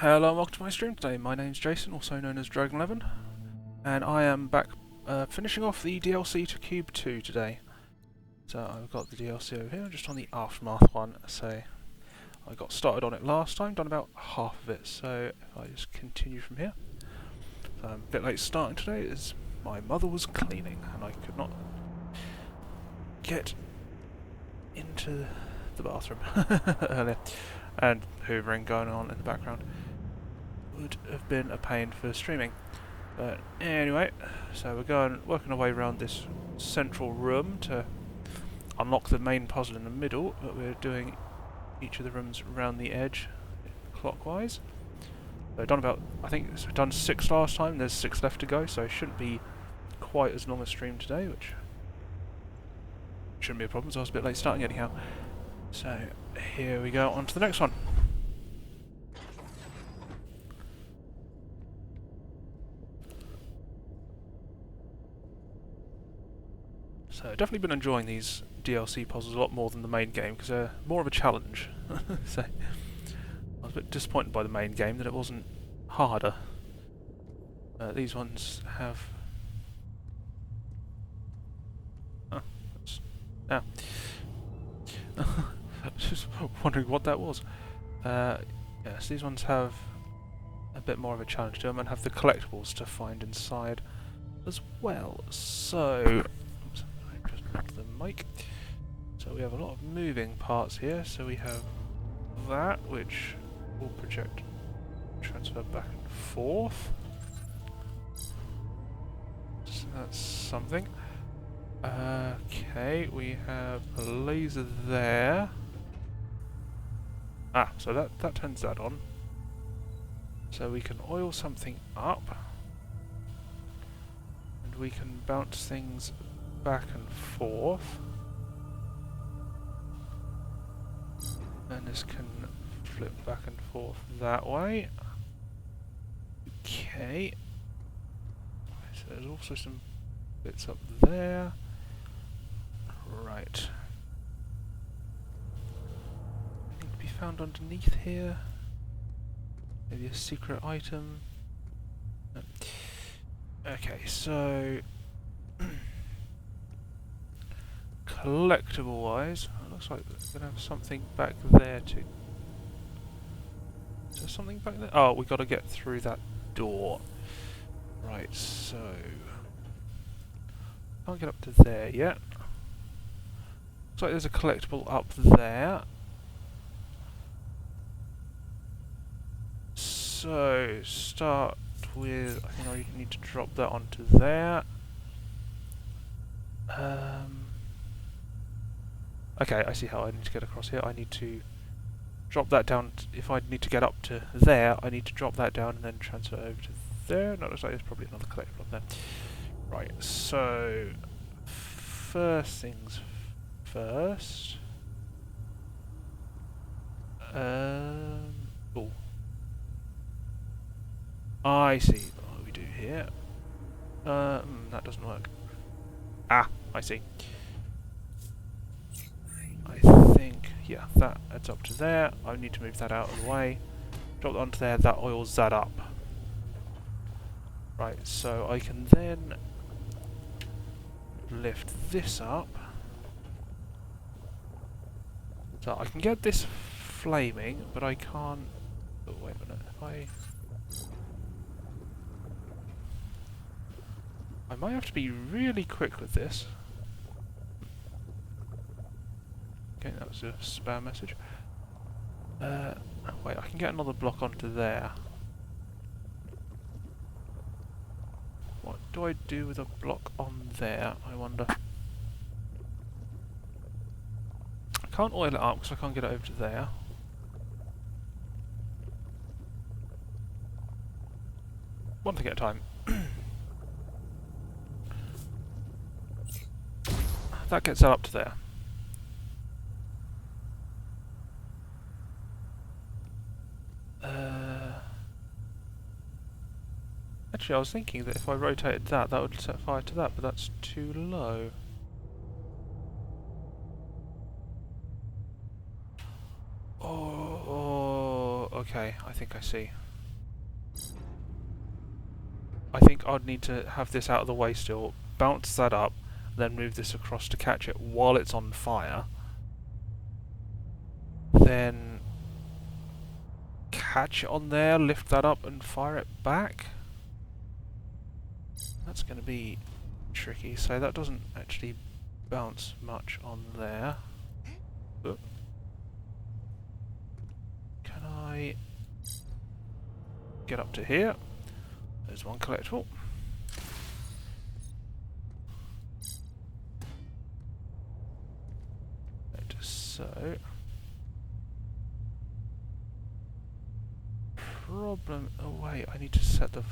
Hello and welcome to my stream today. My name's Jason, also known as Dragon11, and I am back finishing off the DLC to Q.U.B.E 2 today. So I've got the DLC over here, just on the Aftermath one, so I got started on it last time, done about half of it, so if I just continue from here. So I'm a bit late starting today, as my mother was cleaning, and I could not get into the bathroom earlier, and hoovering going on in the background would have been a pain for streaming. But anyway, so we're working our way around this central room to unlock the main puzzle in the middle, but we're doing each of the rooms around the edge clockwise. So I've done about, I think we've done 6 last time, there's 6 left to go, so it shouldn't be quite as long a stream today, which shouldn't be a problem, so I was a bit late starting anyhow. So here we go, on to the next one. So I've definitely been enjoying these DLC puzzles a lot more than the main game, because they're more of a challenge. So I was a bit disappointed by the main game that it wasn't harder. These ones have... Oh, that's... I was just wondering what that was. Yes, these ones have a bit more of a challenge to them and have the collectibles to find inside as well. So... the mic. So we have a lot of moving parts here. So we have that, which will project, transfer back and forth. So that's something. Okay, we have a laser there. Ah, so that turns that on. So we can oil something up, and we can bounce things back and forth, and this can flip back and forth that way. Okay, so there's also some bits up there. Right, anything to be found underneath here? Maybe a secret item? No. Okay, so collectible wise, it looks like we're going to have something back there too. Is there something back there? Oh, we've got to get through that door. Right, so... can't get up to there yet. Looks like there's a collectible up there. So, start with... I think I need to drop that onto there. Okay, I see how I need to get across here. I need to drop that down. If I need to get up to there, I need to drop that down and then transfer over to there. No, looks like there's probably another collectible up there. Right, so... first things first. Oh. I see what we do here. That doesn't work. Ah, I see. I think, yeah, that adds up to there. I need to move that out of the way. Drop that onto there, that oils that up. Right, so I can then lift this up. So I can get this flaming, but I can't... oh, wait a minute. I might have to be really quick with this. Okay, that was a spam message. Wait, I can get another block onto there. What do I do with a block on there, I wonder? I can't oil it up because I can't get it over to there. One thing at a time. That gets that up to there. Actually, I was thinking that if I rotated that, that would set fire to that, but that's too low. Oh, okay, I think I see. I think I'd need to have this out of the way still, bounce that up, then move this across to catch it while it's on fire. Then catch it on there, lift that up and fire it back. That's going to be tricky, so that doesn't actually bounce much on there. Oop. Can I get up to here? There's one collectible. Like so. Problem. Oh wait, I need to set the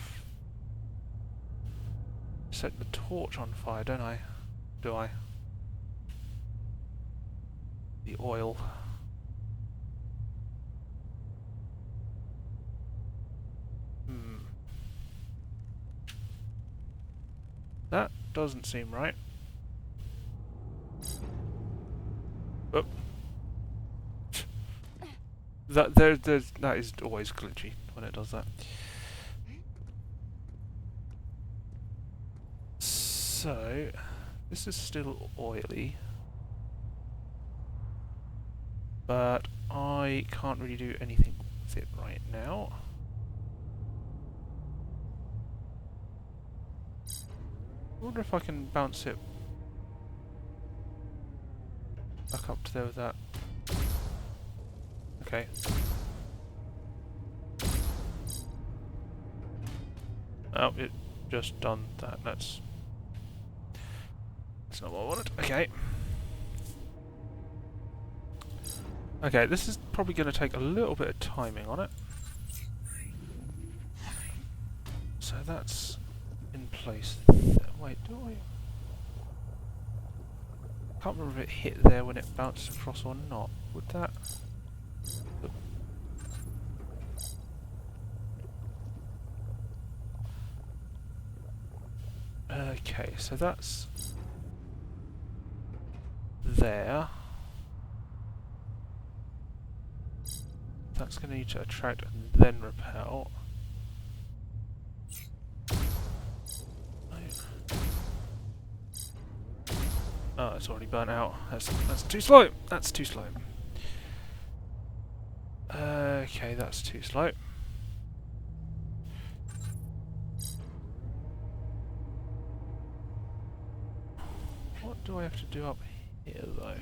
torch on fire, don't I? Do I? The oil. That doesn't seem right. Oh. That is always glitchy when it does that. So, this is still oily, but I can't really do anything with it right now. I wonder if I can bounce it back up to there with that. Okay. Oh, it just done that. That's not what I wanted. Okay. Okay, this is probably going to take a little bit of timing on it. So that's in place there. Wait, do I? Can't remember if it hit there when it bounced across or not. Would that? Okay, so that's there. That's going to need to attract and then repel. Oh, it's already burnt out. That's too slow. That's too slow. Okay, that's too slow. What do I have to do up here, though?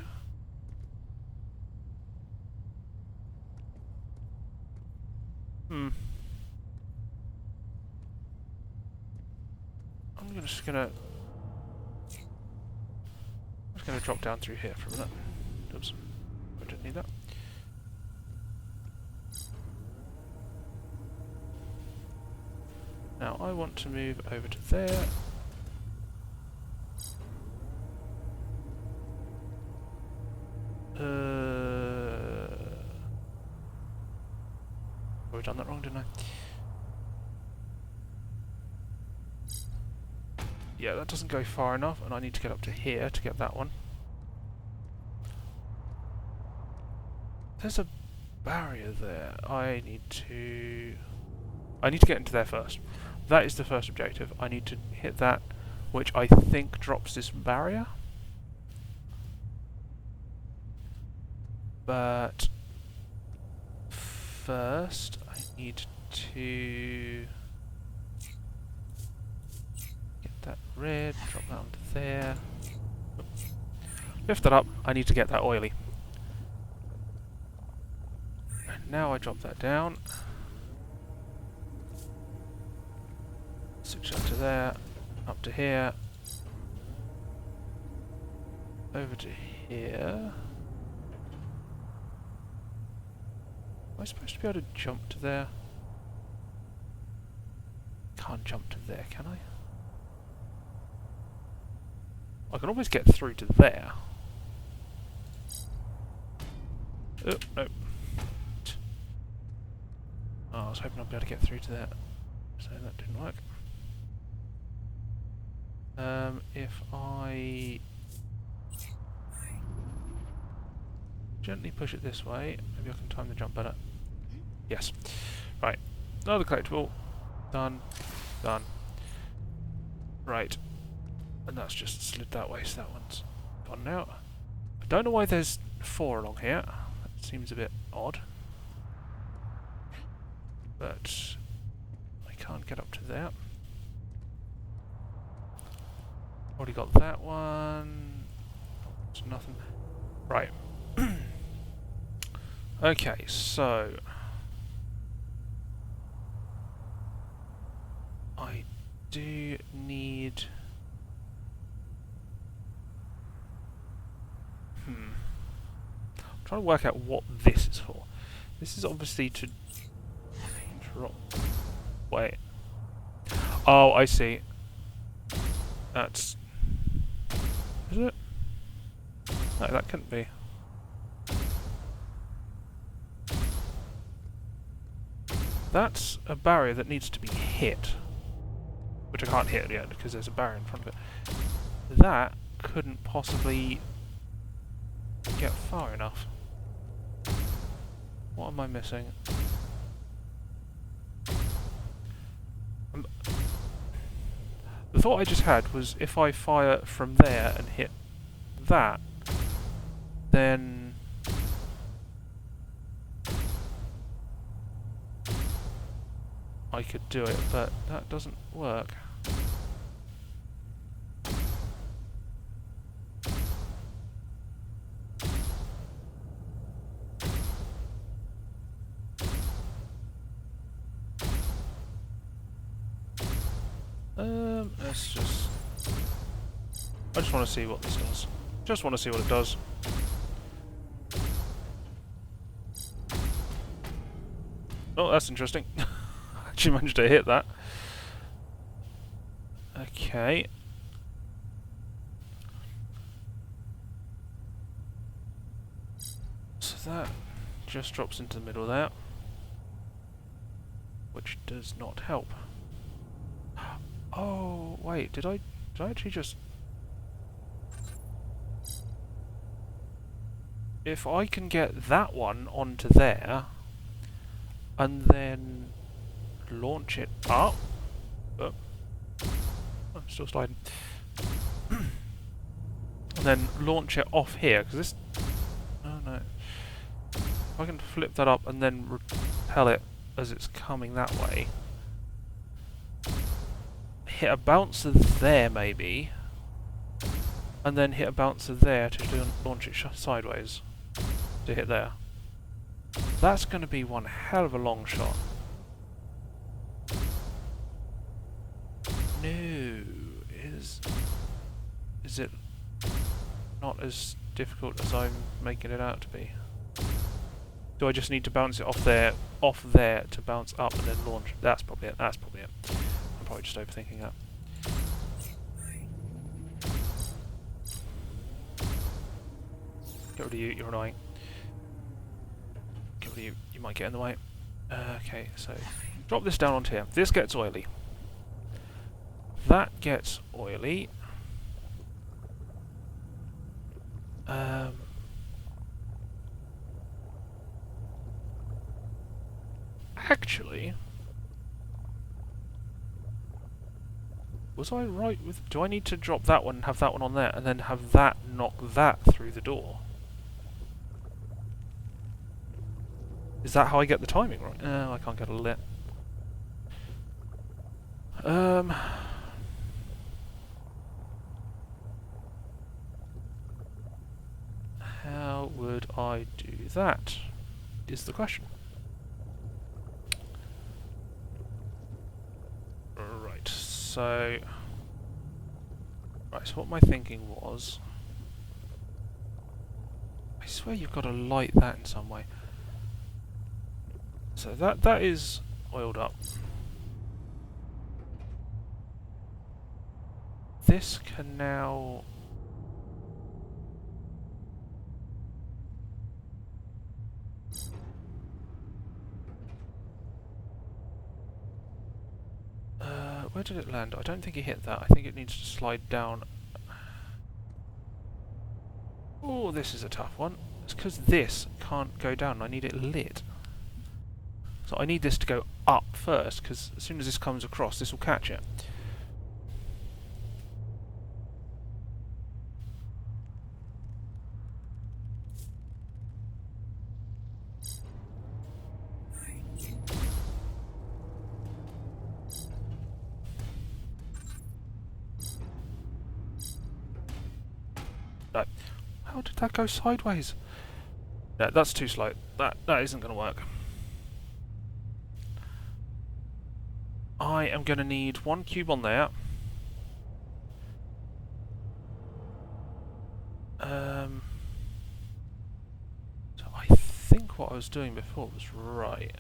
I'm just gonna drop down through here for a minute. Oops, I didn't need that. Now I want to move over to there. I've done that wrong, didn't I? Yeah, that doesn't go far enough, and I need to get up to here to get that one. There's a barrier there. I need to get into there first. That is the first objective. I need to hit that, which I think drops this barrier. But first, I need to get that red, drop that onto there. Lift that up. I need to get that oily. And now I drop that down. Switch up to there, up to here, over to here. Am I supposed to be able to jump to there? Can't jump to there, can I? I can always get through to there. Oh, no. Oh, I was hoping I'd be able to get through to there. So that didn't work. If I gently push it this way, maybe I can time the jump better. Yes. Right. Another collectible. Done. Done. Right. And that's just slid that way, so that one's gone now. I don't know why there's 4 along here. That seems a bit odd. But I can't get up to there. Already got that one. It's nothing. Right. Okay, so I do need... I'm trying to work out what this is for. This is obviously to drop... Wait. Oh, I see. That's... Is it? No, that couldn't be. That's a barrier that needs to be hit. Which I can't hit yet because there's a barrier in front of it. That couldn't possibly get far enough. What am I missing? The thought I just had was if I fire from there and hit that, then I could do it, but that doesn't work. Let's just... I just want to see what this does. Just want to see what it does. Oh, that's interesting. Actually managed to hit that. Okay. So that just drops into the middle there. Which does not help. Oh, wait, did I actually just... If I can get that one onto there, and then launch it up... Oh, I'm still sliding. And then launch it off here, because this... Oh no. If I can flip that up and then repel it as it's coming that way... Hit a bouncer there, maybe, and then hit a bouncer there to launch it sideways to hit there. That's going to be one hell of a long shot. No, is it not as difficult as I'm making it out to be? Do I just need to bounce it off there to bounce up and then launch? That's probably it. That's probably it. Probably just overthinking that. Get rid of you, you're annoying. Get rid of you, you might get in the way. Okay, so drop this down onto here. This gets oily. That gets oily. Actually... Was I right with... Do I need to drop that one and have that one on there, and then have that knock that through the door? Is that how I get the timing right? No, I can't get it lit. How would I do that? Is the question. Right, so... Right, so what my thinking was... I swear you've got to light that in some way. So that is oiled up. This can now... where did it land? I don't think it hit that. I think it needs to slide down. Oh, this is a tough one. It's because this can't go down. I need it lit. So I need this to go up first, because as soon as this comes across, this will catch it. No. How did that go sideways? Yeah, that's too slow. That isn't going to work. I am going to need 1 cube on there. So I think what I was doing before was right.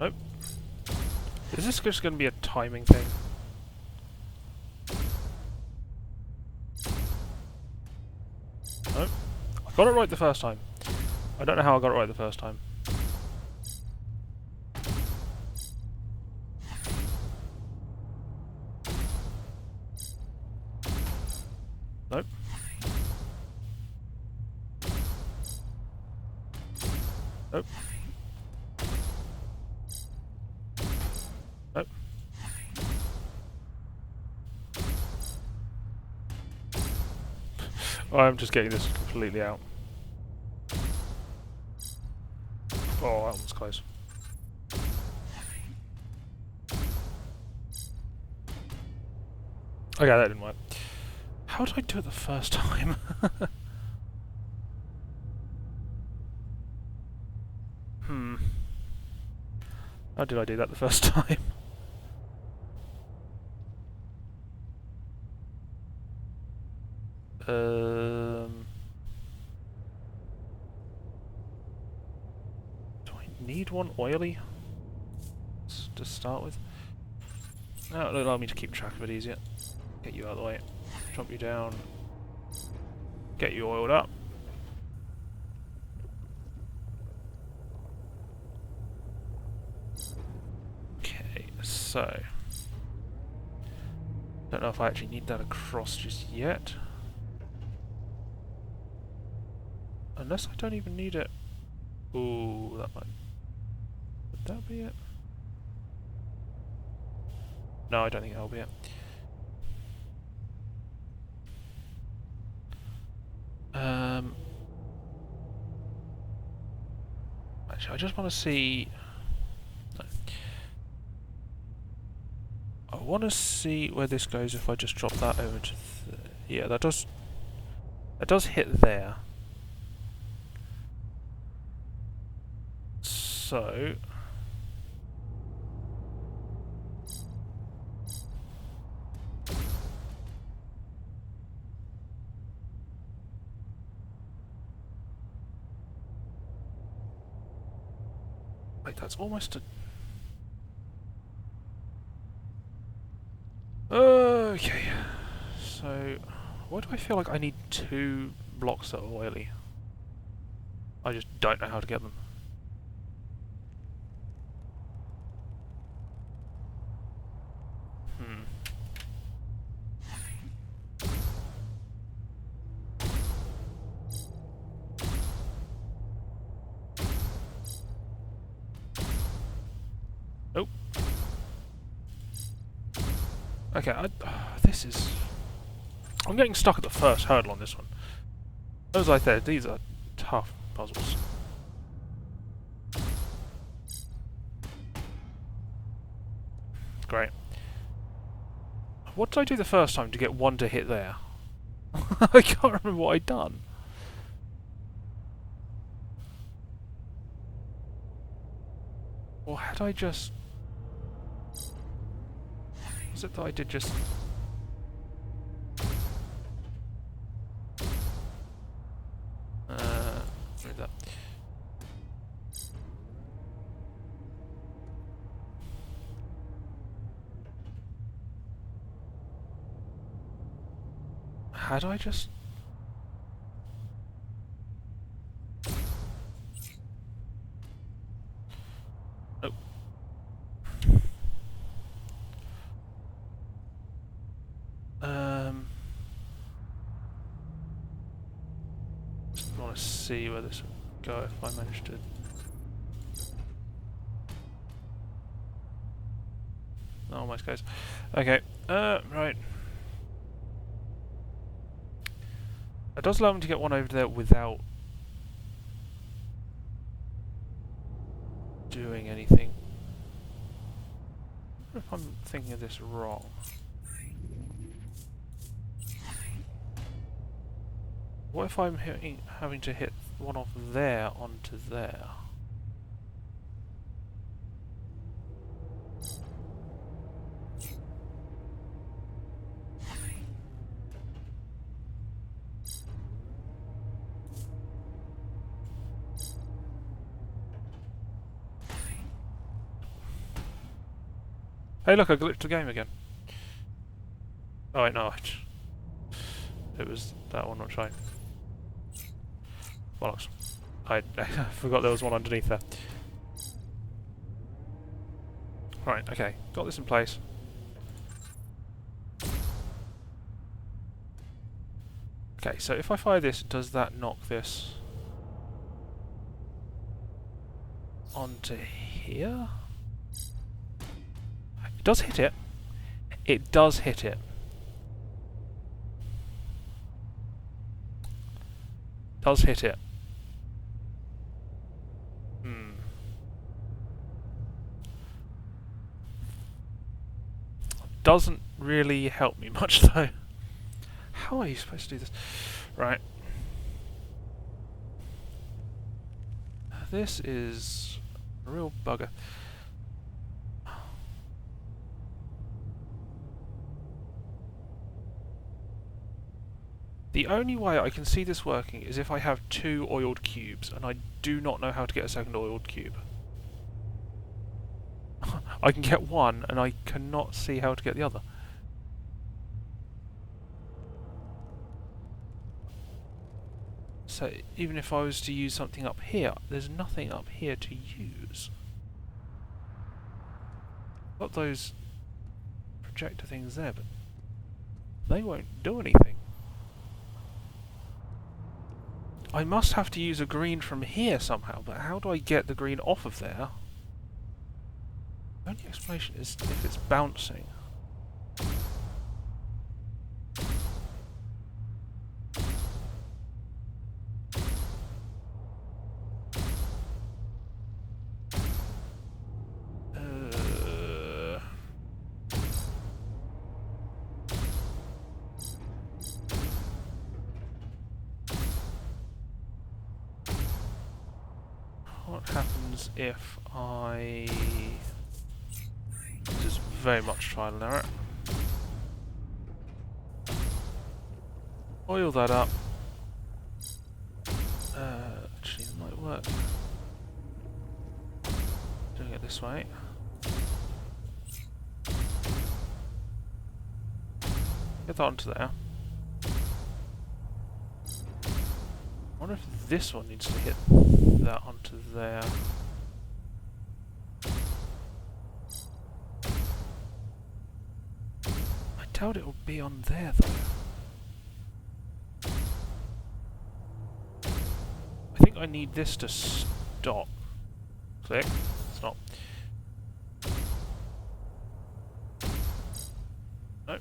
Nope. Is this just going to be a timing thing? Nope. I got it right the first time. I don't know how I got it right the first time. Nope. Nope. Nope. I'm just getting this completely out. Oh, that one's close. Okay, that didn't work. How did I do it the first time? How did I do that the first time? Do I need one oily to start with? No, it'll allow me to keep track of it easier. Get you out of the way. Drop you down. Get you oiled up. Okay, so... Don't know if I actually need that across just yet. Unless I don't even need it. Ooh, that might... Would that be it? No, I don't think that'll be it. Actually, I just want to see... No. I want to see where this goes if I just drop that over to... Yeah, that does hit there. So... Wait, that's almost a... Okay. So, why do I feel like I need 2 blocks that are oily? I just don't know how to get them. Nope. Okay, this is... I'm getting stuck at the first hurdle on this one. As I said, these are tough puzzles. Great. What did I do the first time to get 1 to hit there? I can't remember what I'd done. Or had I just... Was it that I did just... Where is that? Had I just... Oh. Just want to see where this would go if I managed to... Almost goes. Okay, right. It does allow me to get one over there without doing anything. I wonder if I'm thinking of this wrong. What if I'm having to hit one off there onto there? Hey look, I glitched the game again. Oh wait, no. It was that one not showing. Bollocks. I forgot there was one underneath there. Right, okay. Got this in place. Okay, so if I fire this, does that knock this onto here? It does hit it. It does hit it. Does hit it. Doesn't really help me much though. How are you supposed to do this? Right. This is a real bugger. The only way I can see this working is if I have 2 oiled cubes, and I do not know how to get a second oiled cube. I can get one, and I cannot see how to get the other. So even if I was to use something up here, there's nothing up here to use. Got those projector things there, but they won't do anything. I must have to use a green from here somehow, but how do I get the green off of there? The only explanation is if it's bouncing. What happens if I... This is very much trial and error. Oil that up. Actually, it might work. Doing it this way. Get that onto there. I wonder if this one needs to hit that onto there. I doubt it will be on there though. I think I need this to stop. Click. Stop. No.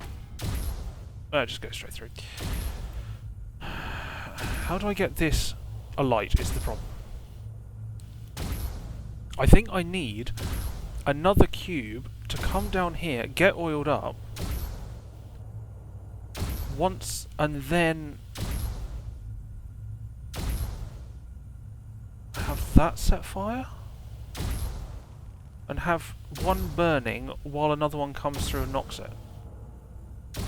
Just go straight through. How do I get this alight is the problem. I think I need another cube to come down here, get oiled up, once, and then have that set fire? And have one burning while another one comes through and knocks it.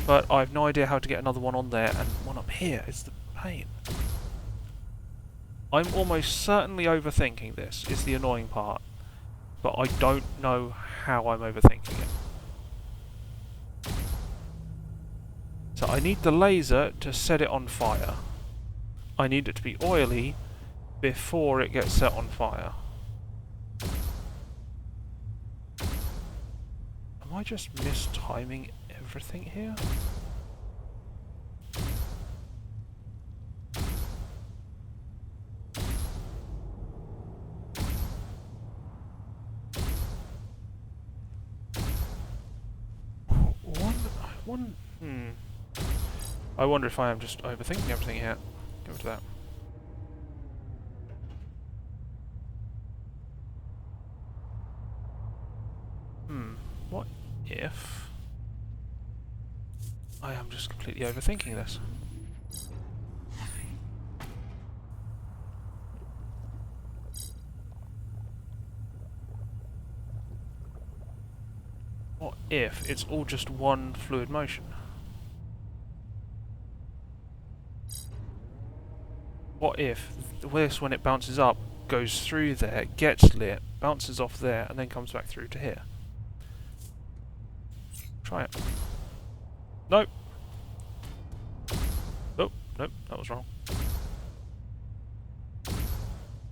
But I have no idea how to get another one on there, and one up here is the pain. I'm almost certainly overthinking this, is the annoying part. But I don't know how I'm overthinking it. So I need the laser to set it on fire. I need it to be oily before it gets set on fire. Am I just mistiming everything here? I wonder if I am just overthinking everything here. Go to that. What if I am just completely overthinking this? What if it's all just one fluid motion? What if this, when it bounces up, goes through there, gets lit, bounces off there, and then comes back through to here? Try it. Nope. Oh, nope, that was wrong.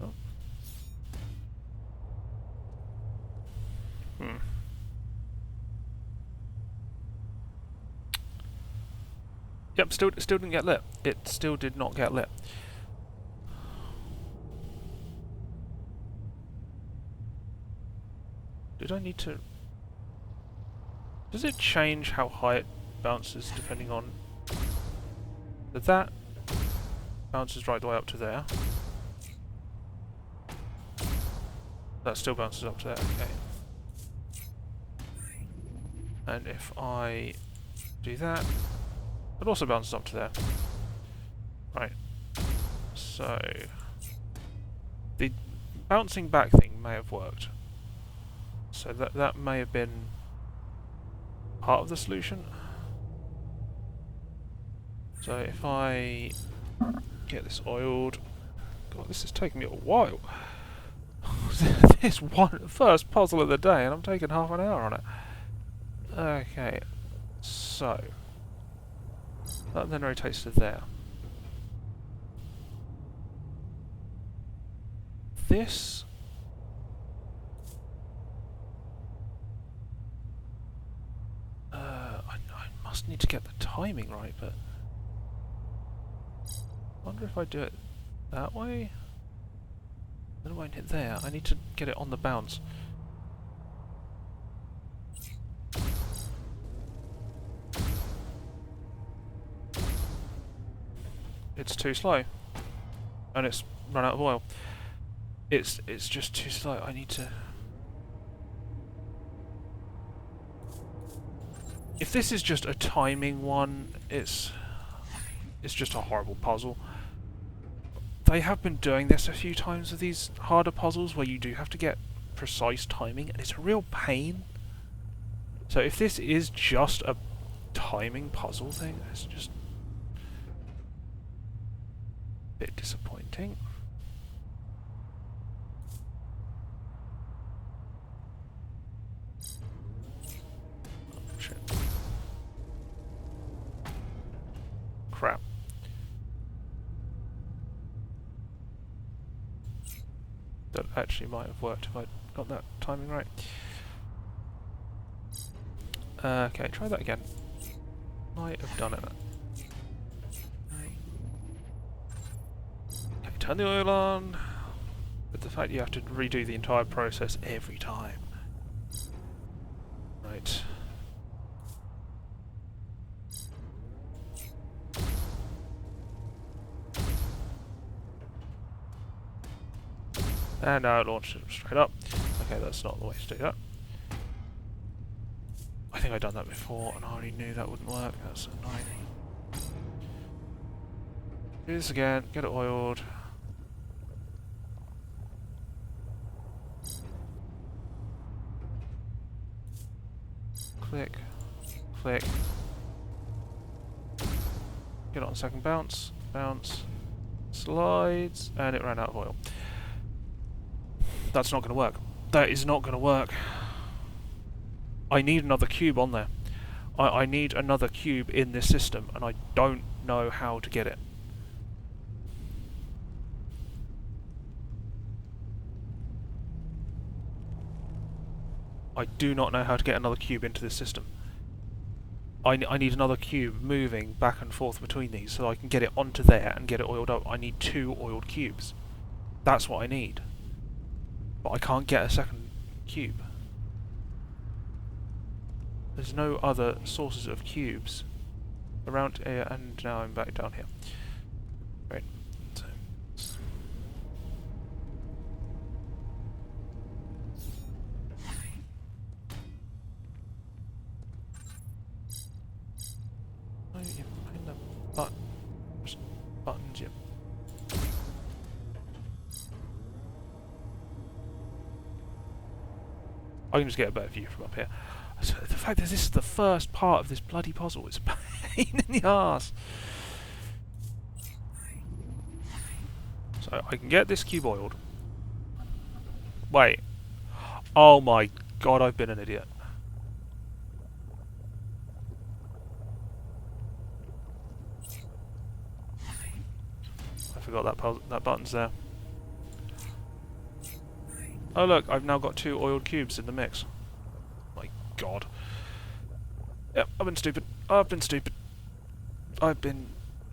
Oh. Yep, still didn't get lit. It still did not get lit. Did I need to... Does it change how high it bounces depending on... So that bounces right the way up to there. That still bounces up to there, okay. And if I do that, it also bounces up to there. Right. So... the bouncing back thing may have worked. So that may have been part of the solution. So if I get this oiled... God, this is taking me a while. This first puzzle of the day and I'm taking half an hour on it. Okay, so... that then rotates to there. This... I must need to get the timing right, but... I wonder if I do it that way? Then it won't hit there. I need to get it on the bounce. It's too slow. And it's run out of oil. It's just too slow. I need to... If this is just a timing one, it's just a horrible puzzle. They have been doing this a few times with these harder puzzles where you do have to get precise timing, and it's a real pain. So if this is just a timing puzzle thing, it's just a bit disappointing. Oh, shit. Crap. That actually might have worked if I'd got that timing right. Okay, try that again. Might have done it. Okay, turn the oil on. But the fact you have to redo the entire process every time. Right. And now it launched it straight up. Okay, that's not the way to do that. I think I'd done that before and I already knew that wouldn't work. That's annoying. Do this again, get it oiled. Click, click. Get it on second bounce, bounce, slides, and it ran out of oil. That's not going to work. That is not going to work. I need another cube on there. I need another cube in this system, and I don't know how to get it. I do not know how to get another cube into this system. I need another cube moving back and forth between these so I can get it onto there and get it oiled up. I need 2 oiled cubes. That's what I need. But I can't get a second cube. There's no other sources of cubes around here, and now I'm back down here. Right. So. Oh, you're behind the buttons, yep. I can just get a better view from up here. So the fact that this is the first part of this bloody puzzle is a pain in the arse. So I can get this cube oiled. Wait. Oh my god, I've been an idiot. I forgot that button's there. Oh look, I've now got 2 oiled cubes in the mix. My god. Yep, I've been stupid. I've been stupid. I've been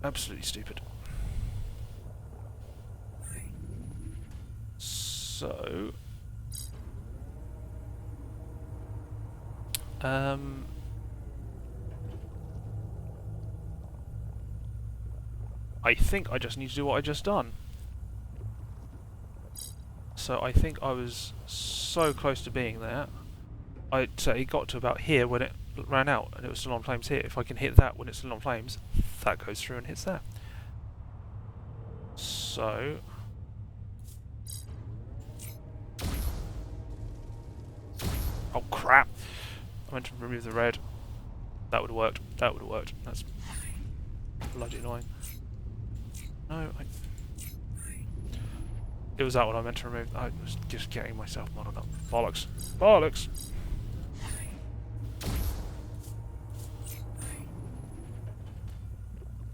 absolutely stupid. So... I think I just need to do what I just done. So I think I was so close to being there. I'd say it got to about here when it ran out, and it was still on flames here. If I can hit that when it's still on flames, that goes through and hits there. So... oh crap! I meant to remove the red. That would have worked. That would have worked. That's bloody annoying. No, it was that one I meant to remove. I was just getting myself muddled up. Bollocks. Bollocks!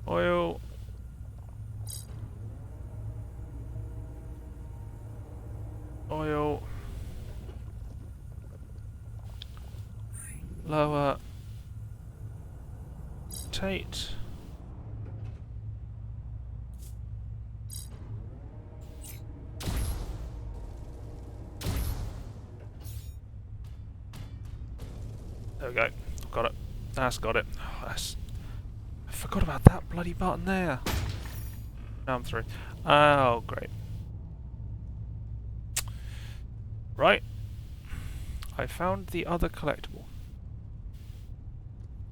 Oil. Oil. Lower. Rotate. There we go. Got it. That's got it. I forgot about that bloody button there. Now I'm through. Oh, great. Right. I found the other collectible.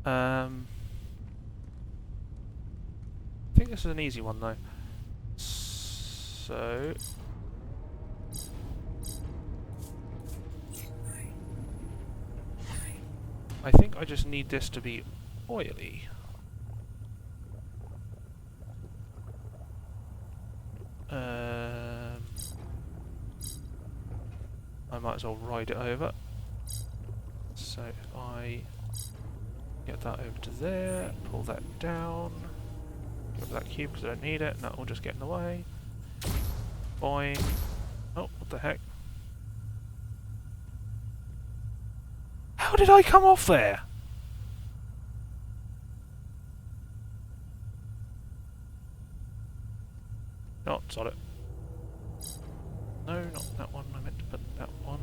I think this is an easy one though. So... I think I just need this to be oily. I might as well ride it over. So if I get that over to there, pull that down, get rid of that cube because I don't need it, and that will just get in the way. Boing. Oh, what the heck? How did I come off there? Oh, sod it. No, not that one. I meant to put that one.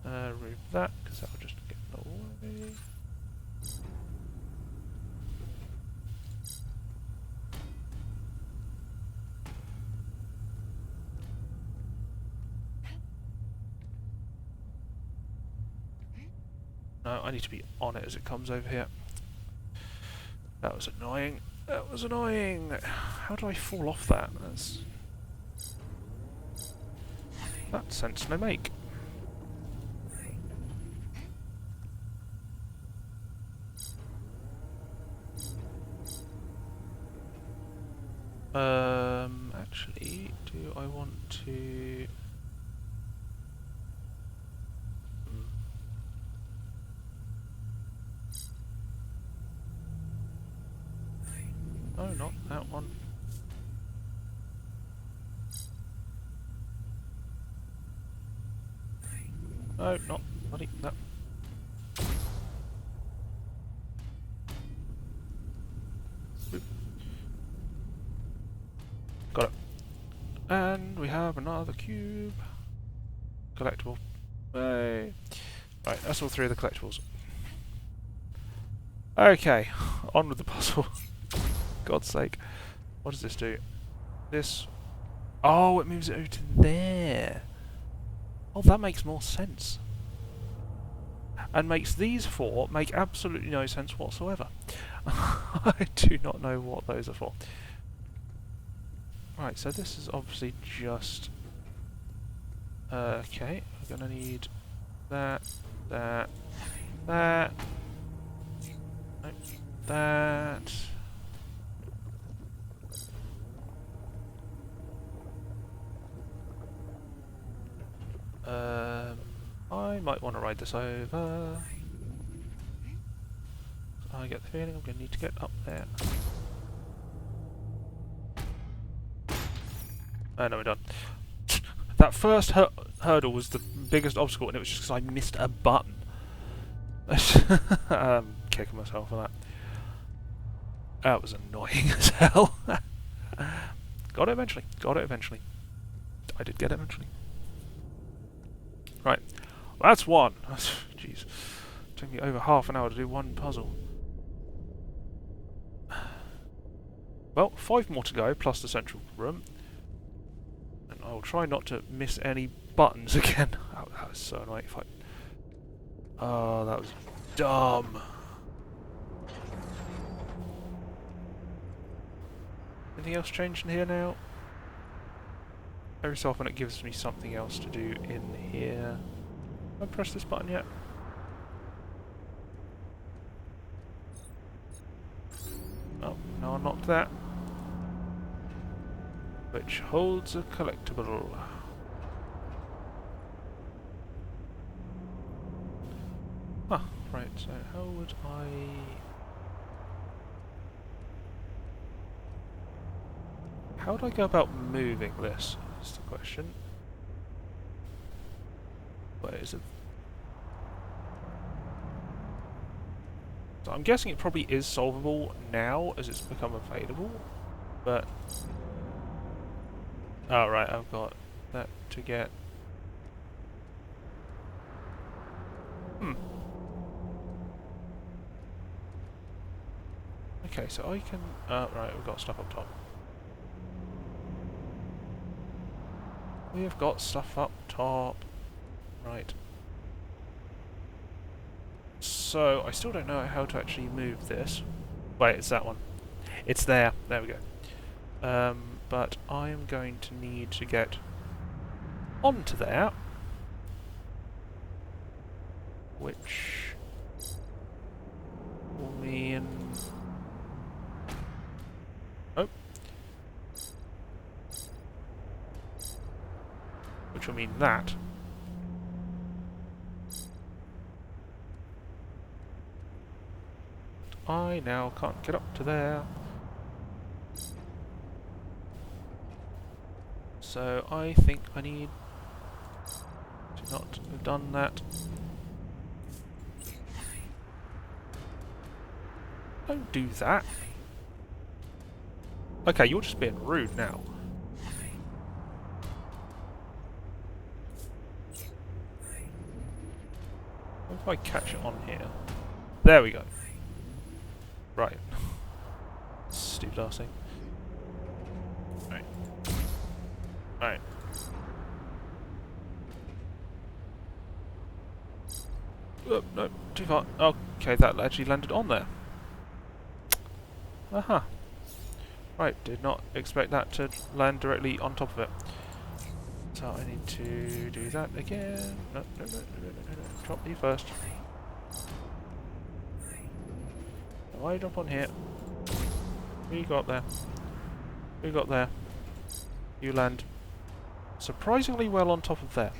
Remove that, because that will just get in the way. No, I need to be on it as it comes over here. That was annoying. That was annoying. How do I fall off that? That sense no make. Actually, do I want to... No, not that one. No, not bloody that. Oop. Got it. And we have another cube. Collectible. Hey. Right, that's all three of the collectibles. Okay, on with the puzzle. God's sake. What does this do? This... Oh, it moves it over to there. Oh, that makes more sense. And makes these four make absolutely no sense whatsoever. I do not know what those are for. Right, so this is obviously just... okay, we're gonna need that, that, that, nope, that. I might want to ride this over. I get the feeling I'm going to need to get up there. No, we're done. That first hurdle was the biggest obstacle, and it was just because I missed a button. Kicking myself for that. That was annoying as hell. Got it eventually. Got it eventually. I did get it eventually. Right. Well, that's one. Jeez. Took me over half an hour to do one puzzle. Well, 5 more to go, plus the central room. And I'll try not to miss any buttons again. Oh, that was so annoying. Oh, that was dumb. Anything else changed in here now? Every so often it gives me something else to do in here. Have I pressed this button yet? Oh, no, unlocked that. Which holds a collectible. Ah, right, so how would I... How would I go about moving this? Is the question. Where is it? So I'm guessing it probably is solvable now as it's become available, but... Oh right, I've got that to get... Okay, so I can... right, we've got stuff up top. We have got stuff up top. Right. So, I still don't know how to actually move this. Wait, it's that one. It's there. There we go. But I am going to need to get onto there. Which will mean... Oh. Which will mean that. I now can't get up to there. So I think I need to not have done that. Don't do that. Okay, you're just being rude now. What if I catch it on here? There we go. Right. Stupid ass thing. Right. Right. Oh, no, too far. Okay, that actually landed on there. Aha. Right, did not expect that to land directly on top of it. So I need to do that again. No. Drop me first. So I jump on here. You go up there. You got there. You land surprisingly well on top of there.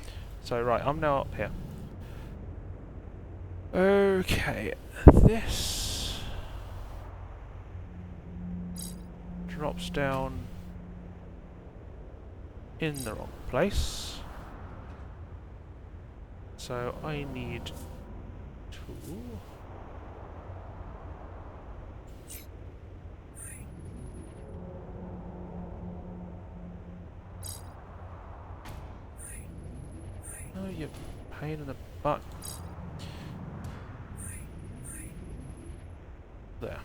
So right, I'm now up here. Okay, this... drops down in the wrong place. So I need to... Oh, you pain in the butt. There.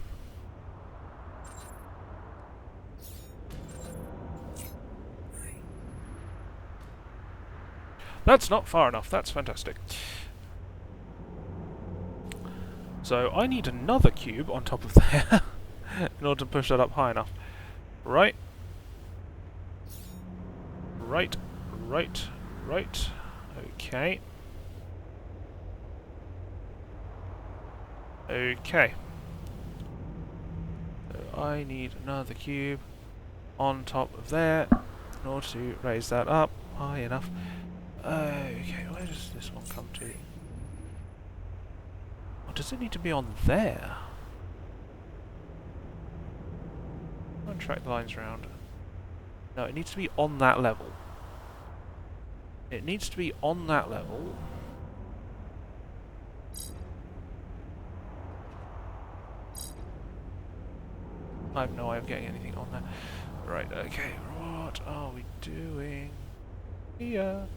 That's not far enough, that's fantastic. So I need another cube on top of there in order to push that up high enough. Right. Right. Right. Right. Okay. Okay. So I need another cube on top of there in order to raise that up high enough. Okay, where does this one come to? Or does it need to be on there? I'll track the lines around. No, it needs to be on that level. It needs to be on that level. I have no way of getting anything on there. Right, okay, what are we doing here?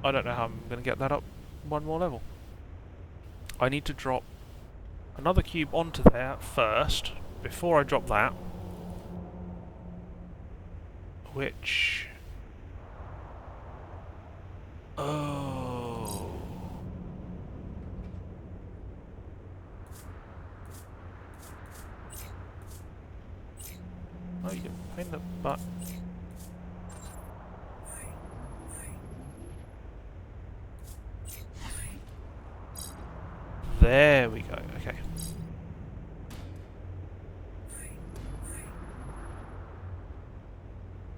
I don't know how I'm going to get that up one more level. I need to drop another cube onto there first, before I drop that. Which... Oh... Oh, you pain in the butt. There we go, okay.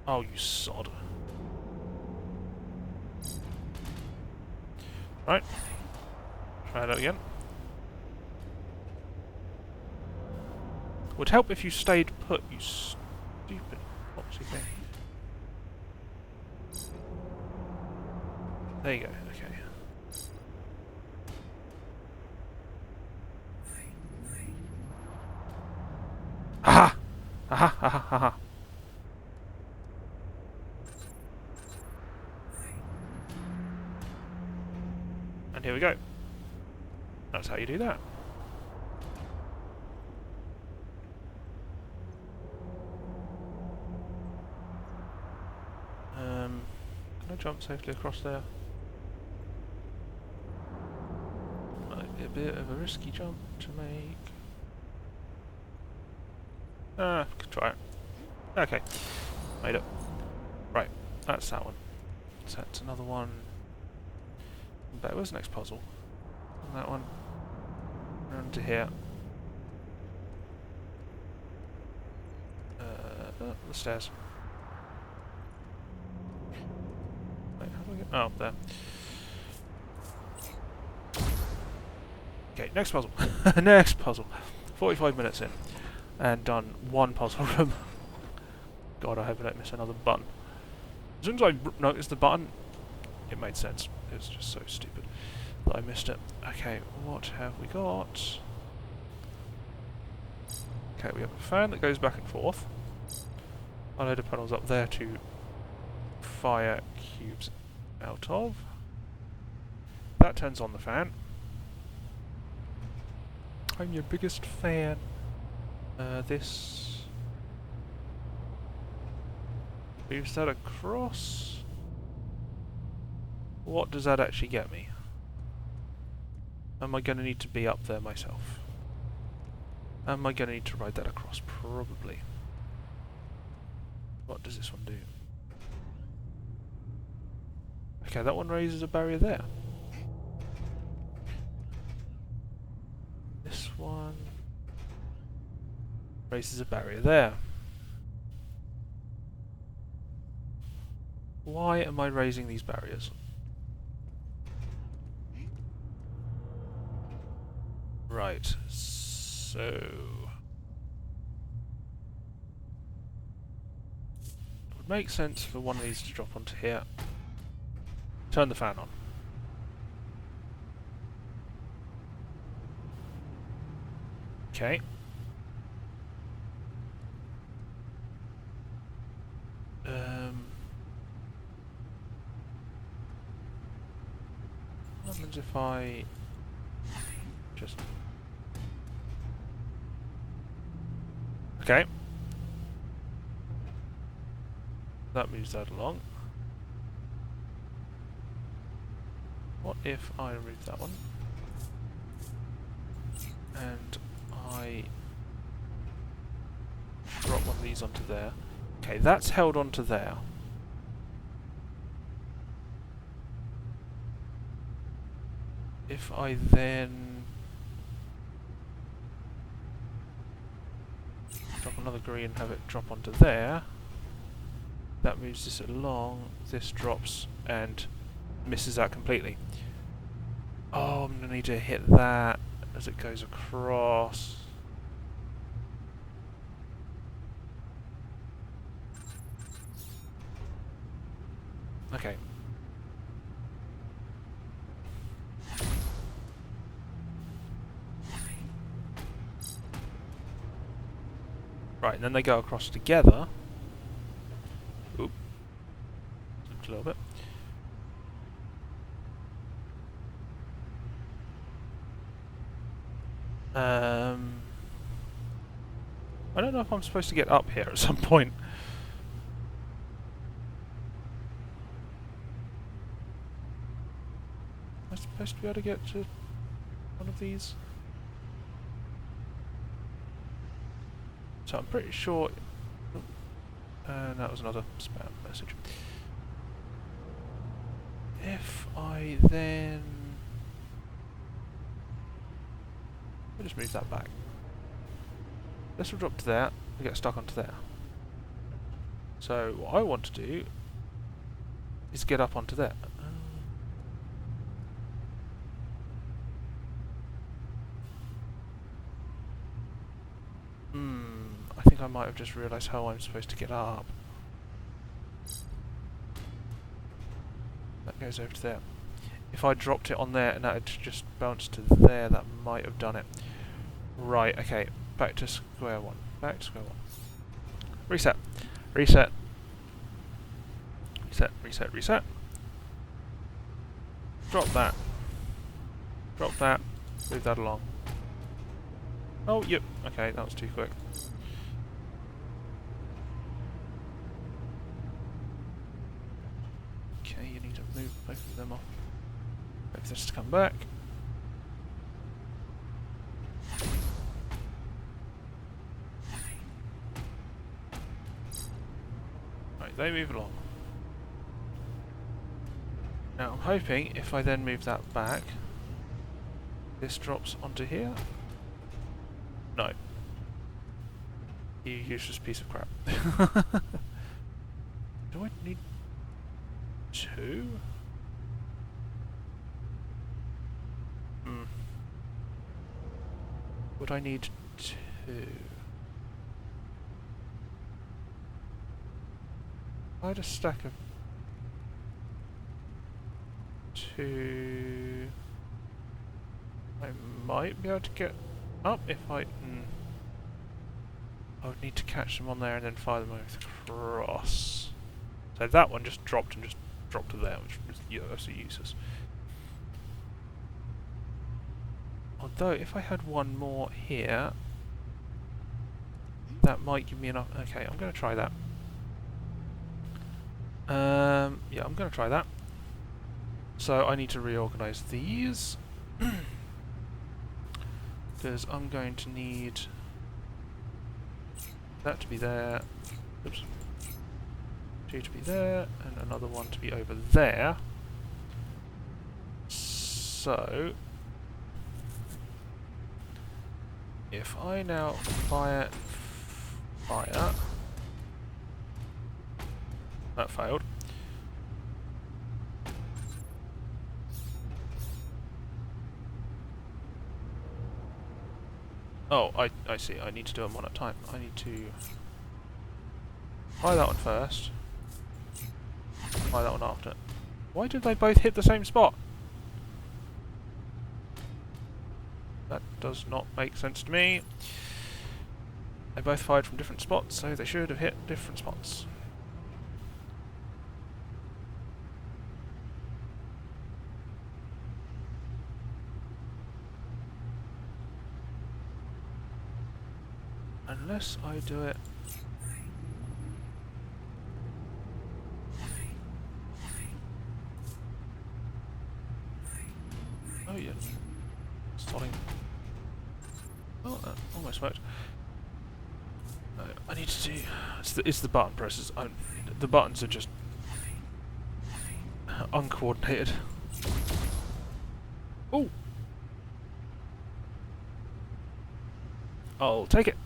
Oh, you sod. Right. Try that again. Would help if you stayed put, you stupid foxy thing. There you go, okay. Aha! Aha! Aha! Aha! And here we go. That's how you do that. Can I jump safely across there? Might be a bit of a risky jump to make. Could try it. Okay, made it. Right, that's that one. So that's another one. But where's the next puzzle? That one. Round to here. The stairs. Wait, how do I get... Oh, there. Okay, next puzzle. Next puzzle. 45 minutes in. And done one puzzle room. God, I hope I don't miss another button. As soon as I noticed the button, it made sense. It was just so stupid that I missed it. Okay, what have we got? Okay, we have a fan that goes back and forth. A load of panels up there to fire cubes out of. That turns on the fan. I'm your biggest fan. This moves that across. What does that actually get me? Am I going to need to be up there myself? Am I going to need to ride that across? Probably. What does this one do? Okay, that one raises a barrier there. This one raises a barrier there. Why am I raising these barriers? Right, so... would make sense for one of these to drop onto here. Turn the fan on. Okay. What happens if I just... Okay. That moves that along. What if I remove that one? And I drop one of these onto there. Okay, that's held onto there. If I then drop another green and have it drop onto there, that moves this along, this drops and misses that completely. Oh, I'm going to need to hit that as it goes across. Okay. Right, and then they go across together. Oop. Just a little bit. I don't know if I'm supposed to get up here at some point. Am I supposed to be able to get to one of these? So I'm pretty sure... And that was another spam message. If I then... I'll just move that back. This will drop to there, and get stuck onto there. So what I want to do is get up onto there. I think I might have just realised how I'm supposed to get up. That goes over to there. If I dropped it on there and that had just bounced to there, that might have done it. Right, okay. Back to square one. Back to square one. Reset. Reset. Reset, reset, reset. Drop that. Drop that. Move that along. Oh, yep. Okay, that was too quick. Okay, you need to move both of them off. Wait for this to come back. Right, they move along. Now I'm hoping if I then move that back, this drops onto here. No. You useless piece of crap. Do I need two? Would I need two? I had a stack of two. I might be able to get up if I... I would need to catch them on there and then fire them across. So that one just dropped and just dropped to there, which was absolutely useless. Although, if I had one more here, that might give me enough... Okay, I'm going to try that. Yeah, I'm going to try that. So I need to reorganize these. Because I'm going to need that to be there. Oops. Two to be there, and another one to be over there. So... if I now fire... That failed. Oh, I see. I need to do them one at a time. I need to fire that one first. Try that one after. Why did they both hit the same spot? That does not make sense to me. They both fired from different spots, so they should have hit different spots. Unless I do it... Oh yeah. Starting... Oh, that almost worked. No, I need to do... It's the button presses. The buttons are just... uncoordinated. Oh! I'll take it.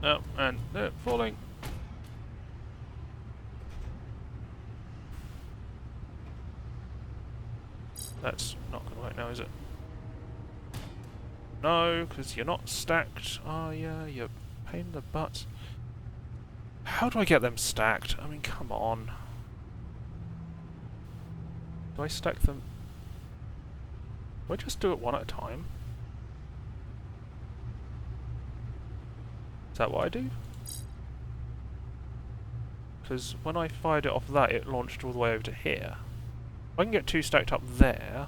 Oh, and they're falling. That's not going to work now, is it? No, because you're not stacked, are you? You're a pain in the butt. How do I get them stacked? I mean, come on. Do I stack them? Do I just do it one at a time? Is that what I do? Because when I fired it off that, it launched all the way over to here. If I can get two stacked up there,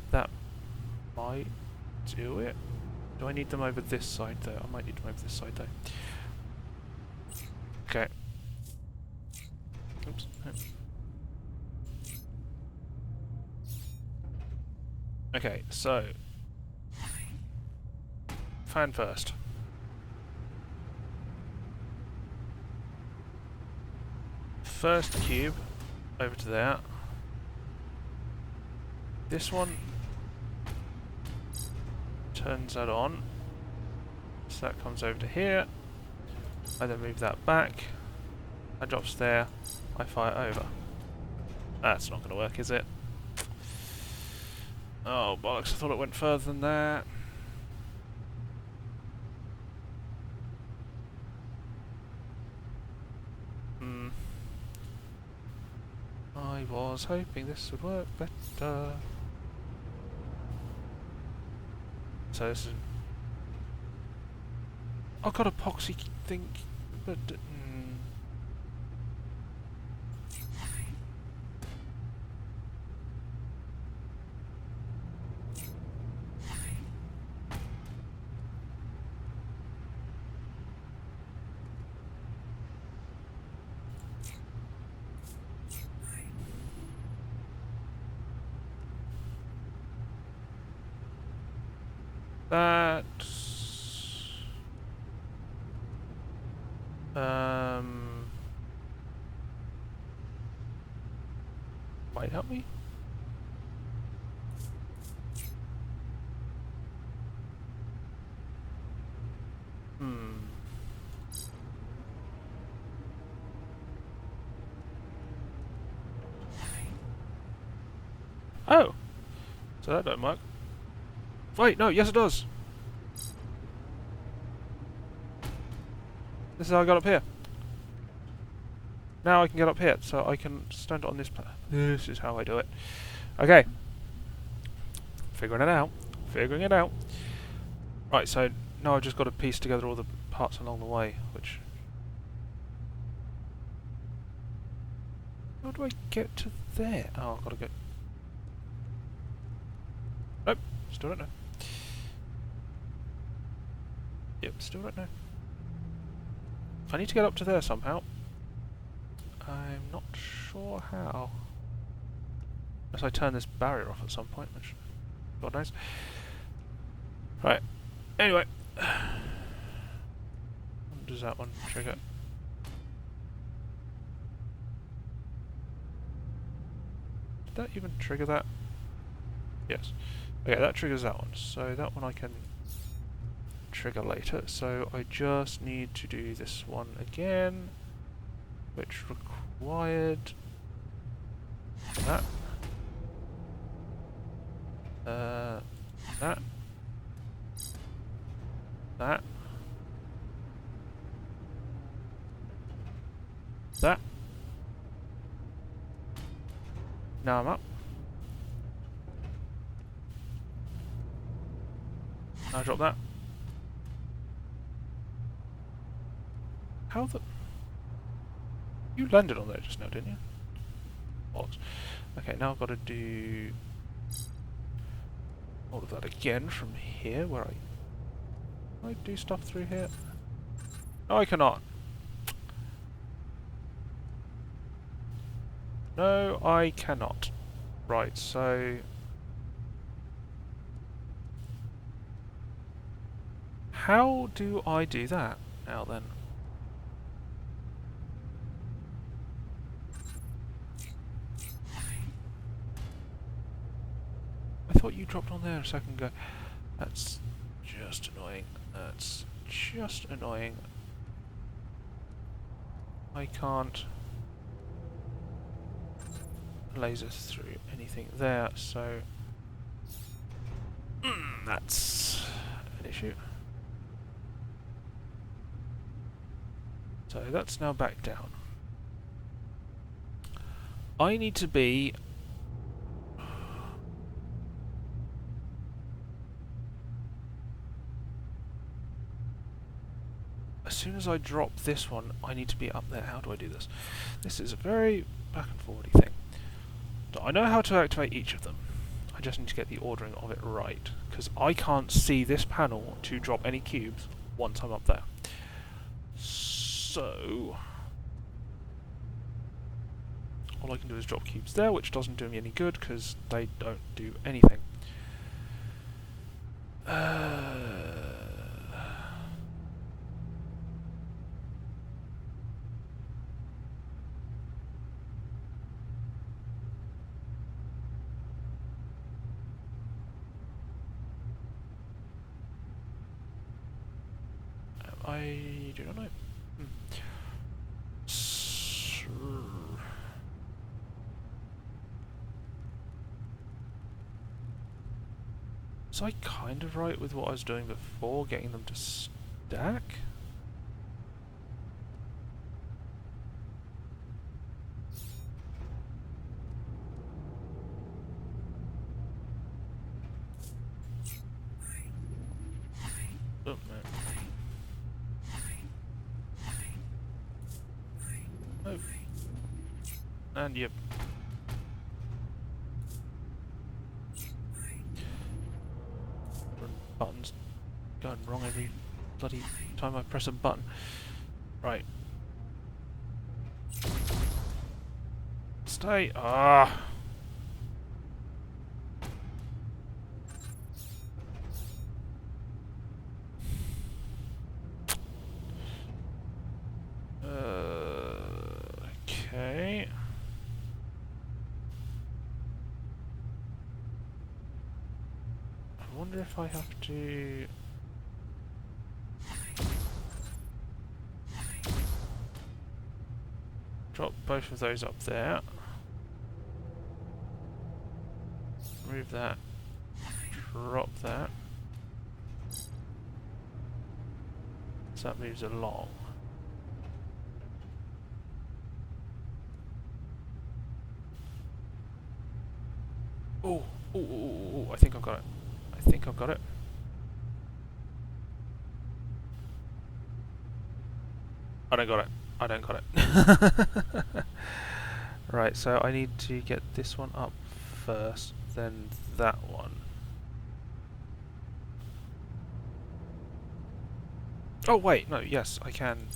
that might do it. Do I need them over this side though? I might need them over this side though. Okay. Oops. Okay, so... fan first. First cube over to there. This one turns that on. So that comes over to here. I then move that back. That drops there. I fire over. That's not going to work, is it? Oh bollocks, I thought it went further than that. I was hoping this would work better. So this is... I've got a epoxy thing, but... That might help me. Oh, so that don't work. Wait, no, yes it does. This is how I got up here. Now I can get up here, so I can stand on this path. This is how I do it. Okay. Figuring it out. Figuring it out. Right, so now I've just got to piece together all the parts along the way, which... How do I get to there? Oh, I've got to go... Nope, still don't know. Yep, still don't know. I need to get up to there somehow. I'm not sure how. Unless I turn this barrier off at some point, which God knows. Right. Anyway. When does that one trigger? Did that even trigger that? Yes. Okay, that triggers that one. So that one I can trigger later. So I just need to do this one again, which required that. That. That. That. Now I'm up. Now drop that. How the... You landed on there just now, didn't you? What? Okay, now I've got to do all of that again from here, where Can I do stuff through here? No, I cannot. No, I cannot. Right, so... How do I do that now then? I thought you dropped on there a second ago. That's just annoying. That's just annoying. I can't laser through anything there, so that's an issue. So that's now back down. I need to be... As soon as I drop this one, I need to be up there. How do I do this? This is a very back and forwardy thing. So I know how to activate each of them. I just need to get the ordering of it right, because I can't see this panel to drop any cubes once I'm up there. So... all I can do is drop cubes there, which doesn't do me any good, because they don't do anything. I do not know. Was I kind of right with what I was doing before, getting them to stack? Oh, no. Oh. And yep. Buttons going wrong every bloody time I press a button. Right. Stay. Ah. Okay. I wonder if I have to... drop both of those up there. Move that. Drop that. So that moves along. Oh, I think I've got it. I think I've got it. I don't got it. I don't got it. Right, so I need to get this one up first, then that one. Oh wait, no, yes, I can.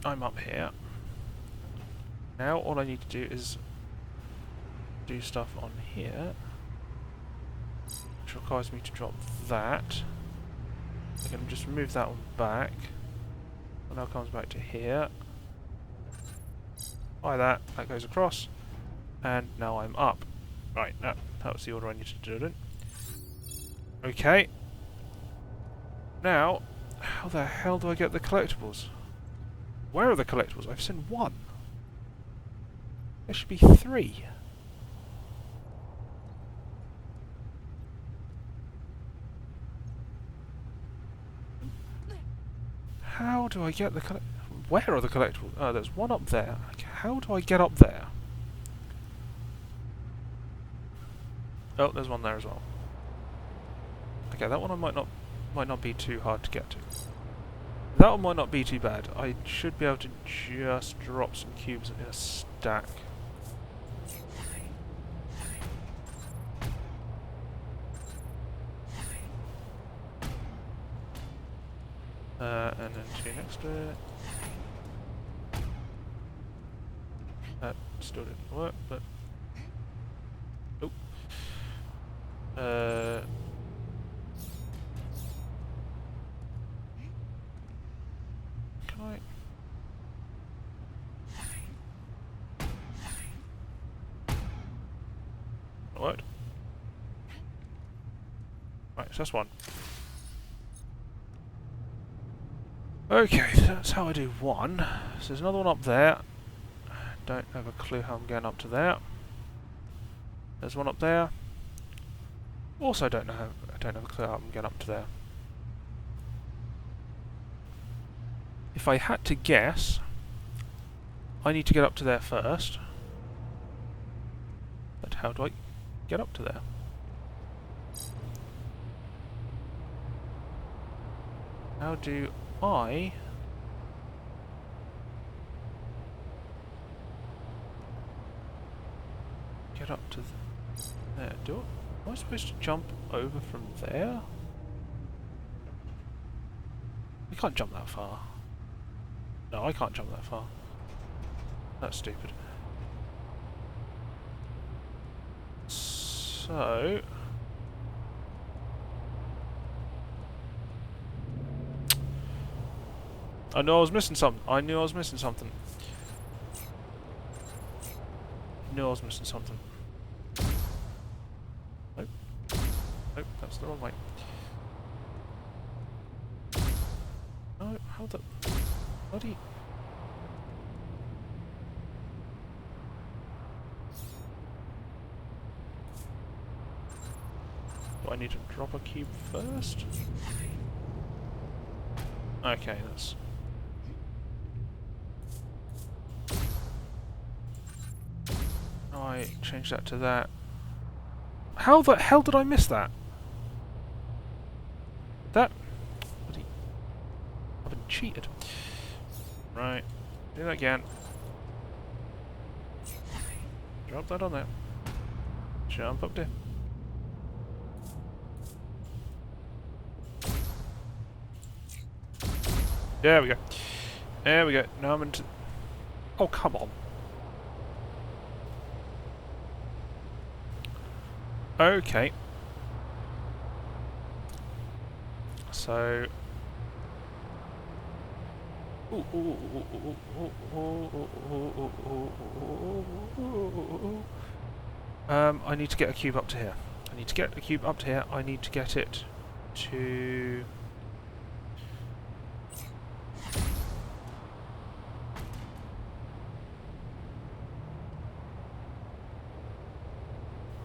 I'm up here. Now all I need to do is do stuff on here, which requires me to drop that. I can just move that one back. And now it comes back to here. By that goes across. And now I'm up. Right, that was the order I needed to do it in. Okay. Now, how the hell do I get the collectibles? Where are the collectibles? I've seen one. There should be 3. How do I get the Where are the collectibles? Oh, there's one up there. Okay, how do I get up there? Oh, there's one there as well. Okay, that one might not be too hard to get to. That one might not be too bad. I should be able to just drop some cubes in a stack. And then 2 next to it. That still didn't work, but... Oh. Can I... That worked. Right, so that's one. Okay, so that's how I do one. So there's another one up there. Don't have a clue how I'm getting up to there. There's one up there. Also don't have a clue how I'm getting up to there. If I had to guess, I need to get up to there first. But how do I get up to there? How do I get up to there? Am I supposed to jump over from there? I can't jump that far. No, I can't jump that far. That's stupid. So... I knew I was missing something. I knew I was missing something. Nope. Nope, that's the wrong way. No, how the... bloody... Do I need to drop a cube first? Okay, that's... I change that to that. How the hell did I miss that? That... bloody... I've been cheated. Right. Do that again. Drop that on there. Jump up there. There we go. There we go. Now I'm into... Oh, come on. Okay. So... I need to get a cube up to here. I need to get a cube up to here. I need to get it to...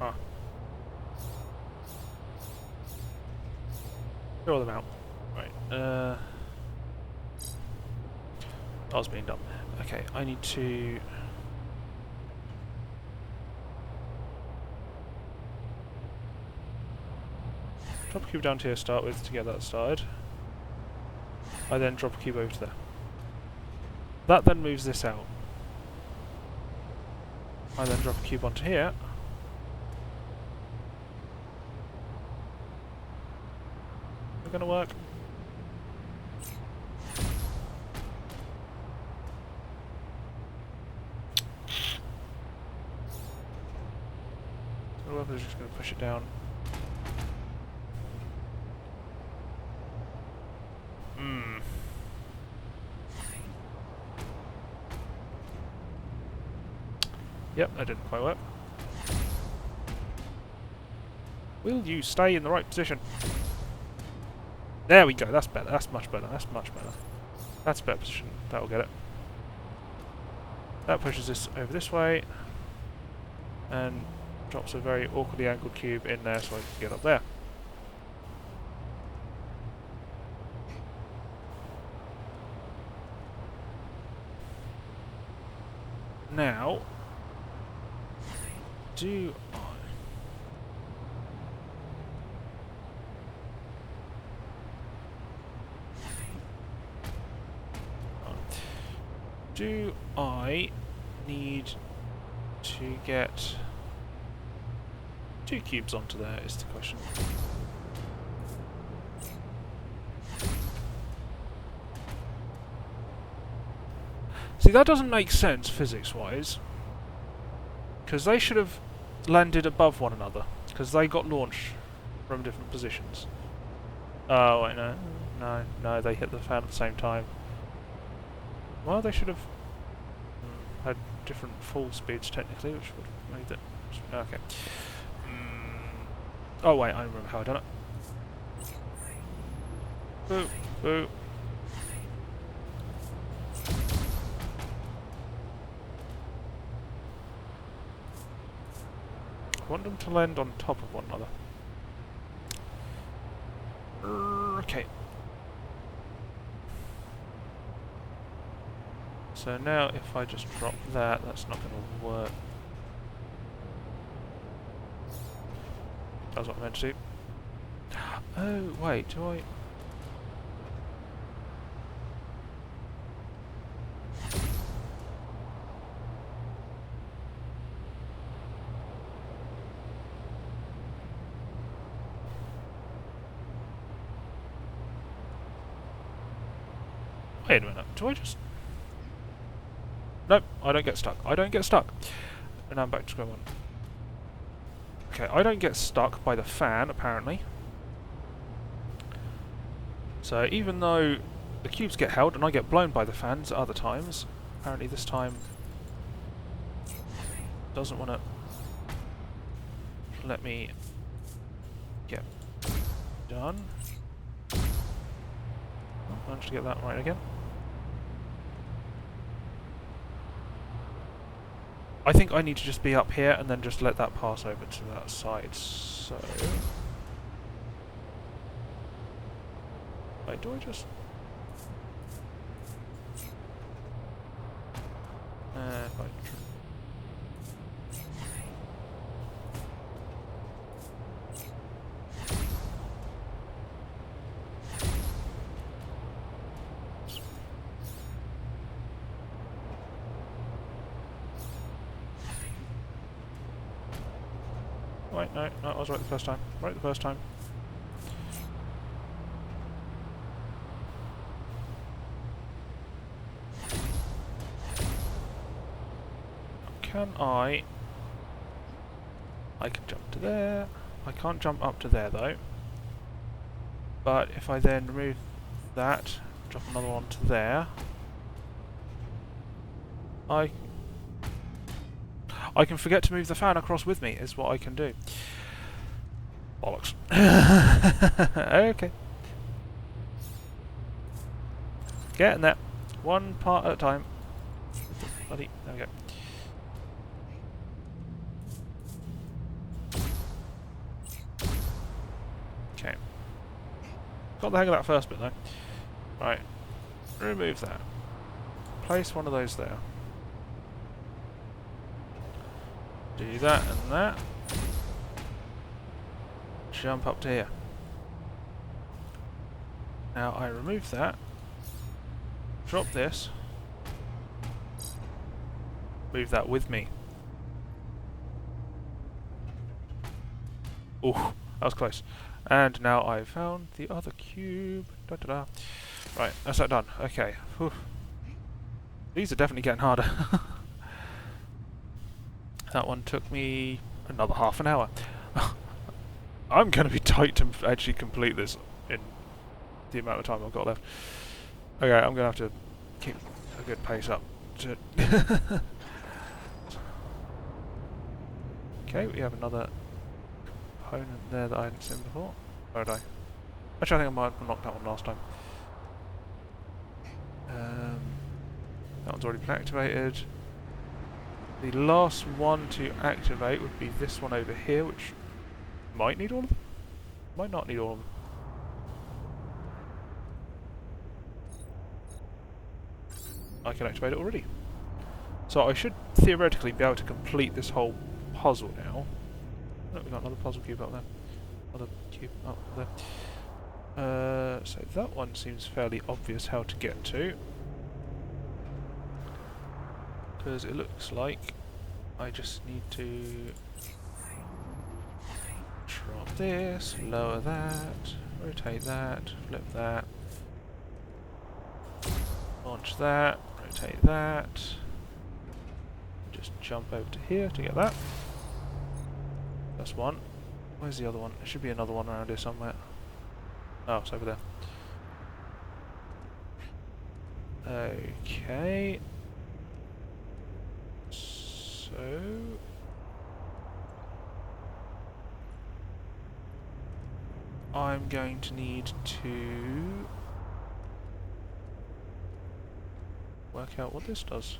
Ah. Throw them out. Right. That was being done. Okay, I need to... drop a cube down to here to start with to get that started. I then drop a cube over to there. That then moves this out. I then drop a cube onto here. Is it going to work? So we're just going to push it down. Yep, that didn't quite work. Will you stay in the right position? There we go, that's better, that's much better, that's much better. That's a better position, that'll get it. That pushes this over this way, and drops a very awkwardly angled cube in there so I can get up there. Now, do I need to get 2 cubes onto there is the question. See, that doesn't make sense physics-wise, because they should have landed above one another, because they got launched from different positions. Oh, wait, no, they hit the fan at the same time. Well, they should have had different fall speeds technically, which would have made it... Okay. Oh wait, I remember how I done it. Boo, boo. I want them to land on top of one another. Okay. So now if I just drop that, that's not going to work. That's what I meant to do. Oh, wait, do I... Wait a minute, do I just... Nope, I don't get stuck. I don't get stuck. And I'm back to square one. Okay, I don't get stuck by the fan, apparently. So even though the cubes get held and I get blown by the fans at other times, apparently this time doesn't want to let me get done. Oh, managed to get that right again. I think I need to just be up here and then just let that pass over to that side, so... Wait, do I just... if I... Wait, no, I was right the first time. Right the first time. Can I can jump to there. I can't jump up to there though. But if I then remove that, drop another one to there, I can forget to move the fan across with me, is what I can do. Bollocks. Okay. Getting there. One part at a time. Bloody, there we go. Okay. Got the hang of that first bit though. Right. Remove that. Place one of those there. Do that and that. Jump up to here. Now I remove that. Drop this. Move that with me. Ooh, that was close. And now I've found the other cube. Da da da. Right, that's that done. Okay. Whew. These are definitely getting harder. That one took me another half an hour. I'm going to be tight to actually complete this in the amount of time I've got left. Okay, I'm going to have to keep a good pace up. Okay, we have another component there that I hadn't seen before. Or did I? Actually, I think I might have knocked that one last time. That one's already been activated. The last one to activate would be this one over here, which might need all of them. Might not need all of them. I can activate it already. So I should theoretically be able to complete this whole puzzle now. Oh, we've got another puzzle cube up there. Another cube up there. So that one seems fairly obvious how to get to. Because it looks like I just need to drop this, lower that, rotate that, flip that, launch that, rotate that, just jump over to here to get that. That's one. Where's the other one? There should be another one around here somewhere. Oh, it's over there. Okay. So... I'm going to need to work out what this does.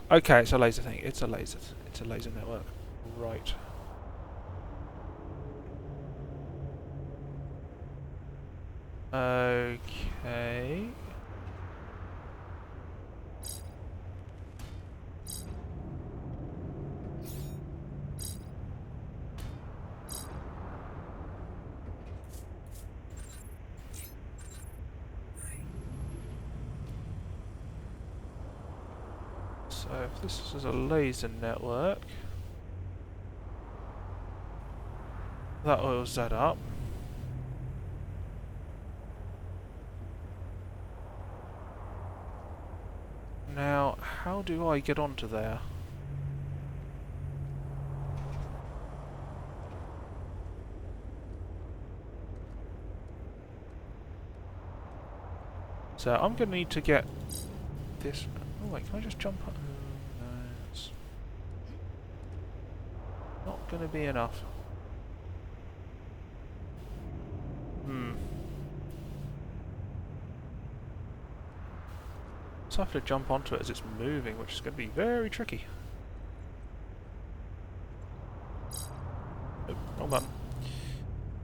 Okay, it's a laser thing. It's a laser network. Right. Okay. So if this is a laser network, that oils that up. Now, how do I get onto there? So I'm going to need to get this... Oh wait, can I just jump up? No, it's not going to be enough. So I have to jump onto it as it's moving, which is going to be very tricky. Oh, wrong button.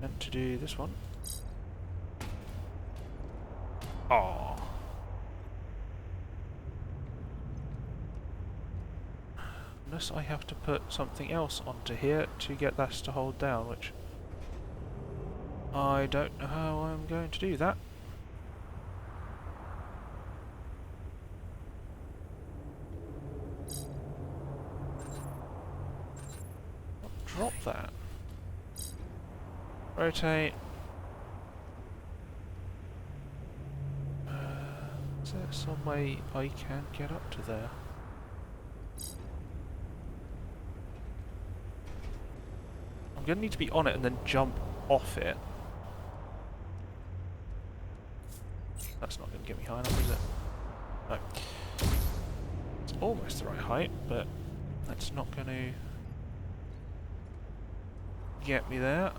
Meant to do this one. Oh. Unless I have to put something else onto here to get this to hold down, which I don't know how I'm going to do that. Drop that. Rotate. Is there some way I can get up to there? I'm going to need to be on it and then jump off it. That's not going to get me high enough, is it? No. It's almost the right height, but that's not going to get me there.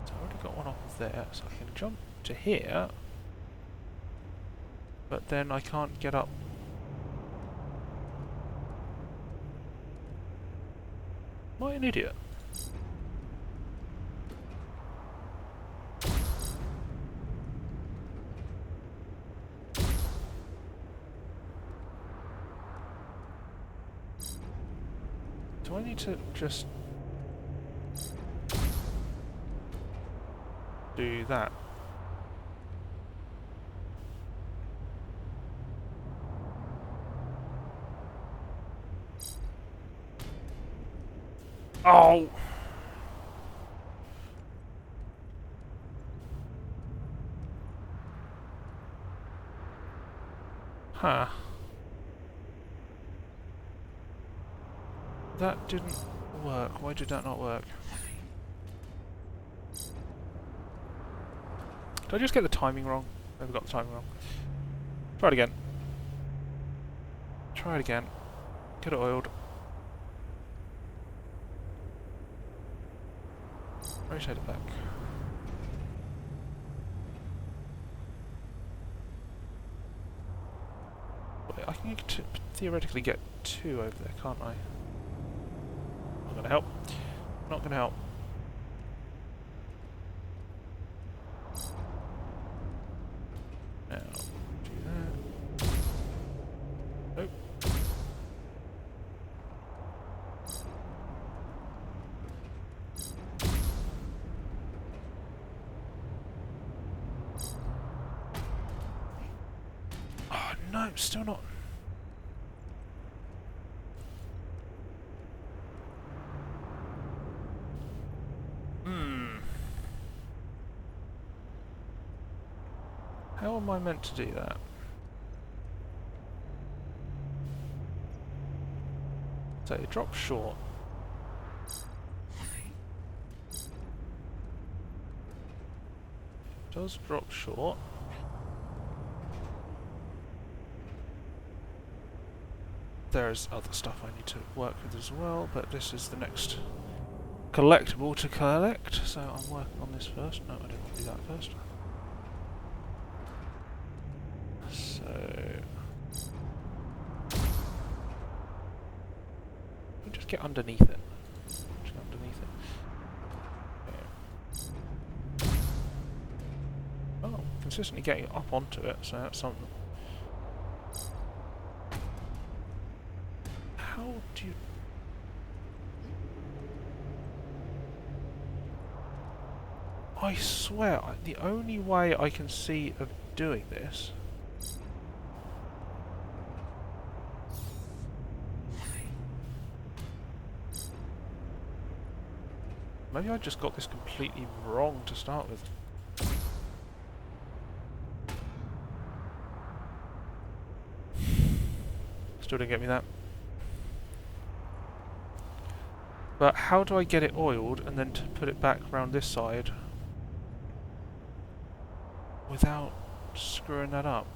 So I've already got one off there, so I can jump to here, but then I can't get up. Am I an idiot? Do I need to just do that? Oh! Huh. That didn't work. Why did that not work? Did I just get the timing wrong? I've got the timing wrong. Try it again. Try it again. Get it oiled. Rotate it back. Wait, I can theoretically get 2 over there, can't I? Not gonna help. Not gonna help. Now, do that. Nope. Oh no, still not. How am I meant to do that? So it drops short. It does drop short. There's other stuff I need to work with as well, but this is the next collectible to collect, so I'm working on this first. No, I didn't want to do that first. So... let me just get underneath it. Just get underneath it. Okay. Oh, I'm consistently getting up onto it, so that's something. How do you... I swear, the only way I can see of doing this maybe I just got this completely wrong to start with. Still didn't get me that. But how do I get it oiled and then to put it back around this side without screwing that up?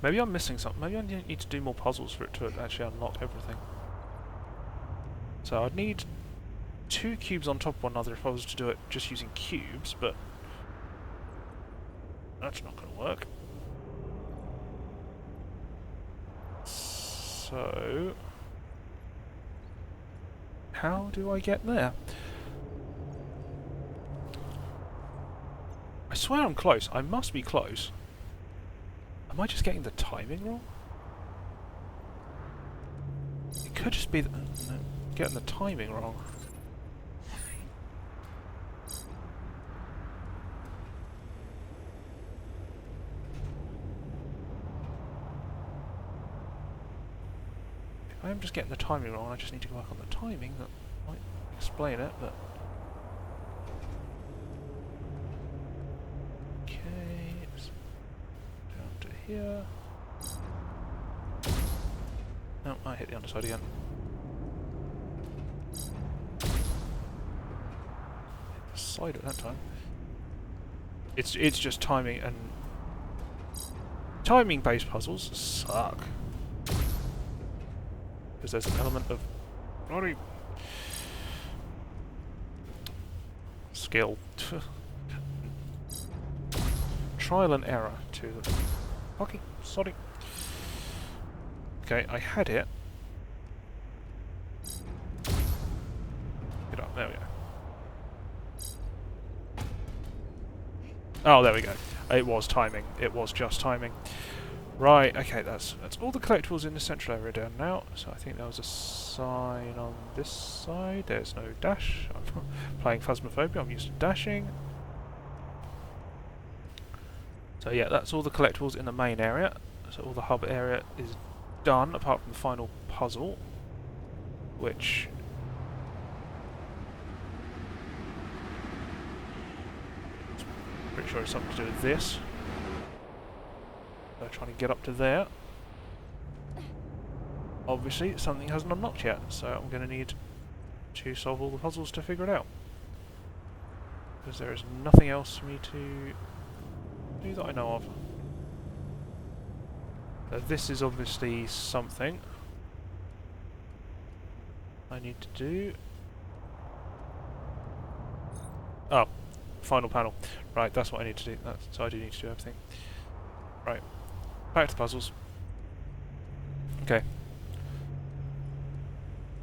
Maybe I'm missing something. Maybe I need to do more puzzles for it to actually unlock everything. So I'd need 2 cubes on top of one another if I was to do it just using cubes, but that's not going to work. So... how do I get there? I swear I'm close. I must be close. Am I just getting the timing wrong? It could just be getting the timing wrong. I am just getting the timing wrong. I just need to work on the timing. That might explain it, but... okay, it's down to here. No, I hit the underside again. Hit the side at that time. It's just timing, and timing-based puzzles suck. Because there's an element of bloody skill. Trial and error to the... okay, sorry. Okay, I had it. Get up, there we go. Oh, there we go. It was timing. It was just timing. Right, okay, that's all the collectibles in the central area down now. So I think there was a sign on this side. There's no dash. I'm playing Phasmophobia, I'm used to dashing. So yeah, that's all the collectibles in the main area. So all the hub area is done, apart from the final puzzle, which... pretty sure it's something to do with this. So trying to get up to there. Obviously, something hasn't unlocked yet, so I'm going to need to solve all the puzzles to figure it out. Because there is nothing else for me to do that I know of. This is obviously something I need to do. Oh, final panel. Right, that's what I need to do. So I do need to do everything. Right, back to the puzzles. Okay.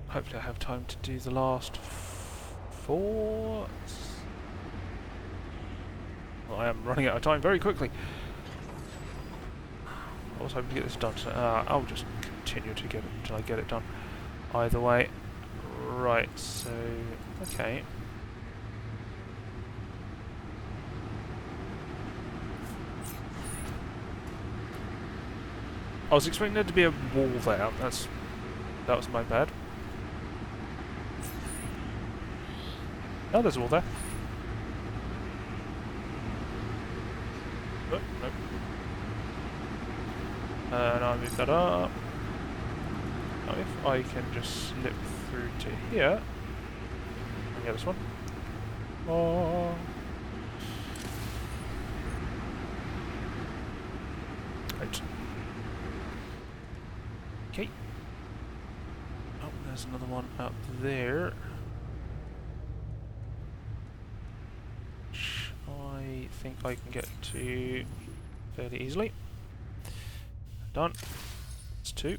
Hopefully I have time to do the last 4. Well, I am running out of time very quickly. I was hoping to get this done, so I'll just continue to get it until I get it done. Either way. Right, so... okay. I was expecting there to be a wall there. That was my bad. Oh, there's a wall there. Oh, nope. And I'll move that up. Now if I can just slip through to here. And get this one. Oh. Right. Okay. Oh, there's another one up there. Which I think I can get to fairly easily. Done. That's 2.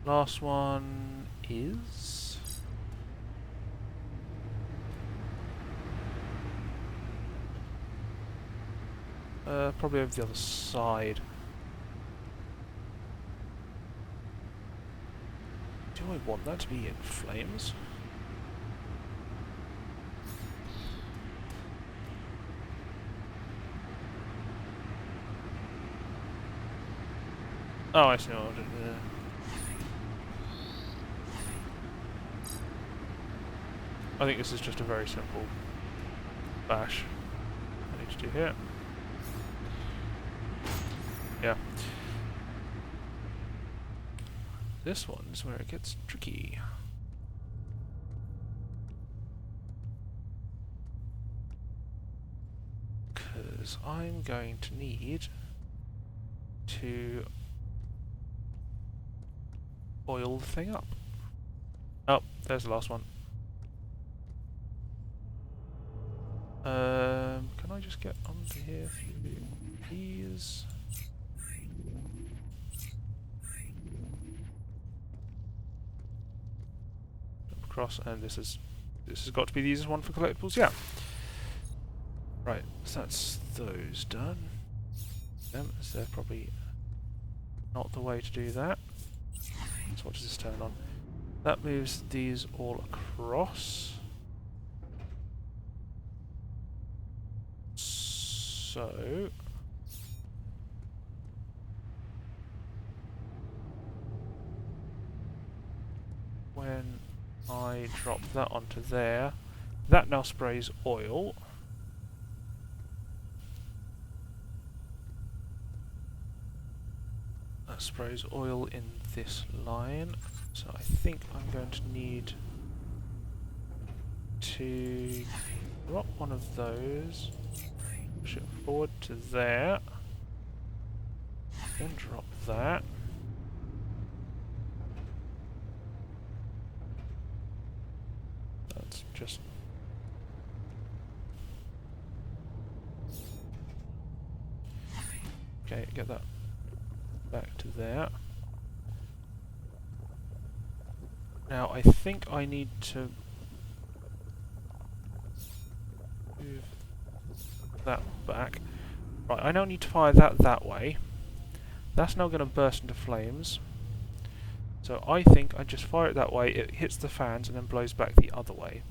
Last one is... probably over the other side. Do I want that to be in flames? Oh, I see what I'll do there. I think this is just a very simple bash I need to do here. Yeah. This one is where it gets tricky. Because I'm going to need to oil the thing up. Oh, there's the last one. Can I just get onto here through these? Jump across, and this has got to be the easiest one for collectibles. Yeah. Right, so that's those done. As they're probably not the way to do that. So what does this turn on? That moves these all across. So when I drop that onto there, that now sprays oil. That sprays oil in this line. So I think I'm going to need to drop one of those, push it forward to there, then drop that. That's just... okay, get that back to there. Now I think I need to move that back. Right, I now need to fire that way. That's now going to burst into flames. So I think I just fire it that way, it hits the fans and then blows back the other way.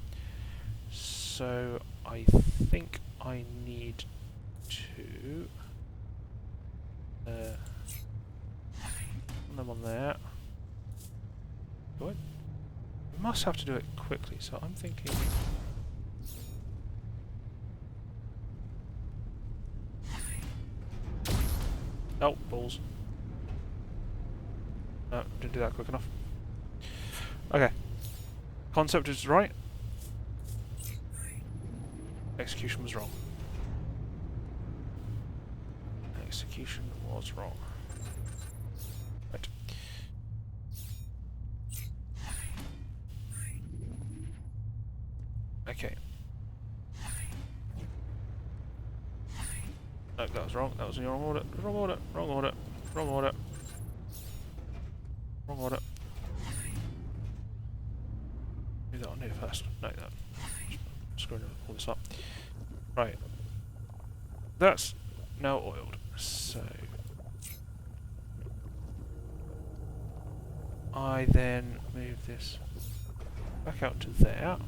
So I think I need to put them on there. What? We must have to do it quickly, so I'm thinking... oh, balls. No, didn't do that quick enough. Okay. Concept is right. Execution was wrong. execution was wrong. Right. Okay. No, that was wrong. That was in the wrong order. Wrong order. Wrong order. Wrong order. Wrong order. Do that on here first. No, that. Screwing all this up. Right. That's now oiled. So I then move this back out to there.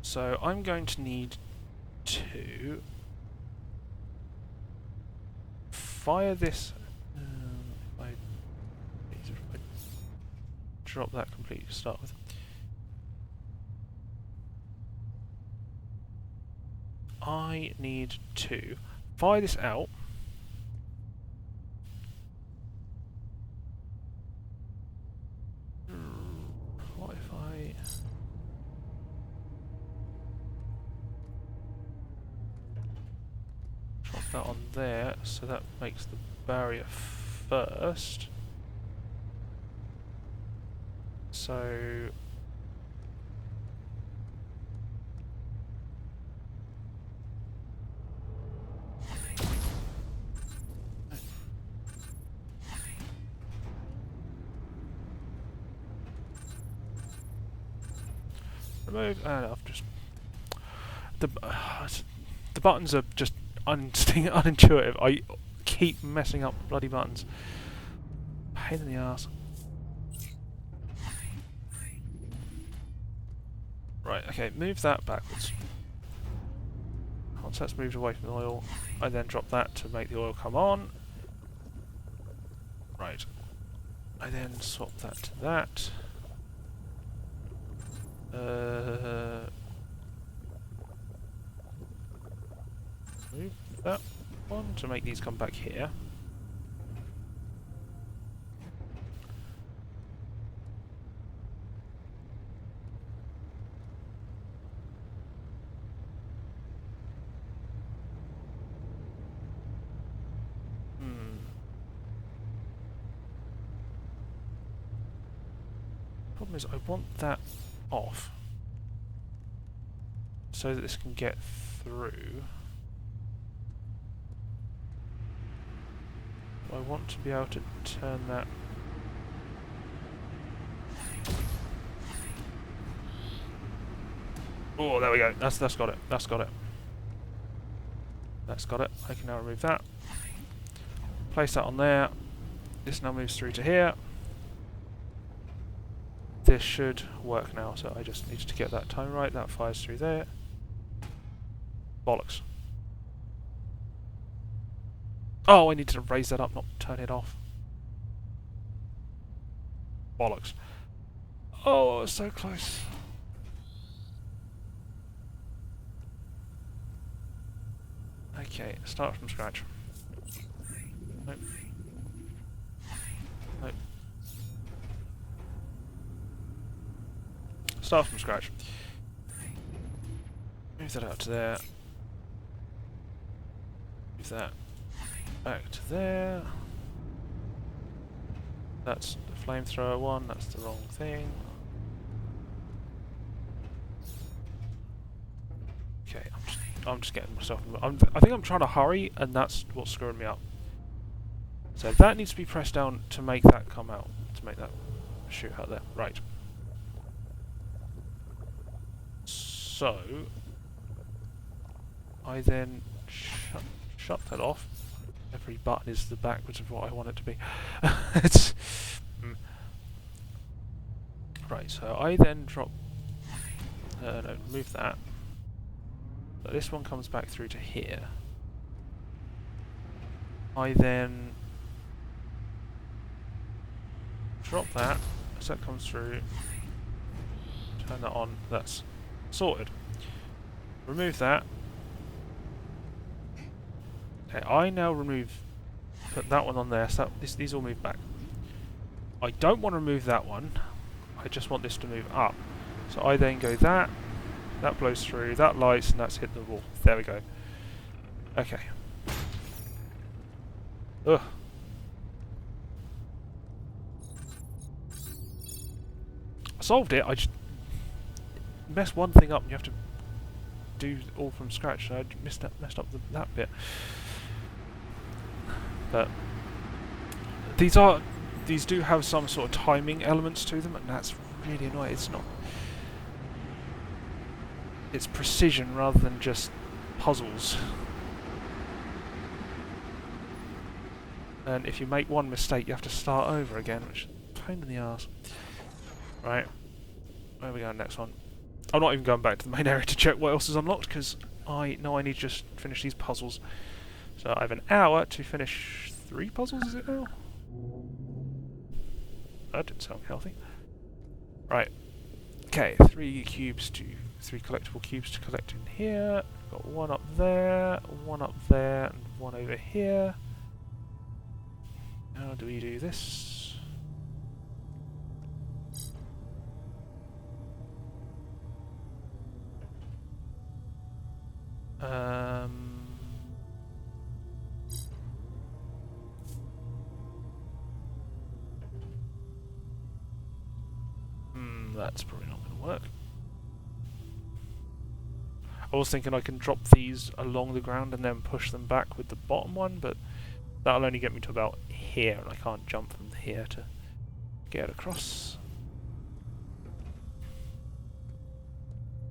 So I'm going to need to fire this. If I drop that completely to start with. I need to fire this out. What if I... drop that on there, so that makes the barrier first. So... remove, and I've just... The buttons are just unintuitive. I keep messing up bloody buttons. Pain in the ass. Right, okay, move that backwards. Once that's moved away from the oil, I then drop that to make the oil come on. Right. I then swap that to that. Move that one to make these come back here. Problem is, I want that off so that this can get through. I want to be able to turn that. Oh, there we go. That's got it. That's got it. That's got it. I can now remove that. Place that on there. This now moves through to here. This should work now, so I just need to get that time right. That fires through there. Bollocks. Oh, I need to raise that up, not turn it off. Bollocks. Oh, so close. Okay, start from scratch. Nope. Nope. Start from scratch. Move that out to there. Move that back to there. That's the flamethrower one, that's the wrong thing. Okay, I'm just getting myself... I think I'm trying to hurry, and that's what's screwing me up. So that needs to be pressed down to make that come out, to make that shoot out there. Right. So I then shut that off. Every button is the backwards of what I want it to be. It's right. So I then drop. No, move that. So this one comes back through to here. I then drop that. So that comes through. Turn that on. That's sorted. Remove that. Okay, I now put that one on there, so these all move back. I don't want to remove that one, I just want this to move up. So I then go that, That blows through, that lights, and that's hit the wall. There we go. Okay. Ugh. I solved it, I just messed one thing up and you have to do all from scratch, so I messed up that bit. But these do have some sort of timing elements to them, and that's really annoying. It's not. It's precision rather than just puzzles. And if you make one mistake, you have to start over again, which is a pain in the arse. Right, where are we going next one? I'm not even going back to the main area to check what else is unlocked, because I know I need to just finish these puzzles. So I have an hour to finish 3 puzzles, is it now? That didn't sound healthy. Right. Okay, 3 collectible cubes to collect in here. Got one up there, and one over here. How do we do this? That's probably not going to work. I was thinking I can drop these along the ground and then push them back with the bottom one, but that'll only get me to about here, and I can't jump from here to get across.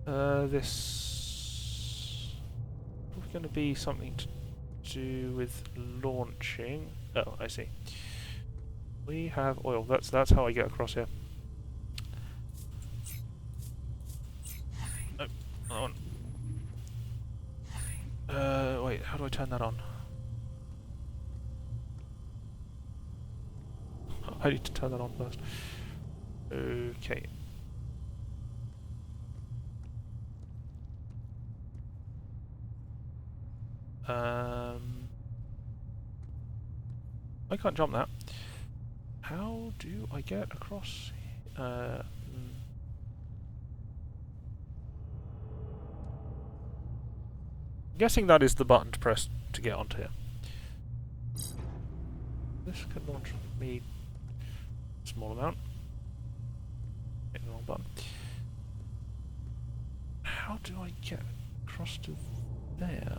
This is going to be something to do with launching. Oh, I see. We have oil. That's how I get across here. Oh, on. Wait, how do I turn that on? I need to turn that on first. Okay. I can't jump that. How do I get across? Guessing that is the button to press to get onto here. This could launch me a small amount. Hit the wrong button. How do I get across to there?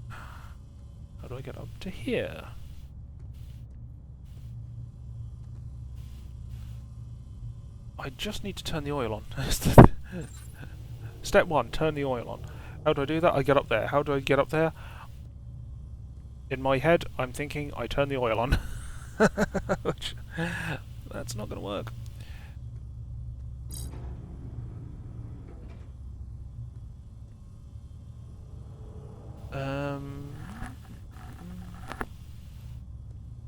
How do I get up to here? I just need to turn the oil on. Step 1, turn the oil on. How do I do that? I get up there. How do I get up there? In my head, I'm thinking I turn the oil on. Which, that's not going to work.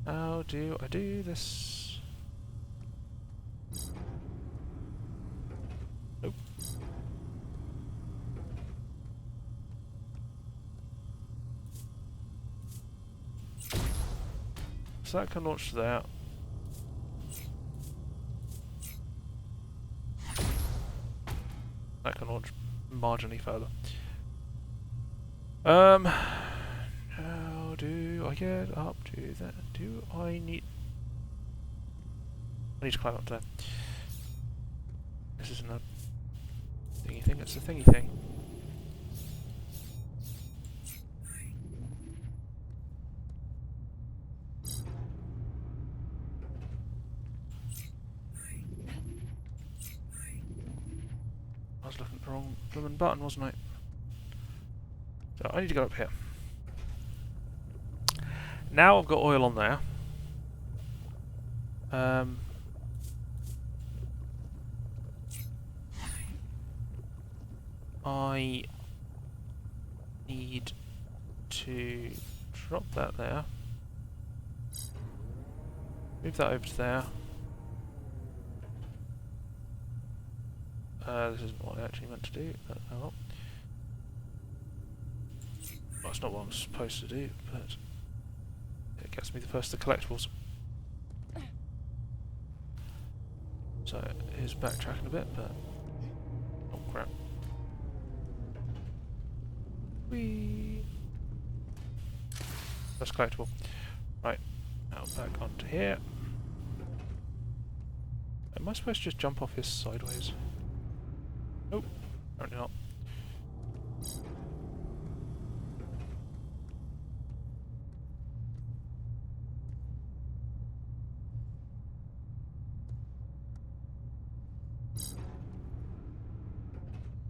How do I do this? Nope. So that can launch to there. That can launch marginally further. How do I get up to that? Do I need... I need to climb up to there. This isn't a thingy thing, it's a thingy thing. I was looking at the wrong blooming button, wasn't I? So I need to go up here. Now I've got oil on there. I need to drop that there. Move that over to there. This isn't what I actually meant to do, but oh well. Well, it's not what I'm supposed to do, but it gets me the first of the collectibles. So it is backtracking a bit, but oh crap. Whee! That's collectible. Right, now back onto here. Am I supposed to just jump off this sideways? Nope, apparently not.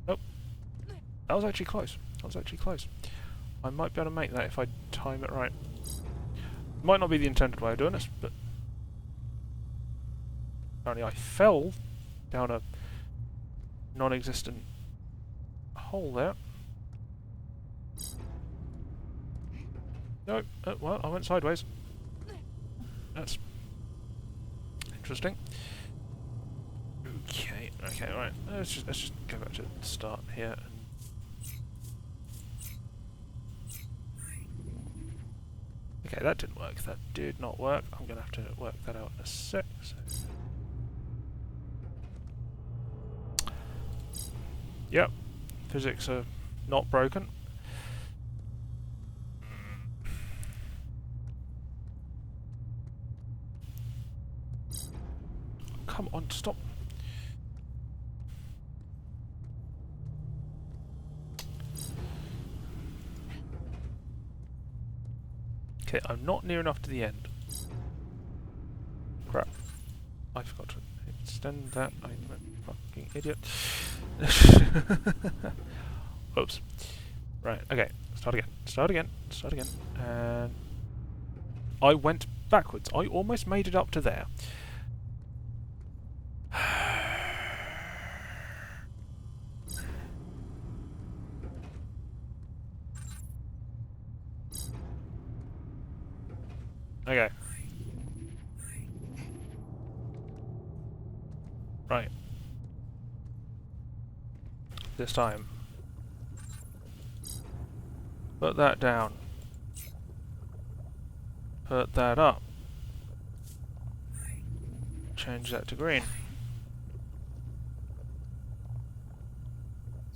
Nope. That was actually close. That was actually close. I might be able to make that if I time it right. Might not be the intended way of doing this, but apparently I fell down a non-existent hole there. No, well, I went sideways. That's interesting. Okay, right. Let's just go back to the start here. Okay, that didn't work. That did not work. I'm gonna have to work that out in a sec. So. Yep, physics are not broken. Come on, stop. Okay, I'm not near enough to the end. Crap. I forgot to extend that. I'm a fucking idiot. Oops. Right, okay. Start again. And I went backwards. I almost made it up to there. Okay. Right. This time. Put that down. Put that up. Change that to green.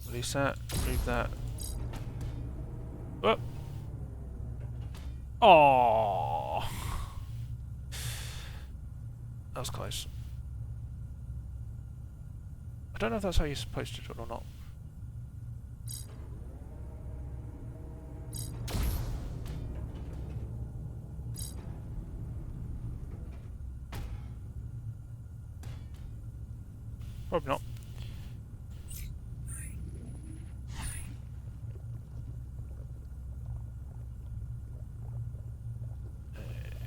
Release that. Move that. Oh! Oh! That was close. I don't know if that's how you're supposed to do it or not. Probably not.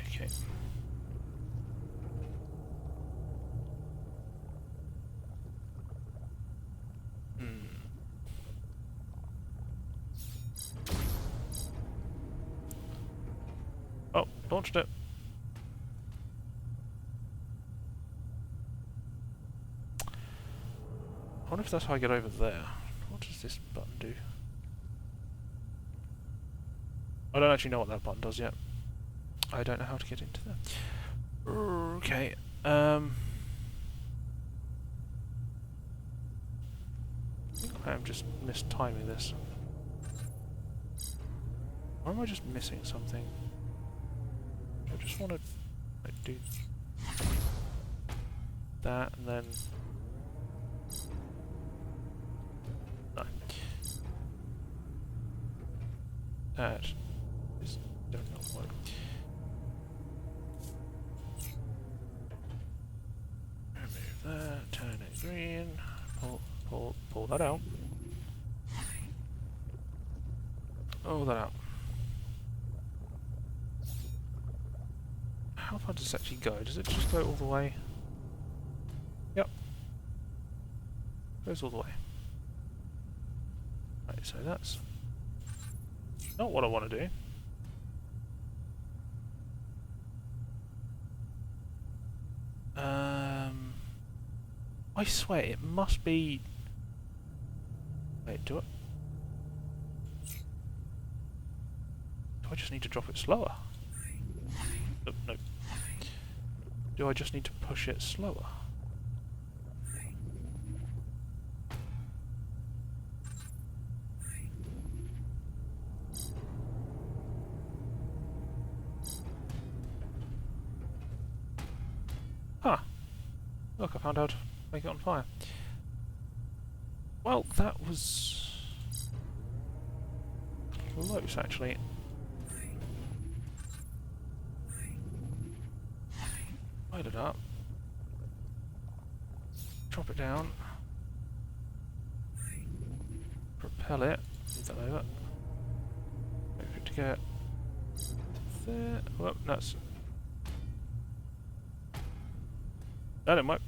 Okay. Oh, launched it. I wonder if that's how I get over there. What does this button do? I don't actually know what that button does yet. I don't know how to get into there. Okay. I think I am just mistiming this. Or am I just missing something? I just want to like, do that and then... No. That is definitely not working. Remove that, turn it green, pull that out. Pull that out. How far does it actually go? Does it just go all the way? Yep. Goes all the way. Right, so that's not what I want to do. I swear it must be... Wait, do I just need to drop it slower? No. Do I just need to push it slower? Look, I found out how to make it on fire. Well, that was close, actually. Light it up. Drop it down. Propel it. Move that over. Wait for it to get there. Whoop, that's... That didn't work.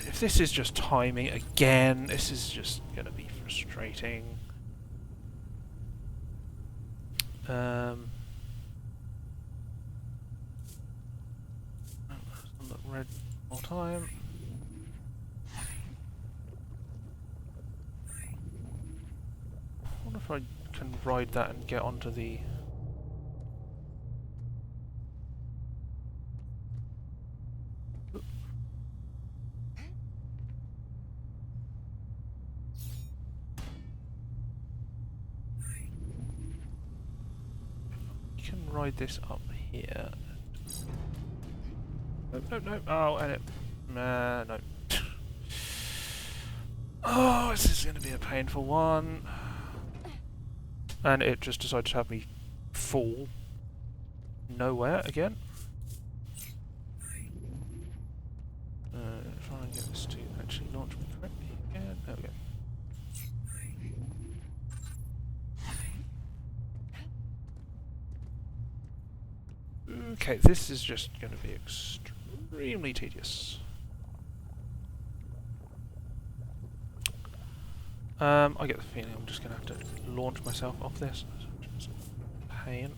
If this is just timing again, this is just going to be frustrating. On the red more time. I wonder if I can ride that and get onto the... You can ride this up here. No, no, no. Oh, and it... no. Oh, this is going to be a painful one. And it just decided to have me fall nowhere again. Try and get this to actually launch me correctly again. There we go. Okay, this is just going to be extremely tedious. I get the feeling I'm just going to have to launch myself off this. It's a pain.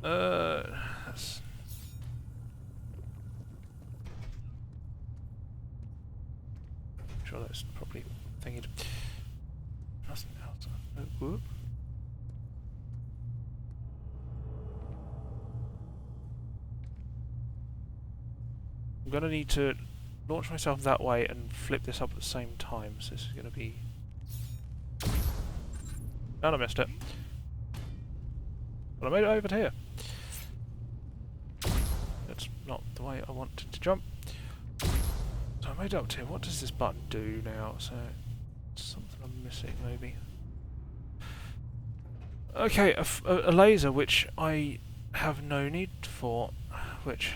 That's... Sure that's probably thingy. Nothing else. Oh, whoop. I'm going to need to launch myself that way and flip this up at the same time, so this is going to be... And I missed it. But I made it over to here. That's not the way I wanted to jump. So I made it up to here. What does this button do now? So, something I'm missing maybe. Okay, a laser which I have no need for, which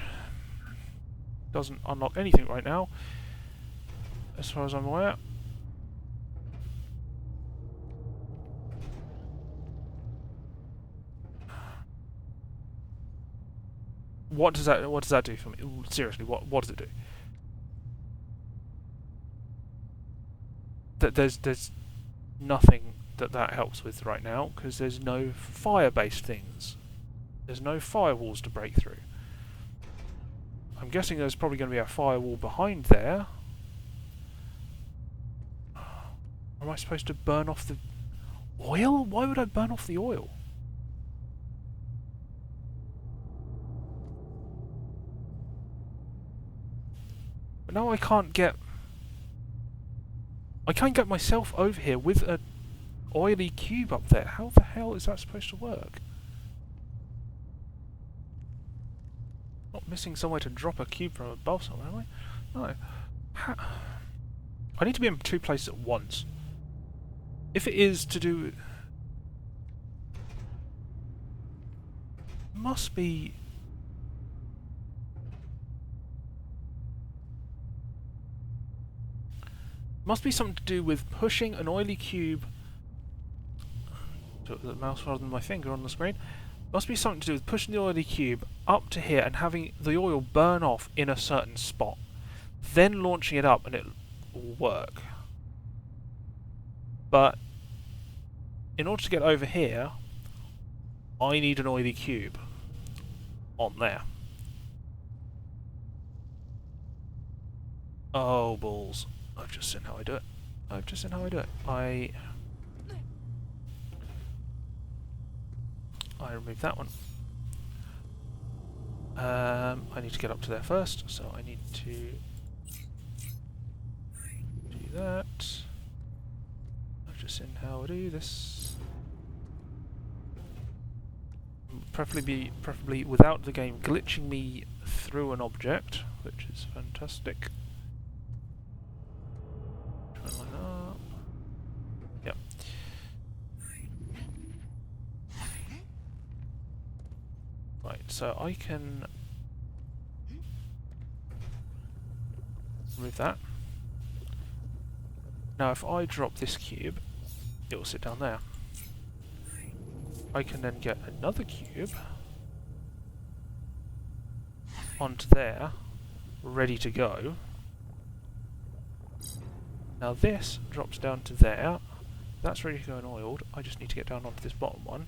doesn't unlock anything right now, as far as I'm aware. What does that do for me? Seriously, what does it do? There's nothing that helps with right now, because there's no fire-based things. There's no firewalls to break through. I'm guessing there's probably going to be a firewall behind there. Am I supposed to burn off the oil? Why would I burn off the oil? But now I can't get myself over here with an oily cube up there. How the hell is that supposed to work? Not missing somewhere to drop a cube from above somewhere, am I? No. I need to be in two places at once. If it is to do... Must be... Must be something to do with pushing an oily cube... The mouse rather than my finger on the screen. Must be something to do with pushing the oily cube up to here and having the oil burn off in a certain spot. Then launching it up and it will work. But in order to get over here, I need an oily cube on there. Oh, balls. I've just seen how I do it. I remove that one. I need to get up to there first, so I need to do that. I've just seen how I do this. Preferably without the game glitching me through an object, which is fantastic. Try and line up. Yep. Right, so I can remove that. Now if I drop this cube, it will sit down there. I can then get another cube onto there, ready to go. Now this drops down to there. That's ready to go and oiled. I just need to get down onto this bottom one.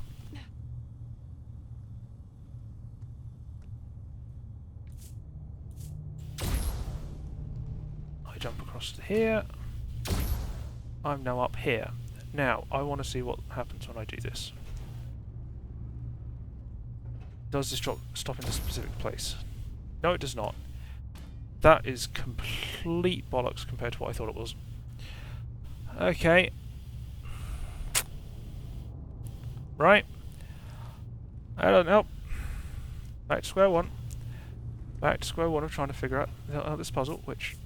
I jump across to here. I'm now up here. Now, I want to see what happens when I do this. Does this stop in a specific place? No, it does not. That is complete bollocks compared to what I thought it was. Okay. Right. I don't know. Back to square one. Back to square one of trying to figure out this puzzle, which...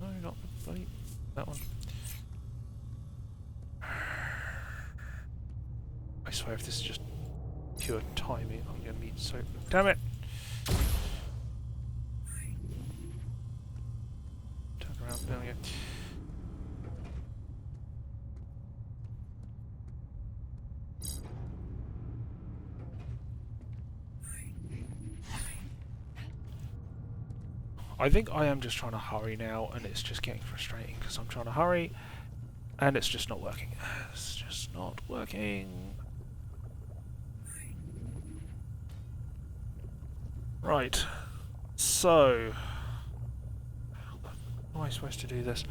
No, not the bloody... that one. I swear if this is just pure timing, I'm going to be so... Damn it! Turn around, there we go. I think I am just trying to hurry now, and it's just getting frustrating because I'm trying to hurry, and it's just not working. It's just not working. Right. So, how am I supposed to do this?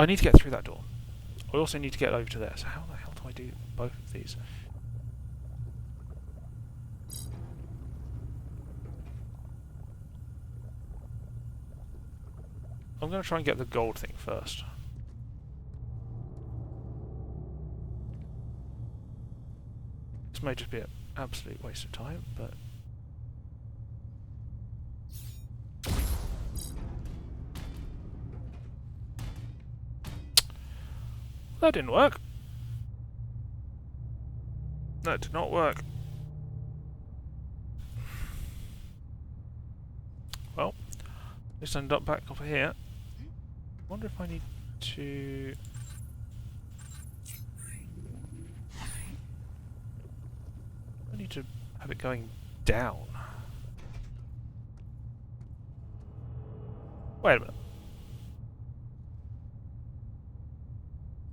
I need to get through that door. I also need to get over to there. So how the hell do I do both of these? I'm going to try and get the gold thing first. This may just be an absolute waste of time, but... That didn't work. That did not work. Well, let's end up back over here. I wonder if I need to... I need to have it going down. Wait a minute.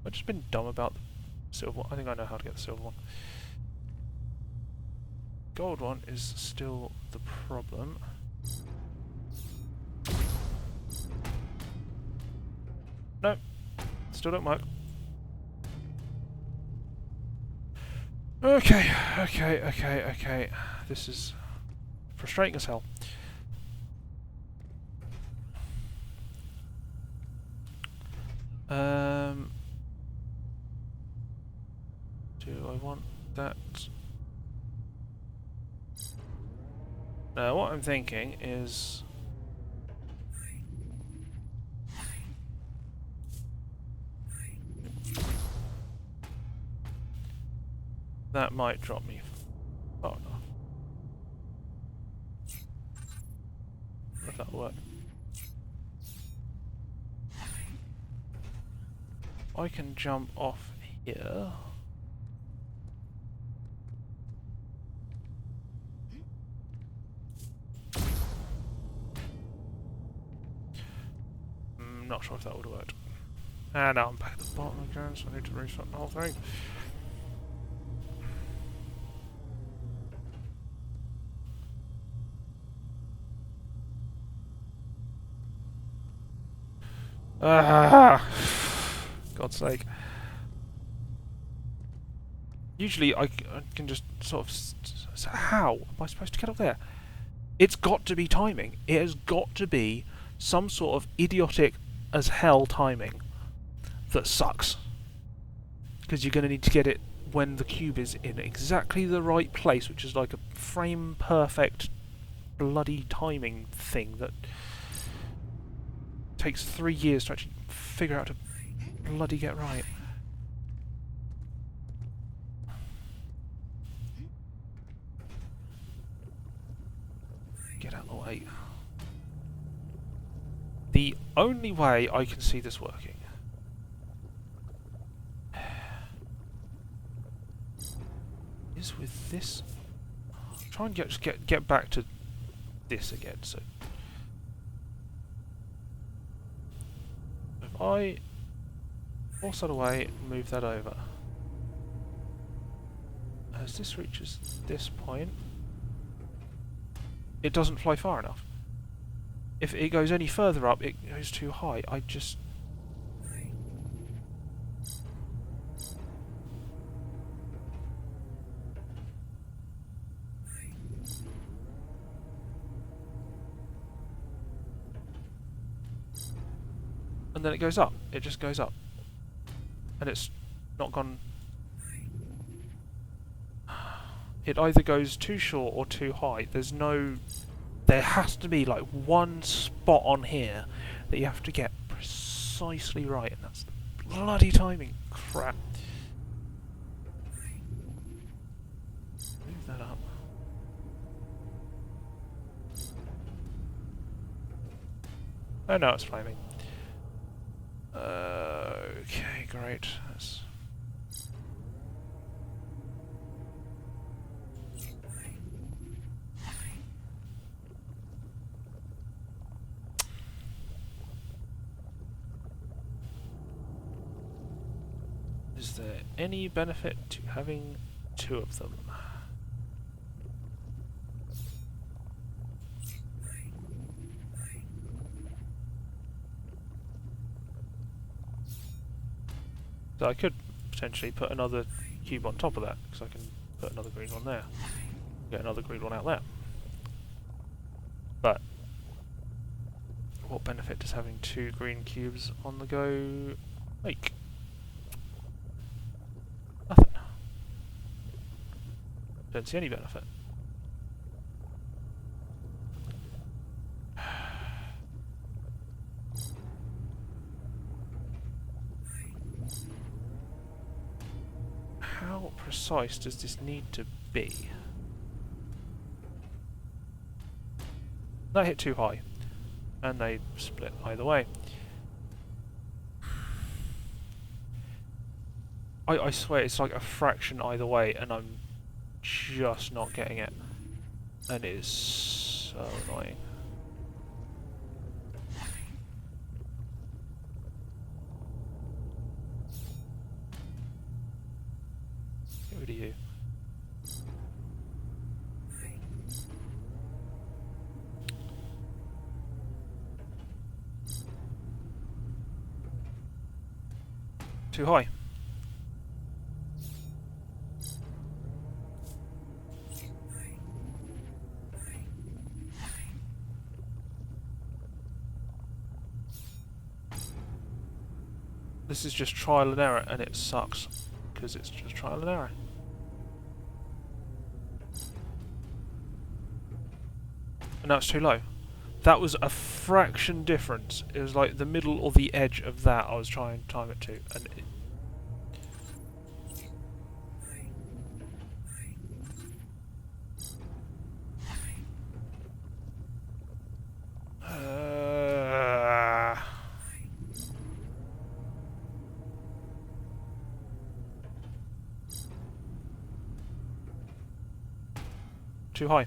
I've just been dumb about the silver one. I think I know how to get the silver one. Gold one is still the problem. No, still don't work. Okay. This is frustrating as hell. Do I want that? Now, what I'm thinking is... that might drop me far enough. If that'll work. I can jump off here. Not sure if that would have worked. And now I'm back at the bottom again, so I need to restart the whole thing. Ah, God's sake. Usually I can just sort of... how am I supposed to get up there? It's got to be timing. It has got to be some sort of idiotic as hell timing that sucks. because you're going to need to get it when the cube is in exactly the right place, which is like a frame perfect bloody timing thing that takes 3 years to actually figure out to bloody get right. Get out of the way. The only way I can see this working is with this. Try and get back to this again. So if I force that away, move that over. As this reaches this point, it doesn't fly far enough. If it goes any further up, it goes too high. I just... And then it goes up. It just goes up. And it's not gone... It either goes too short or too high. There's no... There has to be like one spot on here that you have to get precisely right, and that's the bloody timing crap. Move that up. Oh no, it's flaming. Okay, great. That's... Is there any benefit to having 2 of them? So I could potentially put another cube on top of that, because I can put another green one there. Get another green one out there. But what benefit does having 2 green cubes on the go make? Nothing. Don't see any benefit. How precise does this need to be? That hit too high, and they split either way. I swear it's like a fraction either way, and I'm just not getting it. And it is so annoying. Get rid of you. Too high. This is just trial and error, and it sucks, because it's just trial and error. And now it's too low. That was a fraction difference. It was like the middle or the edge of that I was trying to time it to, and it... Too high.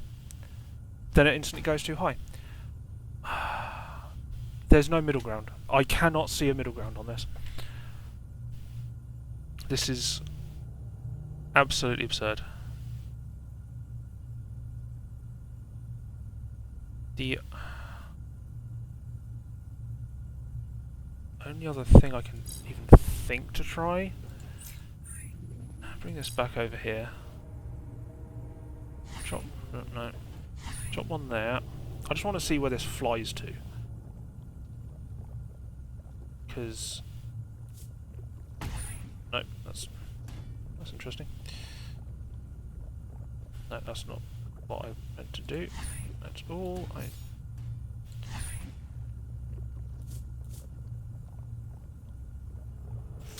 Then it instantly goes too high. There's no middle ground. I cannot see a middle ground on this. This is absolutely absurd. The only other thing I can even think to try... Bring this back over here. Chop... no. Chop one there. I just want to see where this flies to. Because... no, that's interesting. No, that's not what I meant to do. That's all I...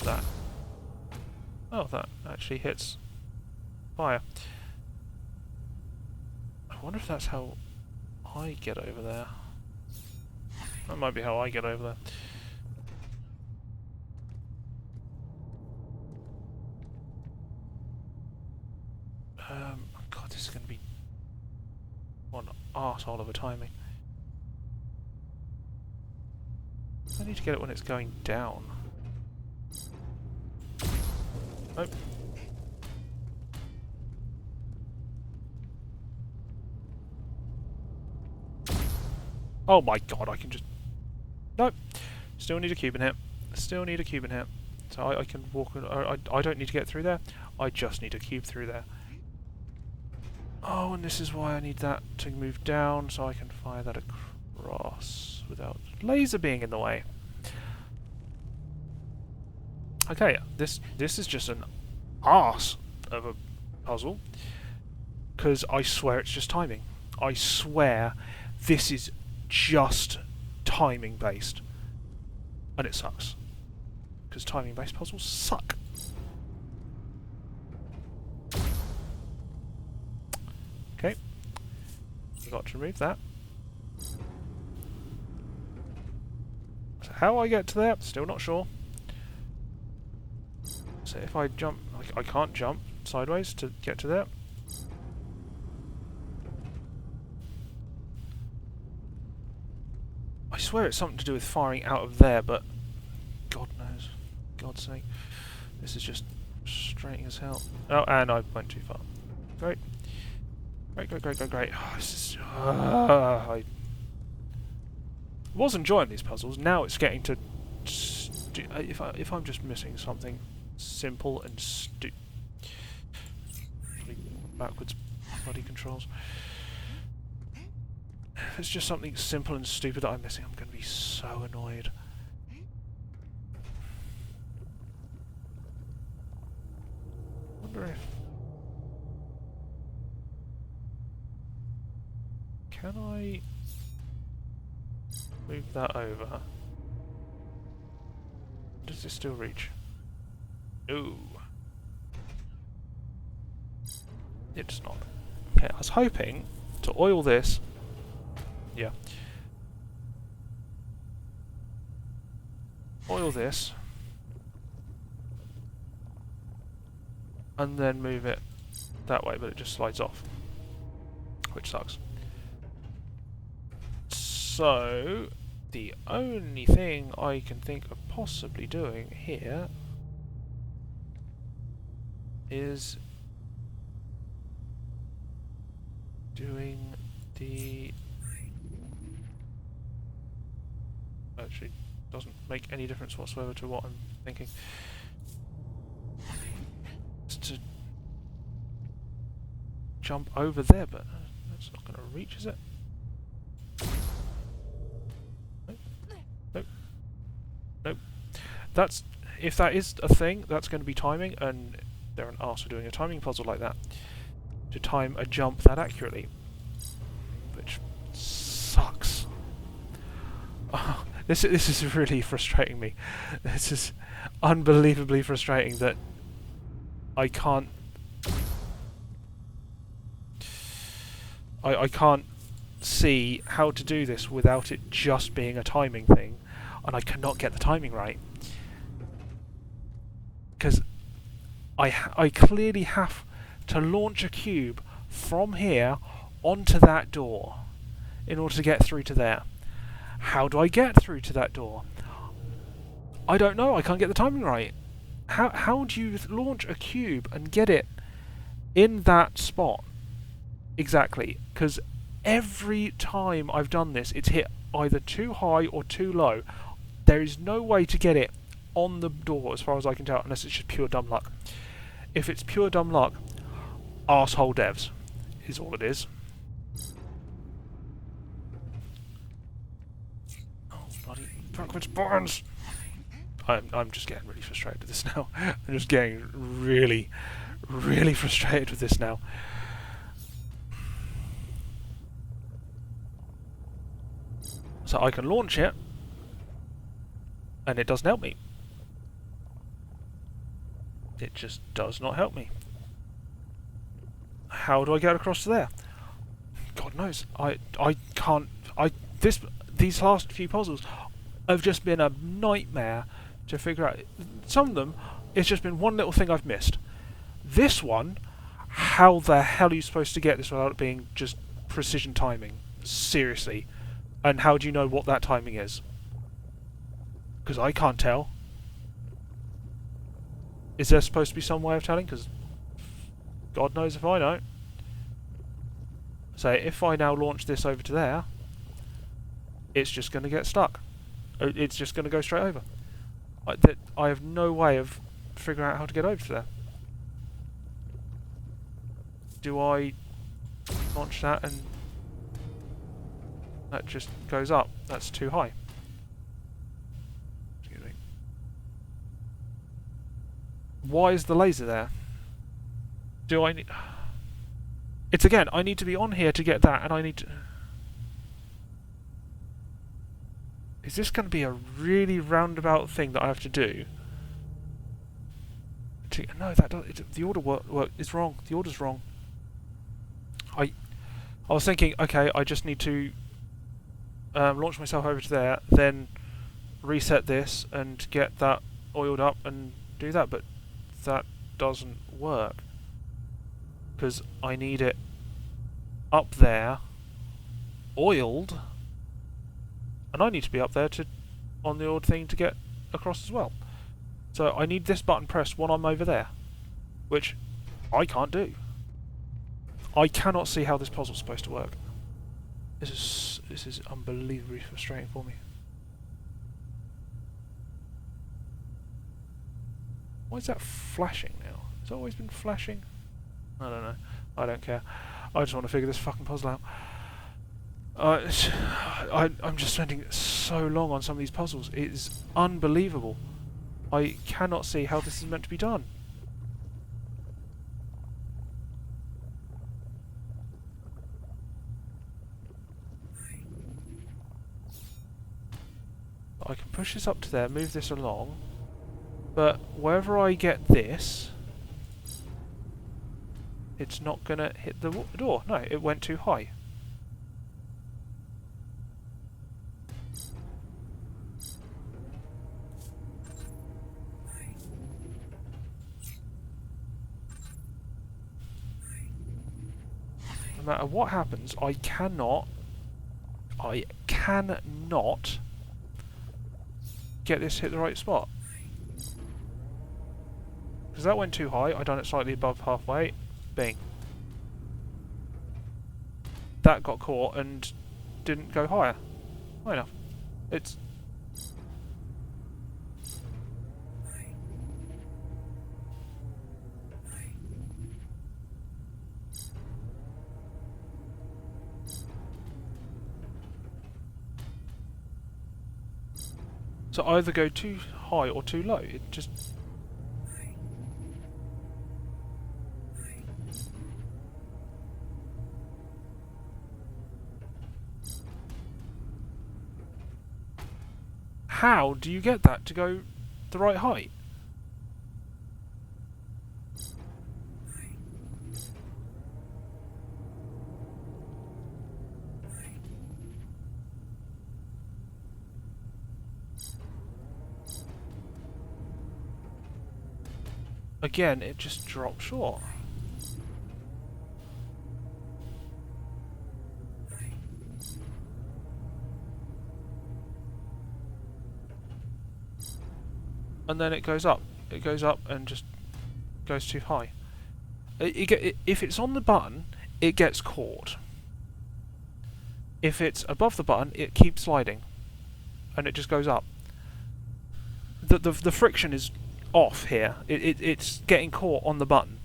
That. Oh, that actually hits fire. I wonder if that's how I get over there. That might be how I get over there. God, this is going to be one arsehole of a timing. I need to get it when it's going down. Nope. Oh my god, I can just... Nope. Still need a cube in here. Still need a cube in here. So I can walk... I don't need to get through there. I just need a cube through there. Oh, and this is why I need that to move down, so I can fire that across without laser being in the way. Okay, this is just an arse of a puzzle, because I swear it's just timing. I swear this is just timing based, and it sucks, because timing based puzzles suck. Okay, forgot to remove that. So how I get to there, still not sure. So if I jump, I can't jump sideways to get to there. I swear it's something to do with firing out of there, but God knows. God's sake. This is just frustrating as hell. Oh, and I went too far. Great. Great. Oh, this is... I was enjoying these puzzles. Now it's getting to... If I'm just missing something simple and backwards bloody controls. If it's just something simple and stupid that I'm missing, I'm going to be so annoyed. I wonder if... Can I move that over? Does it still reach? No. It's not. Okay, I was hoping to oil this. Yeah. Oil this. And then move it that way, but it just slides off. Which sucks. So, the only thing I can think of possibly doing here is doing the... Actually, doesn't make any difference whatsoever to what I'm thinking. It's to jump over there, but that's not going to reach, is it? Nope. That's... If that is a thing, that's going to be timing, and they're an arse for doing a timing puzzle like that. To time a jump that accurately. Which sucks. Oh, this is really frustrating me. This is unbelievably frustrating that I can't... I can't see how to do this without it just being a timing thing, and I cannot get the timing right. Because I clearly have to launch a cube from here onto that door in order to get through to there. How do I get through to that door? I don't know, I can't get the timing right. How do you launch a cube and get it in that spot? Exactly, because every time I've done this, it's hit either too high or too low. There is no way to get it on the door, as far as I can tell, unless it's just pure dumb luck. If it's pure dumb luck, arsehole devs is all it is. Oh, bloody backwards buttons! I'm just getting really frustrated with this now. I'm just getting really, really frustrated with this now. So I can launch it, and it doesn't help me. It just does not help me. How do I get across to there? God knows. I can't. These last few puzzles have just been a nightmare to figure out. Some of them, it's just been one little thing I've missed. This one, how the hell are you supposed to get this without it being just precision timing? Seriously. And how do you know what that timing is? Because I can't tell. Is there supposed to be some way of telling? Because God knows if I don't. So if I now launch this over to there, it's just going to get stuck. It's just going to go straight over. I have no way of figuring out how to get over to there. Do I launch that and that just goes up? That's too high. Excuse me. Why is the laser there? Do I need... It's again, I need to be on here to get that, and I need to... Is this going to be a really roundabout thing that I have to do? No, that does, the order work is wrong. The order's wrong. I was thinking, okay, I just need to launch myself over to there, then reset this and get that oiled up and do that, but that doesn't work. Because I need it up there, oiled, and I need to be up there on the oiled thing to get across as well. So I need this button pressed when I'm over there, which I can't do. I cannot see how this puzzle's supposed to work. This is unbelievably frustrating for me. Why is that flashing now? Has it always been flashing? I don't know. I don't care. I just want to figure this fucking puzzle out. I'm just spending so long on some of these puzzles. It is unbelievable. I cannot see how this is meant to be done. I can push this up to there, move this along, but wherever I get this, it's not going to hit the door. No, it went too high. No matter what happens, I cannot get this to hit the right spot. Because that went too high, I done it slightly above halfway, bing. That got caught and didn't go higher. High enough. It's... So either go too high or too low. It just... How do you get that to go the right height? Again, it just dropped short. And then it goes up. It goes up and just goes too high. If it's on the button, it gets caught. If it's above the button, it keeps sliding, and it just goes up. The friction is off here. It's getting caught on the button,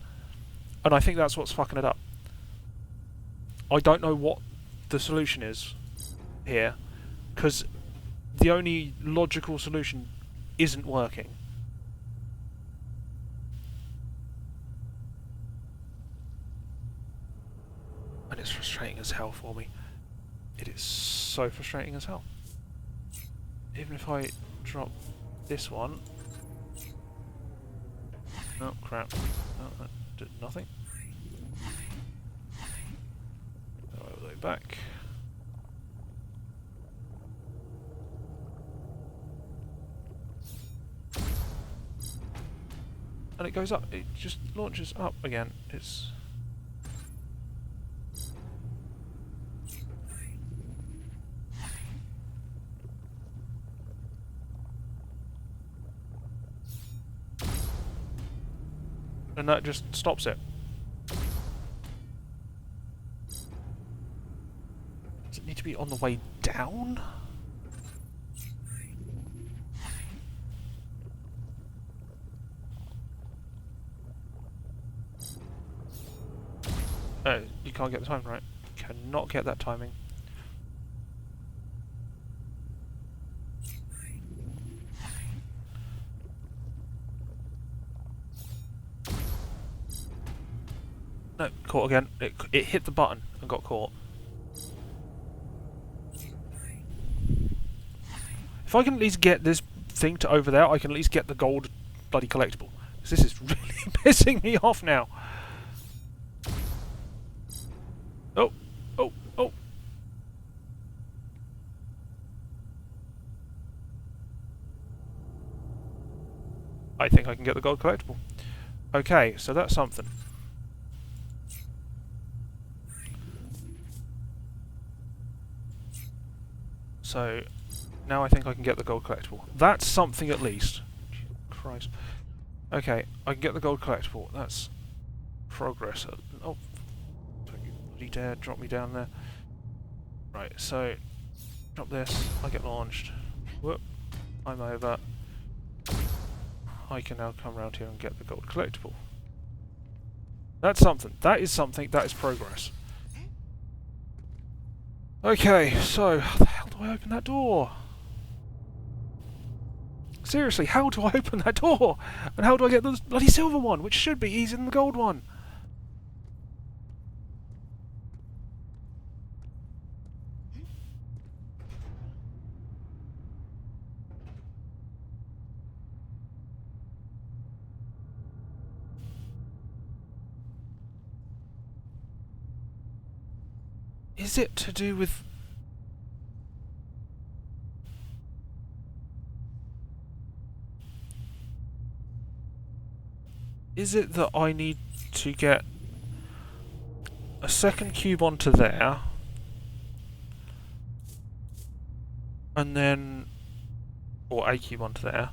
and I think that's what's fucking it up. I don't know what the solution is here, because the only logical solution isn't working. frustrating as hell for me. It is so frustrating as hell. Even if I drop this one... Oh, crap. Oh, that did nothing. Go all the way back. And it goes up. It just launches up again. It's... And that just stops it. Does it need to be on the way down? Oh, you can't get the timing right. You cannot get that timing. No, caught again. It hit the button and got caught. If I can at least get this thing to over there, I can at least get the gold bloody collectible. Because this is really pissing me off now. Oh, oh, oh. I think I can get the gold collectible. Okay, so that's something. So, now I think I can get the gold collectible. That's something at least. Christ. Okay, I can get the gold collectible. That's progress. Oh, don't you bloody dare drop me down there. Right, so drop this. I get launched. Whoop. I'm over. I can now come around here and get the gold collectible. That's something. That is something. That is progress. Okay, so how the hell do I open that door? Seriously, how do I open that door? And how do I get the bloody silver one, which should be easier than the gold one? Is it to do with... Is it that I need to get a second cube onto there, and then... or a cube onto there,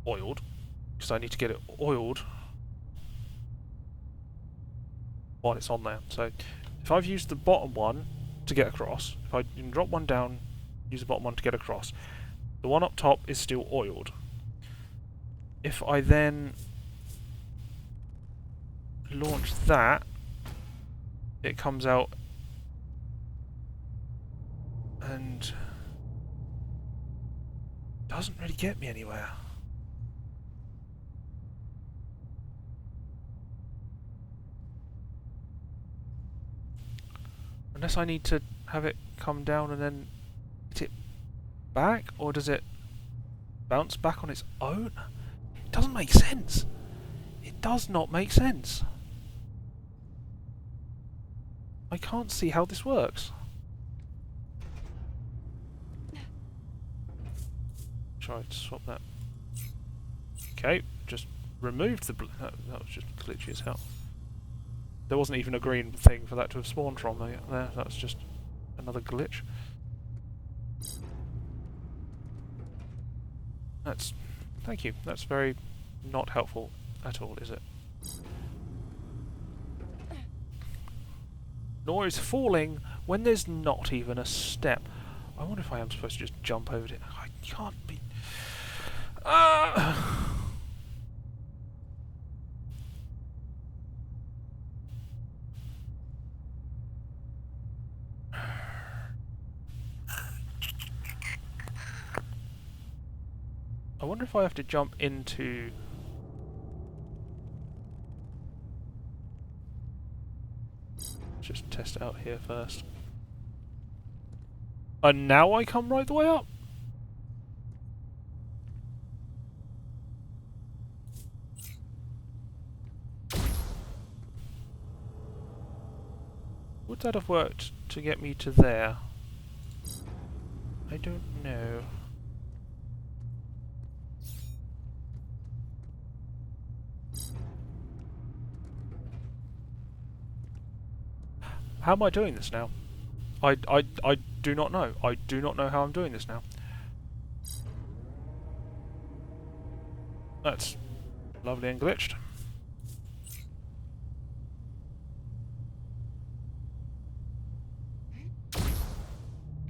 oiled, because I need to get it oiled while it's on there. So if I've used the bottom one to get across, if I can drop one down, use the bottom one to get across, the one up top is still oiled. If I then launch that, it comes out and doesn't really get me anywhere. Unless I need to have it come down and then hit it back, or does it bounce back on its own? It doesn't make sense. It does not make sense. I can't see how this works. Try to swap that. Okay, just removed the... that was just glitchy as hell. There wasn't even a green thing for that to have spawned from there. That was just another glitch. That's... thank you. That's very not helpful at all, is it? Noise falling when there's not even a step. I wonder if I am supposed to just jump over it. I can't be... I wonder if I have to jump into... Let's just test it out here first. And now I come right the way up. Would that have worked to get me to there? I don't know. How am I doing this now? I do not know. I do not know how I'm doing this now. That's lovely and glitched.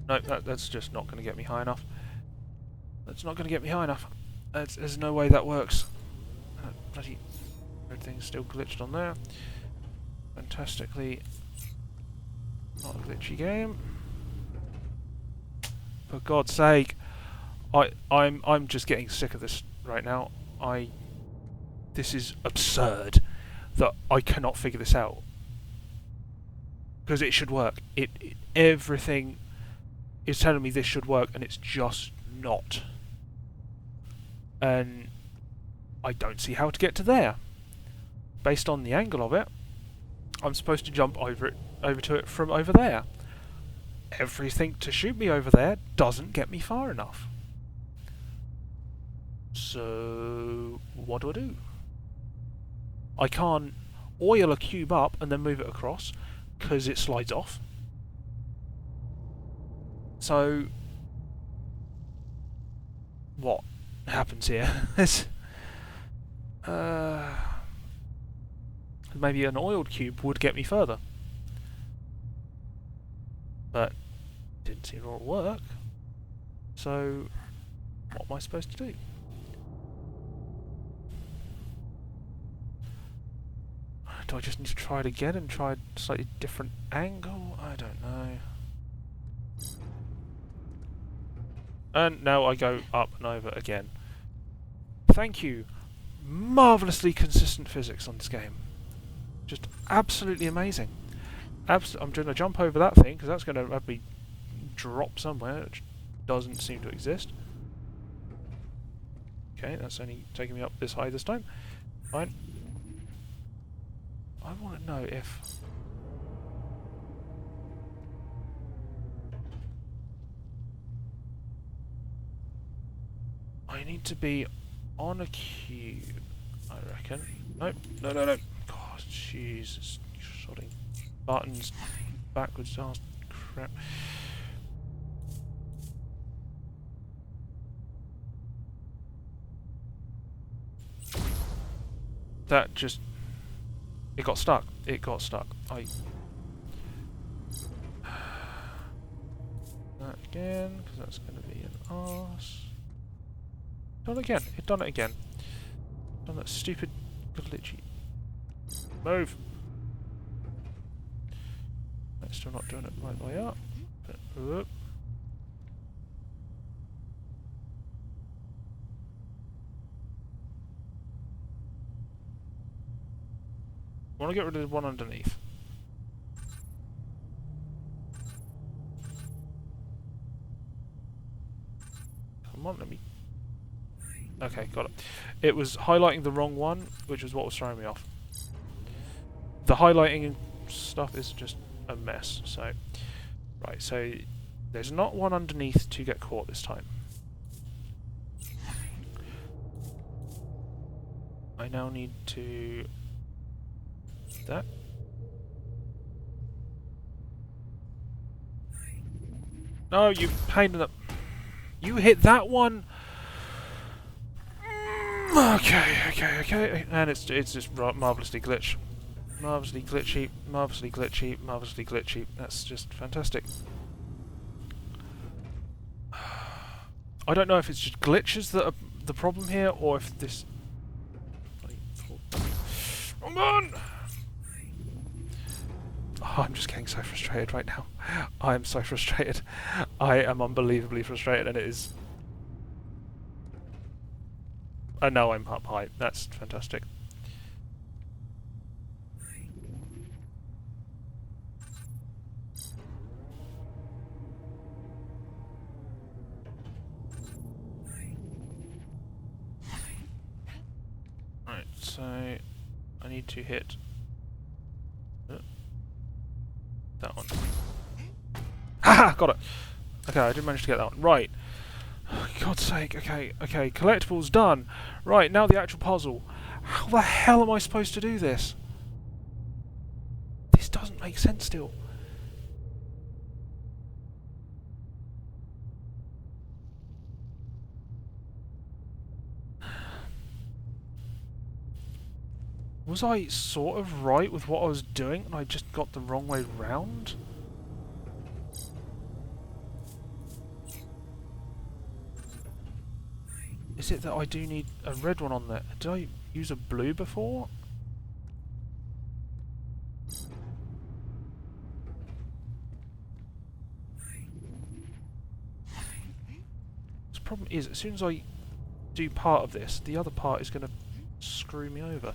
No, that's just not going to get me high enough. That's not going to get me high enough. There's no way that works. Bloody everything's still glitched on there. Fantastically not a glitchy game. For God's sake, I'm just getting sick of this right now. This is absurd that I cannot figure this out because it should work. Everything is telling me this should work, and it's just not. And I don't see how to get to there. Based on the angle of it, I'm supposed to jump over to it from over there. Everything to shoot me over there doesn't get me far enough. So what do I do? I can't oil a cube up and then move it across because it slides off. So what happens here? Maybe an oiled cube would get me further, but it didn't seem to work. So what am I supposed to do? Do I just need to try it again and try a slightly different angle? I don't know. And now I go up and over again. Thank you. Marvellously consistent physics on this game. Just absolutely amazing. I'm going to jump over that thing because that's going to have me drop somewhere, which doesn't seem to exist. Okay, that's only taking me up this high this time. Fine. I want to know if... I need to be on a cube, I reckon. Nope, no. God, Jesus. Sorting buttons backwards. Oh, crap. That just... It got stuck. It got stuck. That again, because that's going to be an arse. Done it again. It done it again. Done that stupid glitchy. Move! It's still not doing it right way up. But, whoop. I want to get rid of the one underneath. Come on, let me... Okay, got it. It was highlighting the wrong one, which is what was throwing me off. The highlighting stuff is just a mess, so... Right, so there's not one underneath to get caught this time. I now need to... that. No, you pain in the... You hit that one! Okay. And it's just marvellously glitched. Marvellously glitchy, marvellously glitchy, marvellously glitchy. That's just fantastic. I don't know if it's just glitches that are the problem here, or if this... Come on! Oh, I'm just getting so frustrated right now. I am so frustrated. I am unbelievably frustrated, and it is... And now I'm up high. That's fantastic. So I need to hit that one. Haha! Got it! Okay, I did manage to get that one. Right. Oh, God's sake. Okay, okay. Collectibles done. Right, now the actual puzzle. How the hell am I supposed to do this? This doesn't make sense still. Was I sort of right with what I was doing and I just got the wrong way round? Is it that I do need a red one on there? Did I use a blue before? The problem is, as soon as I do part of this, the other part is going to screw me over.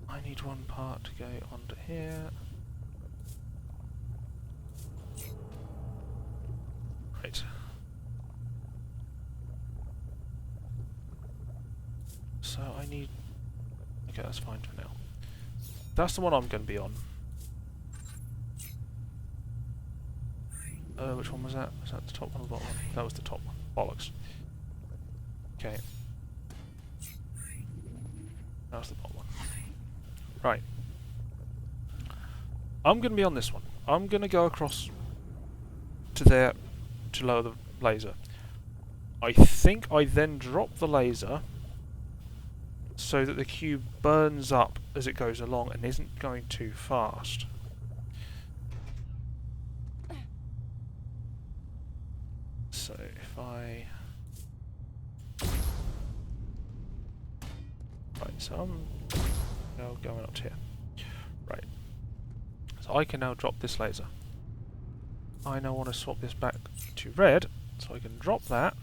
I need one part to go onto here. Right. So I need... Okay, that's fine for now. That's the one I'm going to be on. Which one was that? Was that the top one or the bottom one? That was the top one. Bollocks. Okay. That was the bottom one. Right. I'm going to be on this one. I'm going to go across to there to lower the laser. I think I then drop the laser so that the cube burns up as it goes along and isn't going too fast. So if I... Right, so I'm now going up to here. Right. So I can now drop this laser. I now want to swap this back to red, so I can drop that.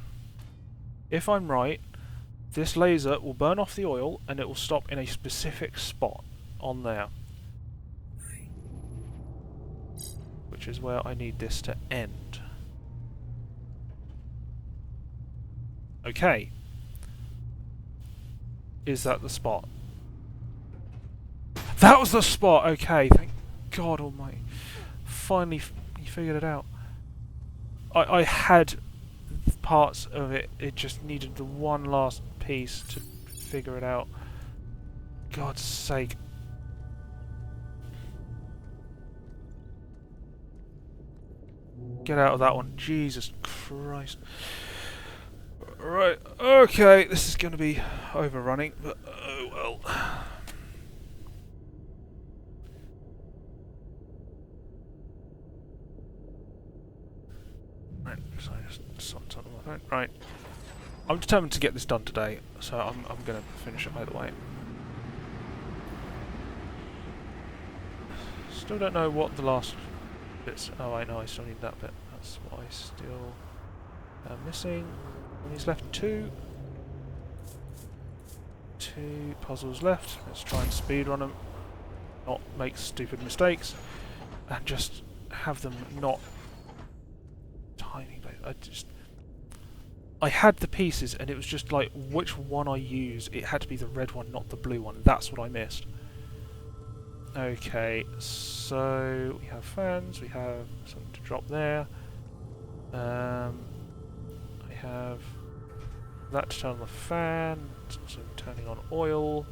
If I'm right, this laser will burn off the oil and it will stop in a specific spot on there. Which is where I need this to end. Okay. Is that the spot? That was the spot! Okay, thank God almighty. Finally he figured it out. I had parts of it, it just needed the one last piece to figure it out. God's sake. Get out of that one. Jesus Christ. Right, okay, this is going to be overrunning, but oh well. Right, so I just something on my phone. Right, I'm determined to get this done today, so I'm going to finish it either way. Still don't know what the last bits. Oh, I know, I still need that bit. That's what I still am missing. And he's left two puzzles left. Let's try and speedrun them, not make stupid mistakes, and just have them not tiny. I had the pieces, and it was just like which one I use. It had to be the red one, not the blue one. That's what I missed. Okay, so we have fans. We have something to drop there. I have that to turn on the fan, it's also turning on oil.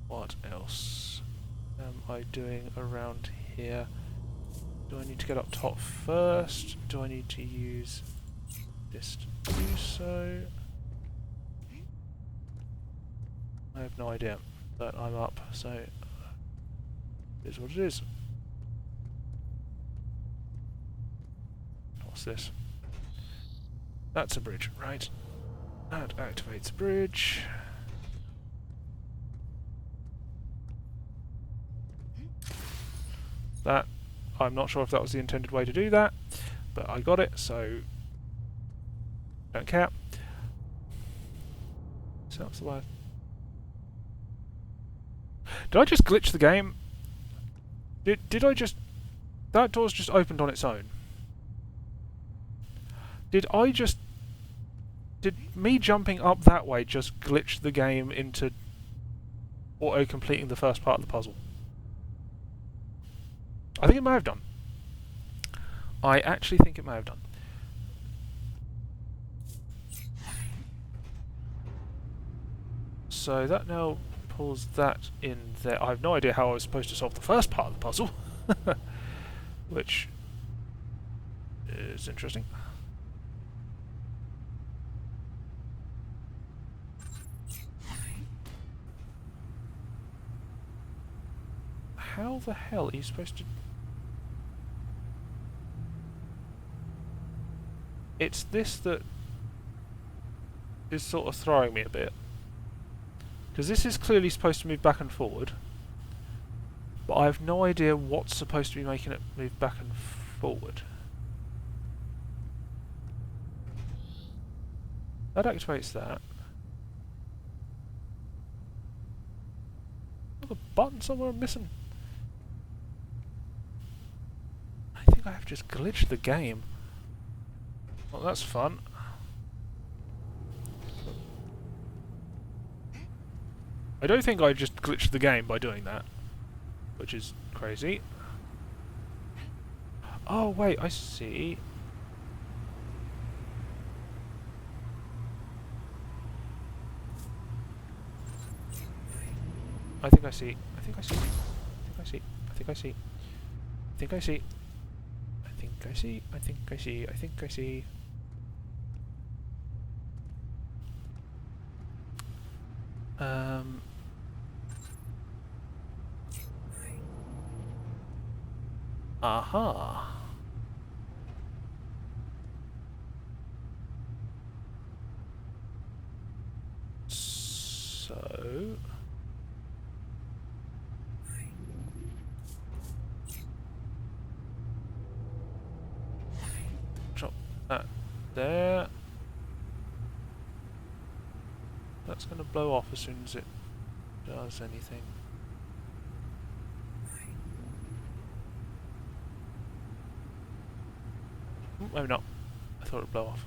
What else am I doing around here? Do I need to get up top first? Do I need to use this to do so? I have no idea, but I'm up, so it is what it is. What's this? That's a bridge, right? That activates a bridge. That, I'm not sure if that was the intended way to do that, but I got it, so don't care. So that's the way. Did I just glitch the game? Did I just... That door's just opened on its own. Did I just... Did me jumping up that way just glitch the game into auto-completing the first part of the puzzle? I think it may have done. I actually think it may have done. So that now pulls that in there. I have no idea how I was supposed to solve the first part of the puzzle. Which is interesting. How the hell are you supposed to... It's this that is sort of throwing me a bit. Because this is clearly supposed to move back and forward. But I have no idea what's supposed to be making it move back and forward. That activates that. Oh, the button somewhere I'm missing. I think I have just glitched the game. Well, that's fun. I don't think I just glitched the game by doing that, which is crazy. Oh wait, I see. I think I see. I think I see. I think I see. I think I see. I think I see. I think I see. I think I see. I think I see. Aha. So... drop that there. That's going to blow off as soon as it does anything. Maybe not. I thought it would blow off.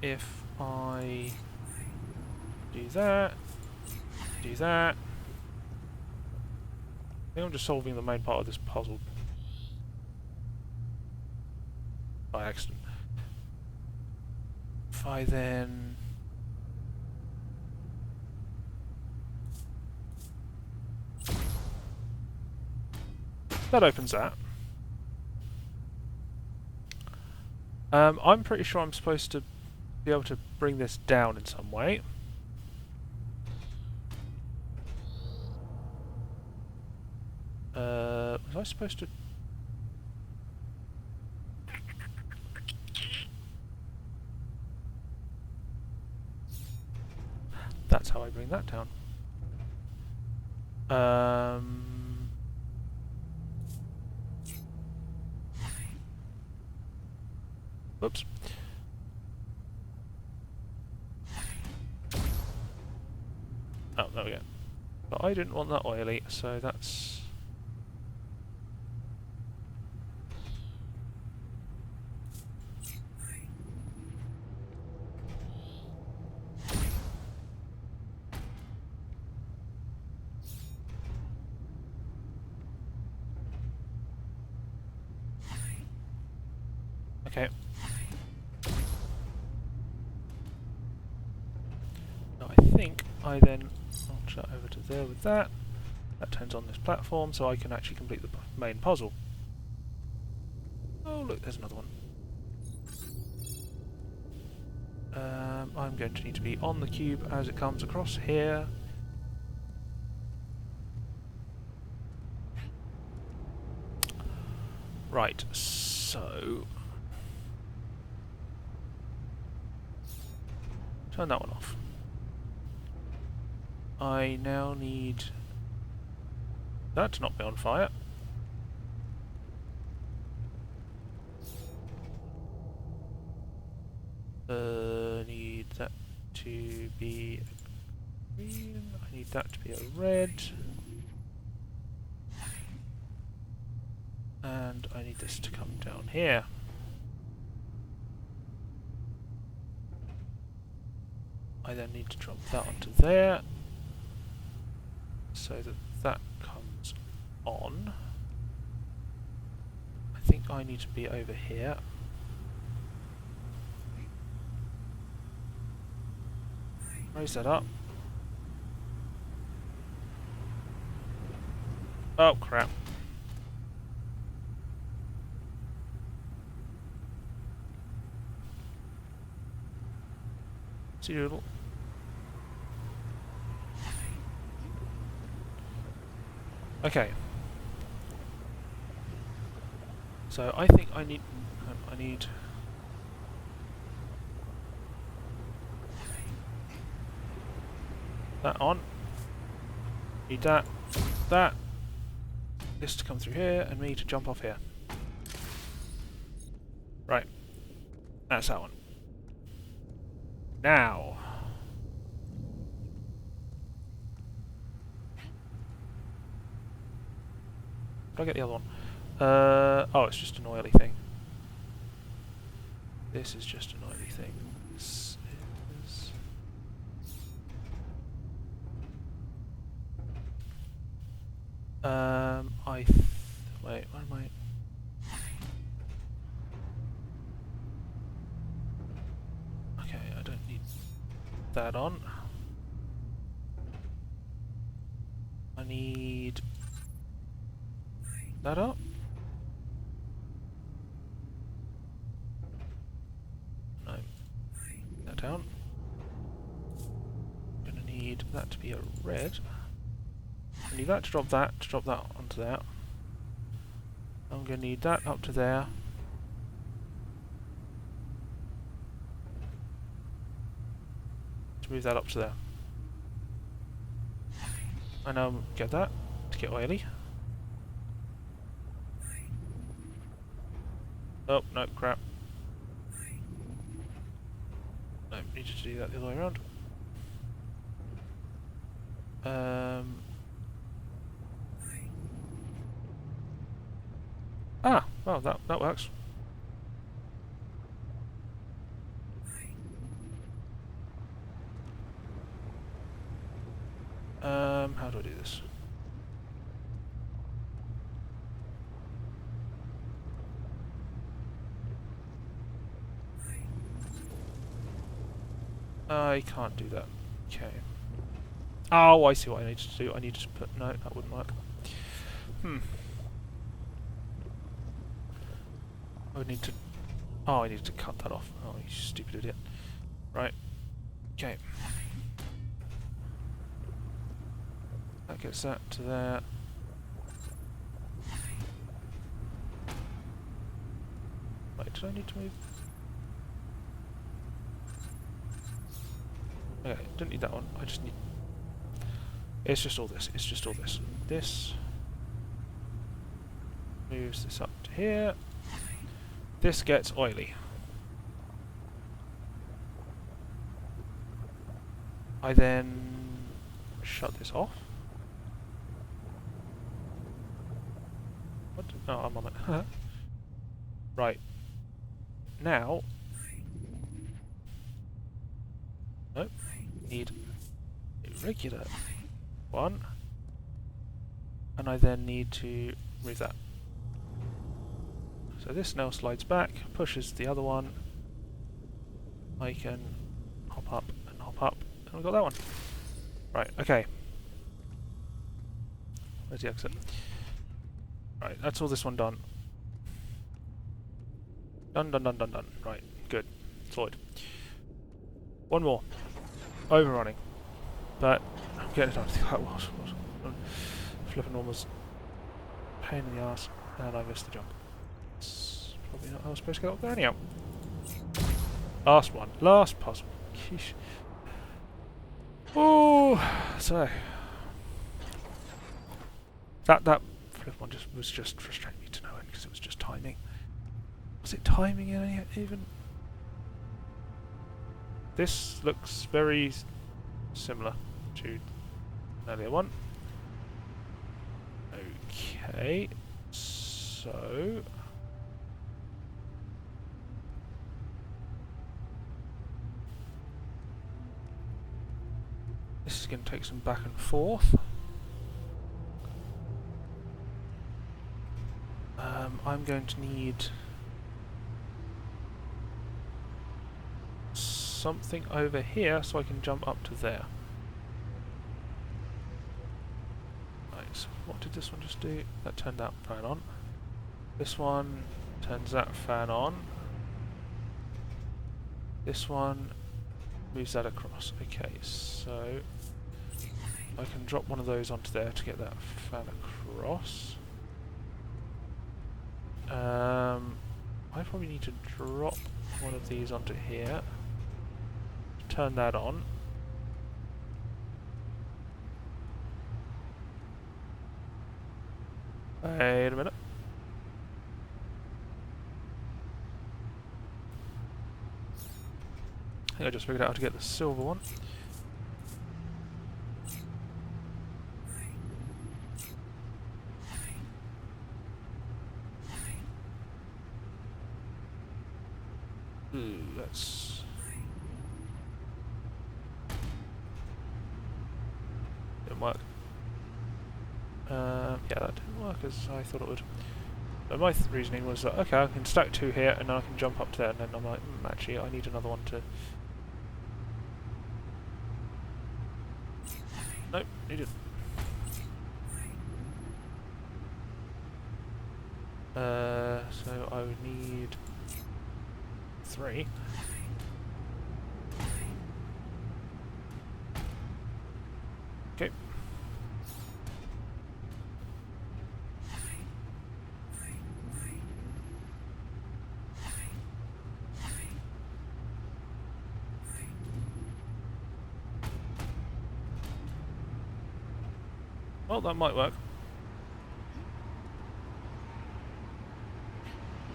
If I do that, do that. I think I'm just solving the main part of this puzzle by accident. If I then... that opens that. I'm pretty sure I'm supposed to be able to bring this down in some way. Was I supposed to... That's how I bring that down. Whoops. Oh, there we go. But I didn't want that oily, so that's... okay. Now I think I then launch that over to there with that. That turns on this platform so I can actually complete the main puzzle. Oh look, there's another one. I'm going to need to be on the cube as it comes across here. Right, so... turn that one off. I now need that to not be on fire. Need that to be a green. I need that to be a red. And I need this to come down here. I then need to drop that onto there, so that that comes on. I think I need to be over here. Raise that up. Oh crap. See doodle. Okay. So I think I need that on. Need that. This to come through here and me to jump off here. Right. That's that one. Now. Did I get the other one? Oh, it's just an oily thing. This is just an oily thing. This is... wait, what am I... Okay, I don't need that on. I need that up. No. That down. I'm gonna need that to be a red. I need that to drop that onto there. I'm gonna need that up to there. To move that up to there. I now get that to get oily. Oh, no, crap. No, needed to do that the other way around. Ah, well, that works. How do I do this? I can't do that. Okay. Oh, I see what I need to do. I need to put... No, that wouldn't work. I would need to... Oh, I need to cut that off. Oh, you stupid idiot. Right. Okay. That gets that to there. Wait, did I need to move? Okay, don't need that one. I just need... It's just all this. It's just all this. This moves this up to here. This gets oily. I then shut this off. What? Oh, I'm on it. Right. Now... Nope. Need a regular one. And I then need to move that. So this now slides back, pushes the other one. I can hop up, and we've got that one. Right, okay. Where's the exit? Right, that's all this one done. Done. Right, good. Sorted. One more. Overrunning. But I'm getting it. I think that was flipping almost pain in the ass, and I missed the jump. It's probably not how I was supposed to get up there anyhow. Last one. Last possible. Sheesh. Oh, so that flip one was just frustrating me to no end because it was just timing. Was it timing in even? This looks very similar to the earlier one. Okay, so this is going to take some back and forth. I'm going to need something over here so I can jump up to there. Right, what did this one just do? That turned that fan on. This one turns that fan on. This one moves that across. Okay, so I can drop one of those onto there to get that fan across. I probably need to drop one of these onto here. Turn that on. Wait a minute. I think I just figured out how to get the silver one. Let's... Didn't work. Yeah, that didn't work as I thought it would. But my reasoning was that, okay, I can stack two here and then I can jump up to there, and then I'm like, actually, I need another one to... Nope, needed. So I would need 3. Okay. Well, that might work.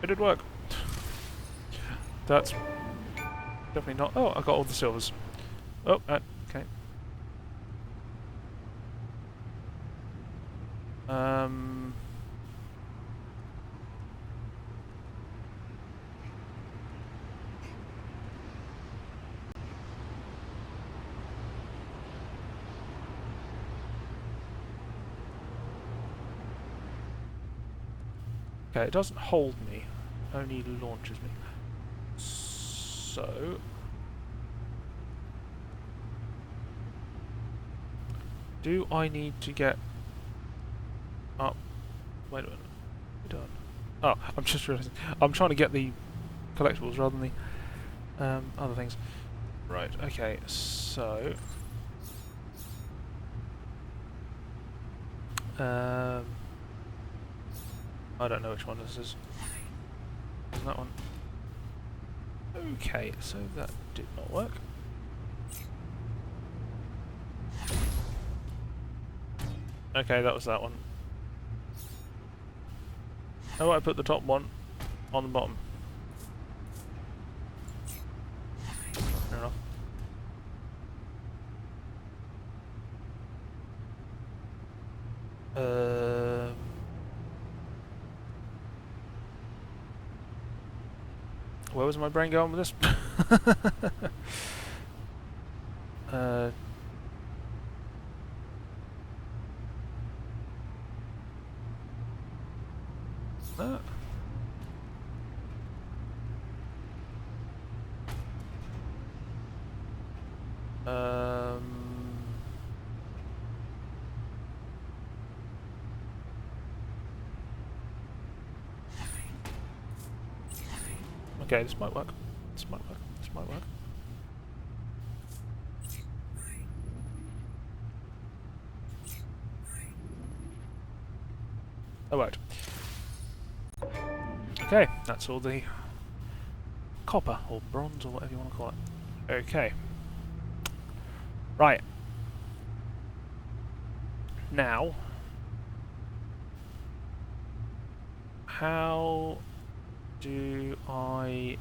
It did work. That's definitely not... Oh, I got all the silvers. Oh, okay. Okay, it doesn't hold me, only launches me. So... do I need to get up? Wait a minute. What have I done? Oh, I'm just realising. I'm trying to get the collectibles rather than the other things. Right, okay, so... I don't know which one this is. Isn't that one? Okay, so that did not work. Okay, that was that one. How about I put the top one on the bottom? Fair enough. Where was my brain going with this? Okay, this might work. This might work. This might work. That worked. Okay, that's all the copper, or bronze, or whatever you want to call it. Okay. Right. Now, how do I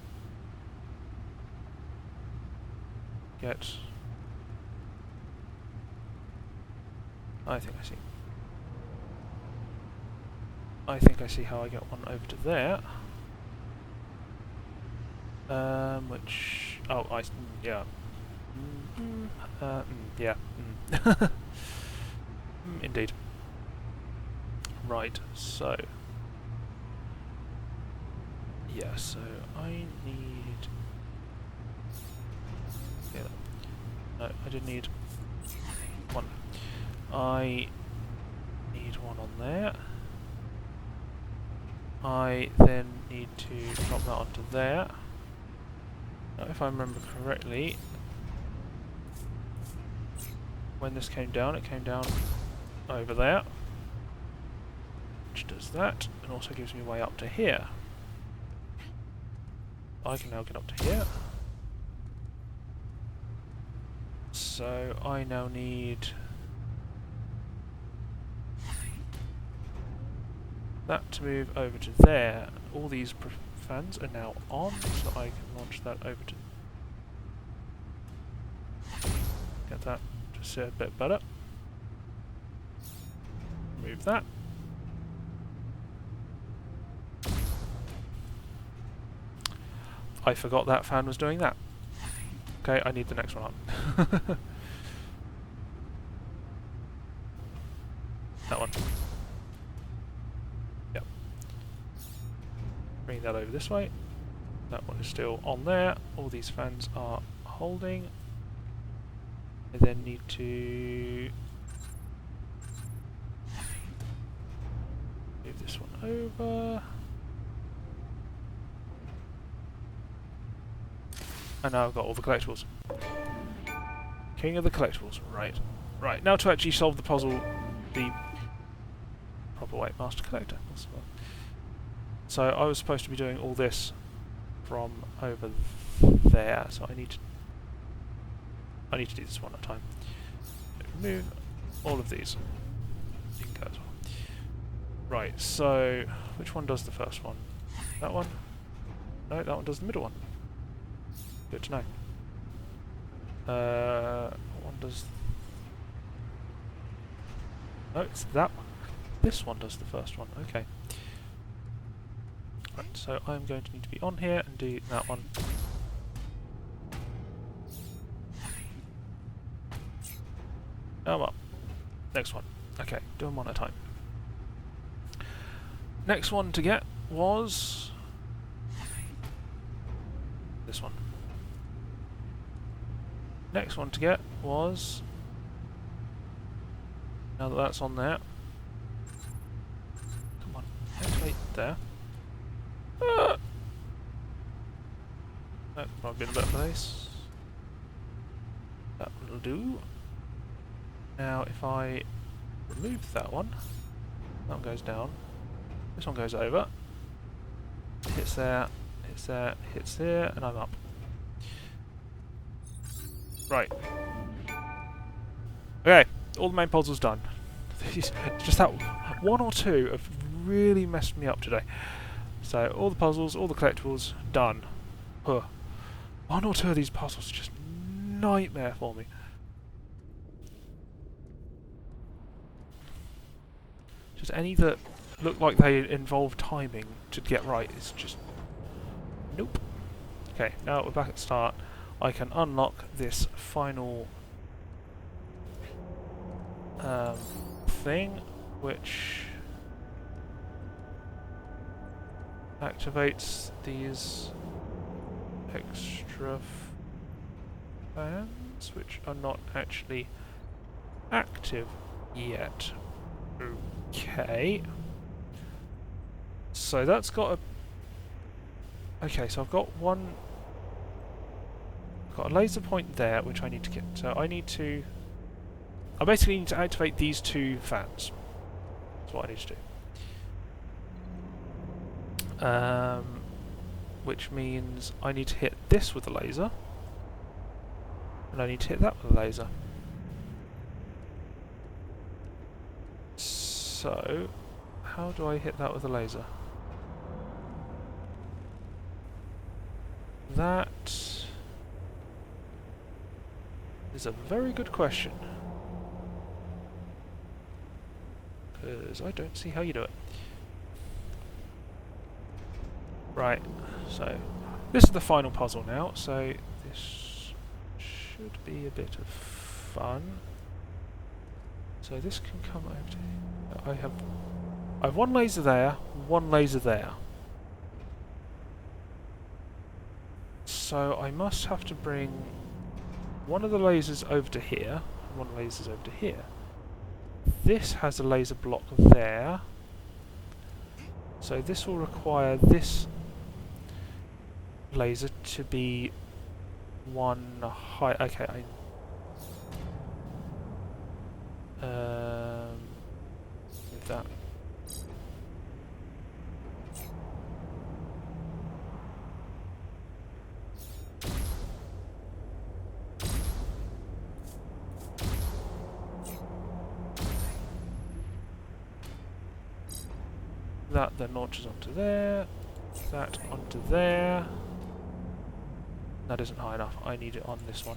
get... I think I see. I think I see how I get one over to there. Which... Oh, yeah. Yeah. Indeed. Right, so... Yeah, so I need... Yeah, no, I didn't need one. I need one on there. I then need to drop that onto there. Now, if I remember correctly, when this came down, it came down over there, which does that, and also gives me a way up to here. I can now get up to here. So I now need that to move over to there. All these fans are now on, so I can launch that over to... Get that to sit a bit better. Move that. I forgot that fan was doing that. Okay, I need the next one up. That one. Yep. Bring that over this way. That one is still on there. All these fans are holding. I then need to move this one over. And now I've got all the collectibles. King of the collectibles. Right. Right. Now to actually solve the puzzle the proper way. Master collector. So I was supposed to be doing all this from over there. So I need to do this one at a time. Remove all of these. You can go as well. Right. So which one does the first one? That one? No, that one does the middle one. Good to know. What one does... No, it's that one. This one does the first one. Okay. Right, so I'm going to need to be on here and do that one. Oh well. Next one. Okay, do them one at a time. Next one to get was... this one. Next one to get was... Now that that's on there. Come on, activate there. That might be in a better place. That will do. Now if I remove that one goes down. This one goes over. Hits there, hits there, hits there, and I'm up. Right. Okay, all the main puzzles done. Just that one or two have really messed me up today. So all the puzzles, all the collectibles, done. Huh. One or two of these puzzles are just nightmare for me. Just any that look like they involve timing to get right is just... Nope. Okay, now we're back at the start. I can unlock this final thing, which activates these extra fans, which are not actually active yet. Okay. So that's got a... Okay, so I've got one... I've got a laser point there, which I need to get. So I need to... I basically need to activate these two fans. That's what I need to do. Which means I need to hit this with a laser. And I need to hit that with a laser. So, how do I hit that with a laser? That... Is a very good question. Because I don't see how you do it. Right, so this is the final puzzle now, so this should be a bit of fun. So this can come over to here. I have one laser there, one laser there. So I must have to bring one of the lasers over to here, and one of the lasers over to here. This has a laser block there. So this will require this laser to be one high. Okay, move that. That then launches onto there. That onto there. That isn't high enough. I need it on this one.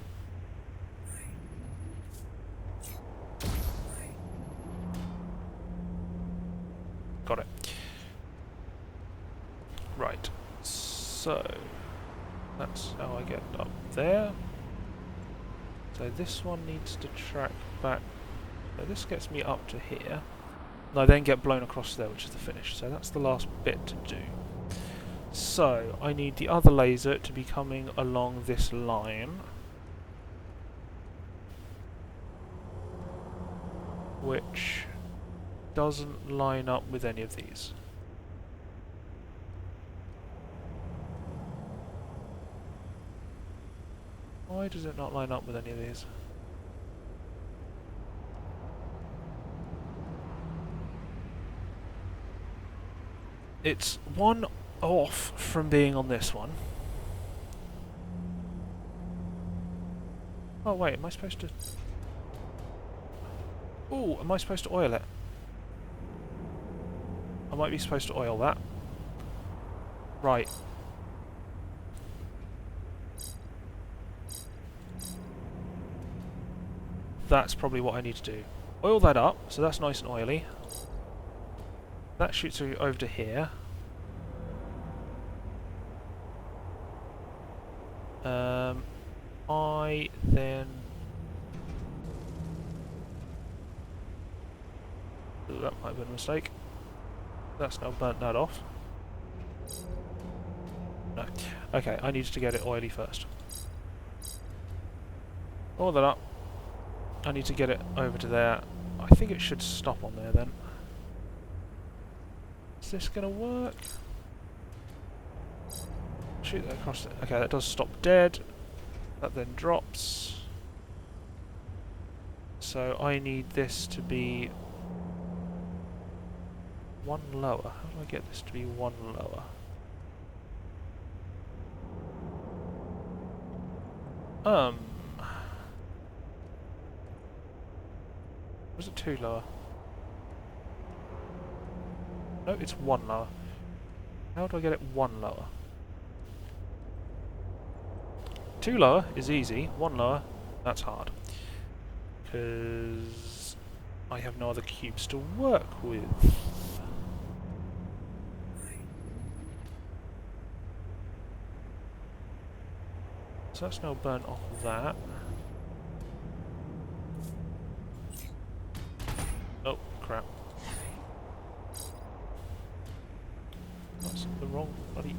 Got it. Right. So that's how I get up there. So this one needs to track back. So this gets me up to here. And I then get blown across there, which is the finish. So that's the last bit to do. So I need the other laser to be coming along this line, which doesn't line up with any of these. Why does it not line up with any of these? It's one off from being on this one. Oh wait, am I supposed to... Ooh, am I supposed to oil it? I might be supposed to oil that. Right. That's probably what I need to do. Oil that up, so that's nice and oily. That shoots through over to here. I then... Ooh, that might have been a mistake. That's now burnt that off. No. Okay, I need to get it oily first. Oil that up. I need to get it over to there. I think it should stop on there then. Is this going to work? Shoot that across there. Okay, that does stop dead. That then drops. So I need this to be one lower. How do I get this to be one lower? Was it two lower? No, it's one lower. How do I get it one lower? Two lower is easy, one lower, that's hard. Because I have no other cubes to work with. So that's now burnt off that. Oh, crap. That's the wrong bloody...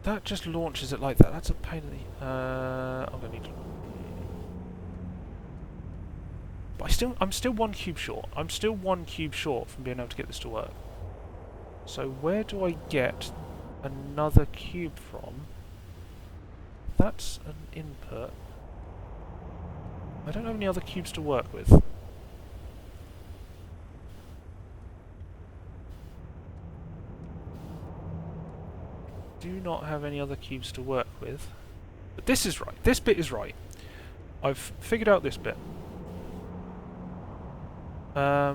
That just launches it like that. That's a pain in the... I'm gonna need to... But I'm still one cube short. I'm still one cube short from being able to get this to work. So where do I get another cube from? That's an input. I don't have any other cubes to work with. do not have any other cubes to work with. But this is right. This bit is right. I've figured out this bit. I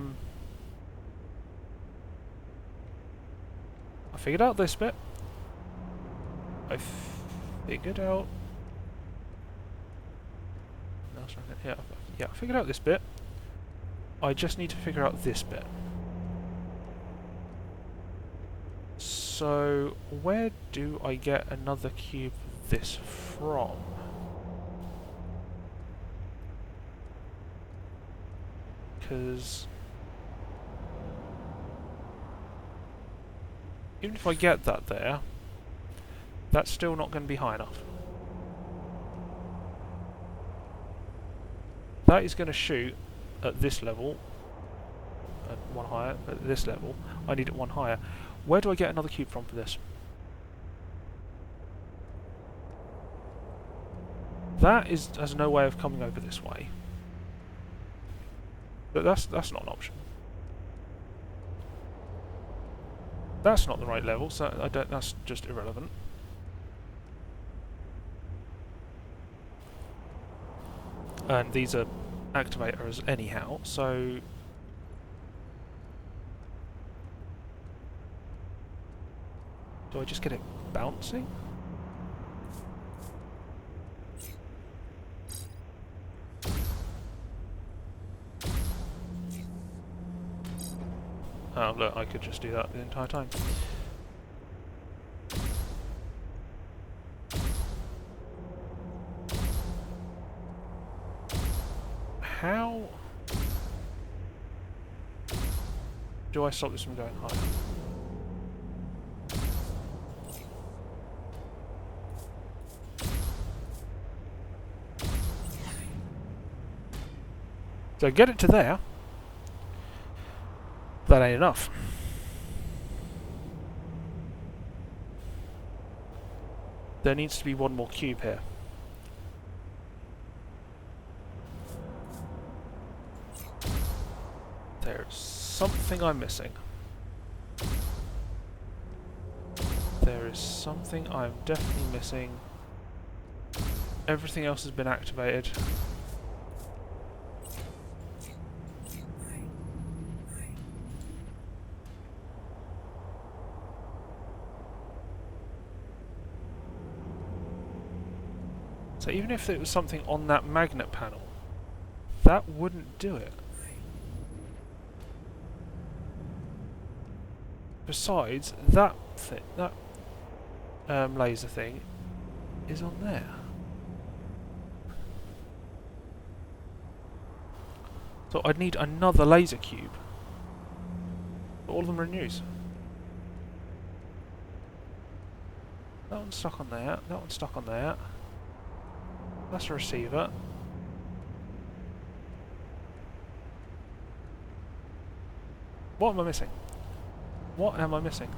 figured out this bit. I figured out... Yeah, I figured out this bit. I just need to figure out this bit. So, where do I get another cube of this from? Because... even if I get that there, that's still not going to be high enough. That is going to shoot at this level, at one higher, at this level. I need it one higher. Where do I get another cube from for this? That has no way of coming over this way. But that's not an option. That's not the right level, so I don't. That's just irrelevant. And these are activators anyhow, so... do I just get it bouncing? Oh look, I could just do that the entire time. How do I stop this from going higher? So get it to there. That ain't enough. There needs to be one more cube here. There's something I'm missing. There is something I'm definitely missing. Everything else has been activated. So even if it was something on that magnet panel, that wouldn't do it. Besides, that thing, that laser thing, is on there. So I'd need another laser cube. But all of them are in use. That one's stuck on there, that one's stuck on there. That's a receiver. What am I missing? What am I missing?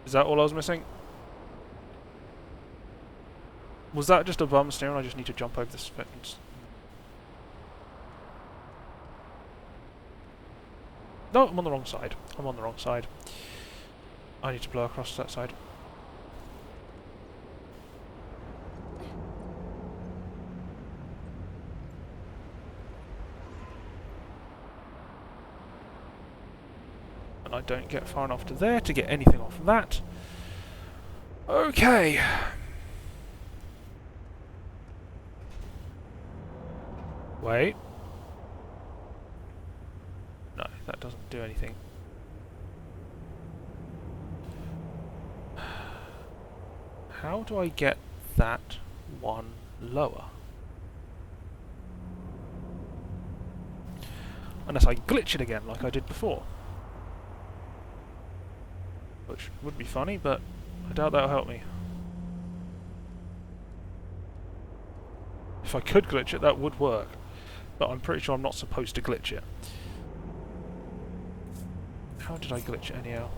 Is that all I was missing? Was that just a bum steer and I just need to jump over this fence? No, I'm on the wrong side. I'm on the wrong side. I need to blow across that side. And I don't get far enough to there to get anything off of that. Okay. Wait. No, that doesn't do anything. How do I get that one lower? Unless I glitch it again like I did before. Which would be funny, but I doubt that'll help me. If I could glitch it, that would work. But I'm pretty sure I'm not supposed to glitch it. How did I glitch it anyhow?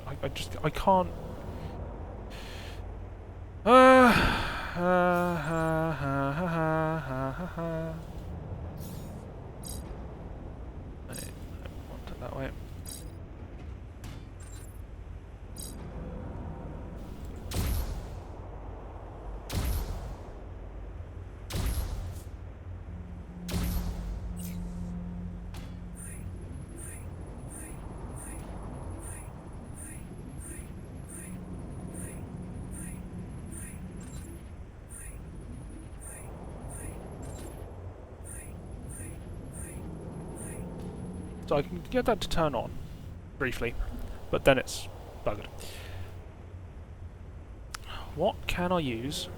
I can't. Wait, I want it that way. So I can get that to turn on, briefly, but then it's buggered. What can I use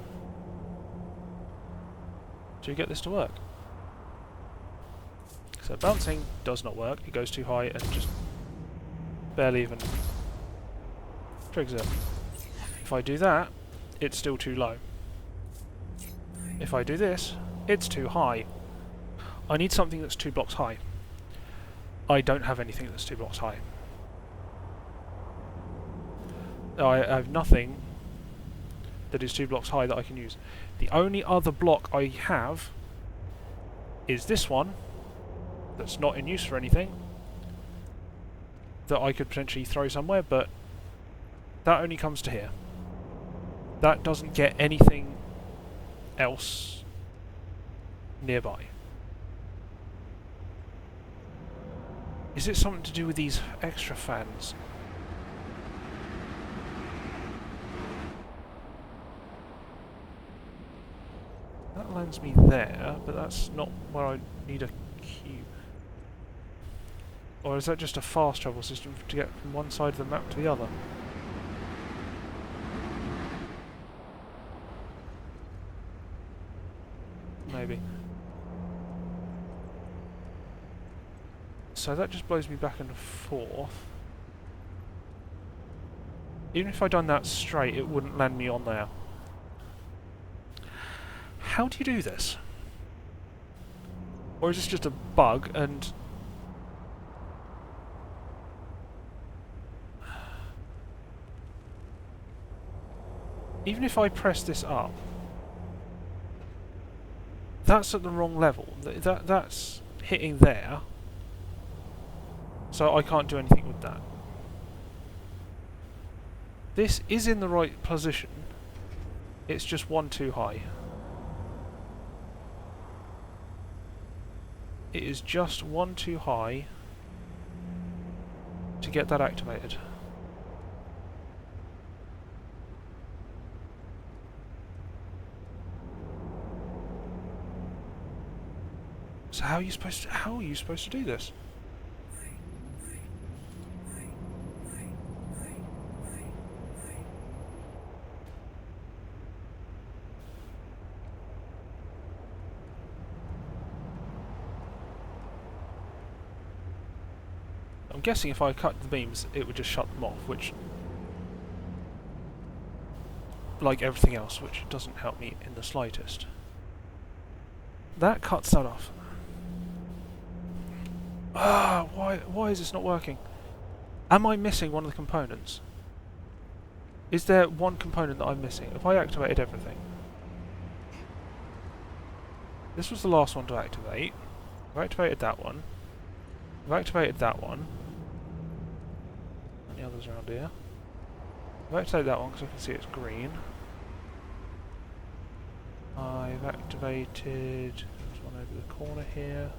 to get this to work? So bouncing does not work, it goes too high and just barely even triggers it. If I do that, it's still too low. If I do this, it's too high. I need something that's 2 blocks high. I don't have anything that's 2 blocks high. I have nothing that is 2 blocks high that I can use. The only other block I have is this one, that's not in use for anything, that I could potentially throw somewhere, but that only comes to here. That doesn't get anything else nearby. Is it something to do with these extra fans? That lands me there, but that's not where I need a cube. Or is that just a fast travel system to get from one side of the map to the other? Maybe. So that just blows me back and forth. Even if I'd done that straight, it wouldn't land me on there. How do you do this? Or is this just a bug and... Even if I press this up, that's at the wrong level. That's hitting there. So I can't do anything with that. This is in the right position. It's just one too high. It is just one too high to get that activated. So how are you supposed to do this? I'm guessing if I cut the beams, it would just shut them off, which, like everything else, which doesn't help me in the slightest. That cuts that off. Ah, why is this not working? Am I missing one of the components? Is there one component that I'm missing? Have I activated everything? This was the last one to activate. I've activated that one. I've activated that one. And the others around here. I've activated that one because I can see it's green. I've activated... There's one over the corner here.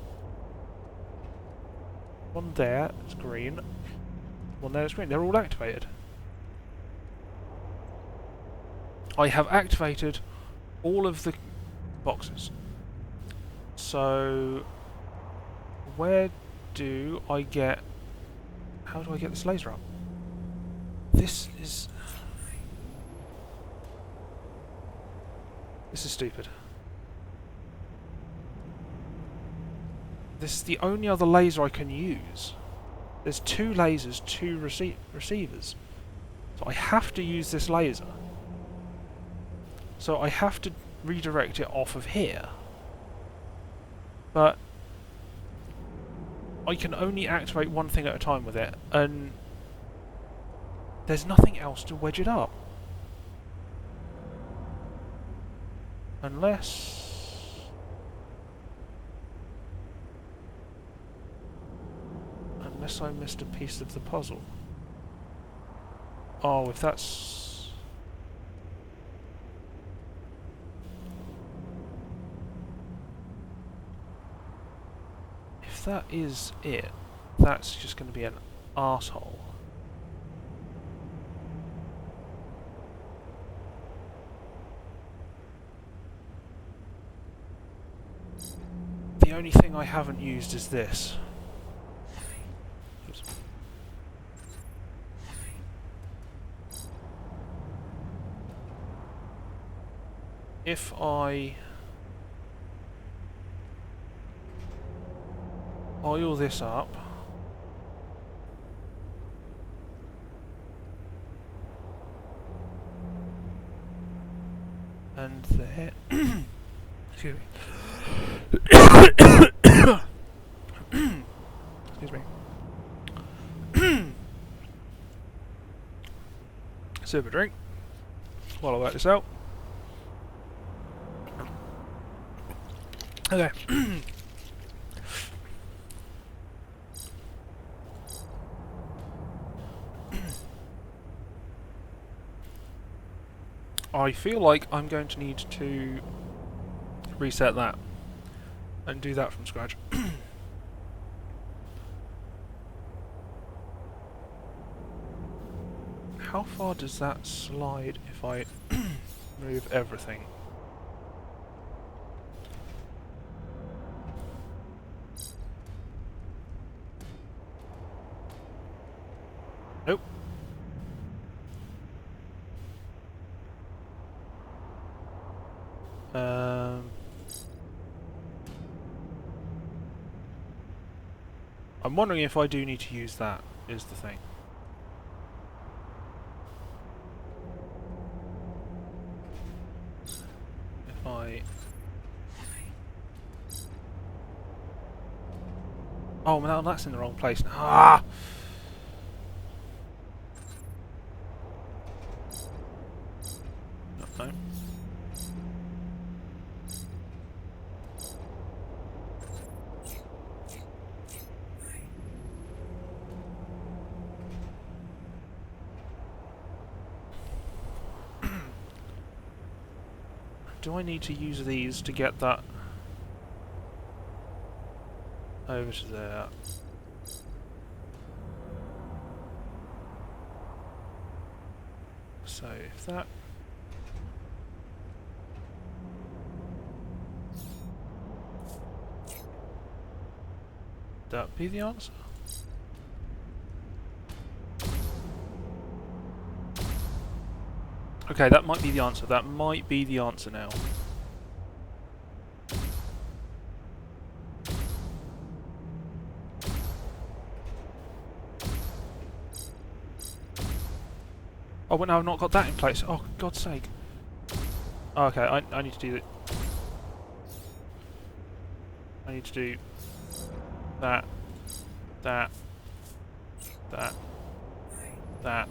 One there, it's green. One there, it's green. They're all activated. I have activated all of the boxes. So, where do I get... How do I get this laser up? This is stupid. This is the only other laser I can use. There's 2 lasers, 2 receivers. So I have to use this laser. So I have to redirect it off of here. But I can only activate one thing at a time with it, and There's nothing else to wedge it up. Unless I missed a piece of the puzzle. Oh, if that's... If that is it, that's just going to be an arsehole. The only thing I haven't used is this. Oops. If I oil this up, and there, excuse me. Excuse me. Sip a drink while I work this out. Okay. I feel like I'm going to need to reset that and do that from scratch. How far does that slide if I move everything? Nope. I'm wondering if I do need to use that, is the thing. If I... Oh, well, that's in the wrong place. Ah! No. Do I need to use these to get that over to there? So if that... That be the answer? Okay, that might be the answer. That might be the answer now. Oh, but now I've not got that in place. Oh, for God's sake. Oh, okay, I need to do that. I need to do that, that, that, that.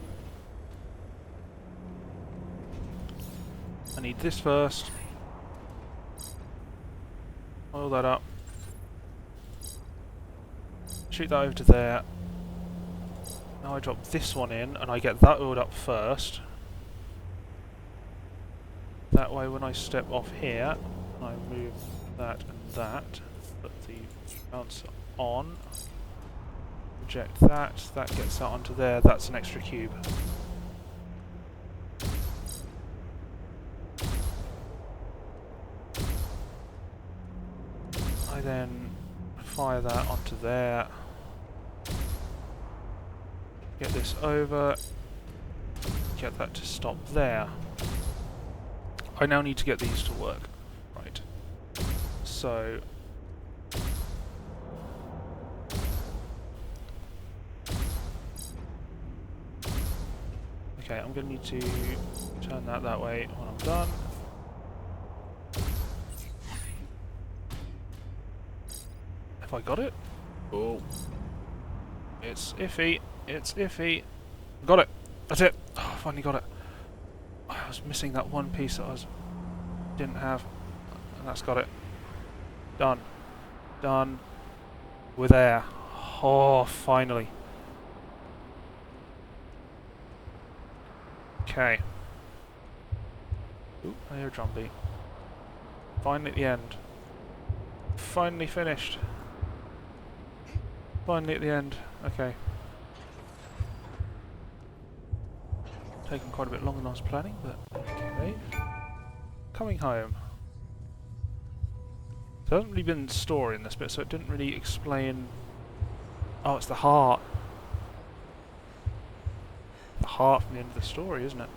I need this first. Oil that up. Shoot that over to there. Now I drop this one in and I get that oiled up first. That way when I step off here, I move that and that. Put the bouncer on. Reject that. That gets out onto there. That's an extra cube. I then fire that onto there. Get this over. Get that to stop there. I now need to get these to work. Right. So... Okay, I'm going to need to turn that way when I'm done. Have I got it? Oh. It's iffy. It's iffy. Got it. That's it! Oh, I finally got it. I was missing that one piece that didn't have, and that's got it. Done. Done. We're there. Oh, finally. Okay. Ooh, I hear a drum beat. Finally at the end. Finally finished. Finally at the end. Okay. Taking quite a bit longer than I was planning, but okay. Coming home. There hasn't really been story in this bit, so it didn't really explain... Oh, it's the heart. The heart from the end of the story, isn't it?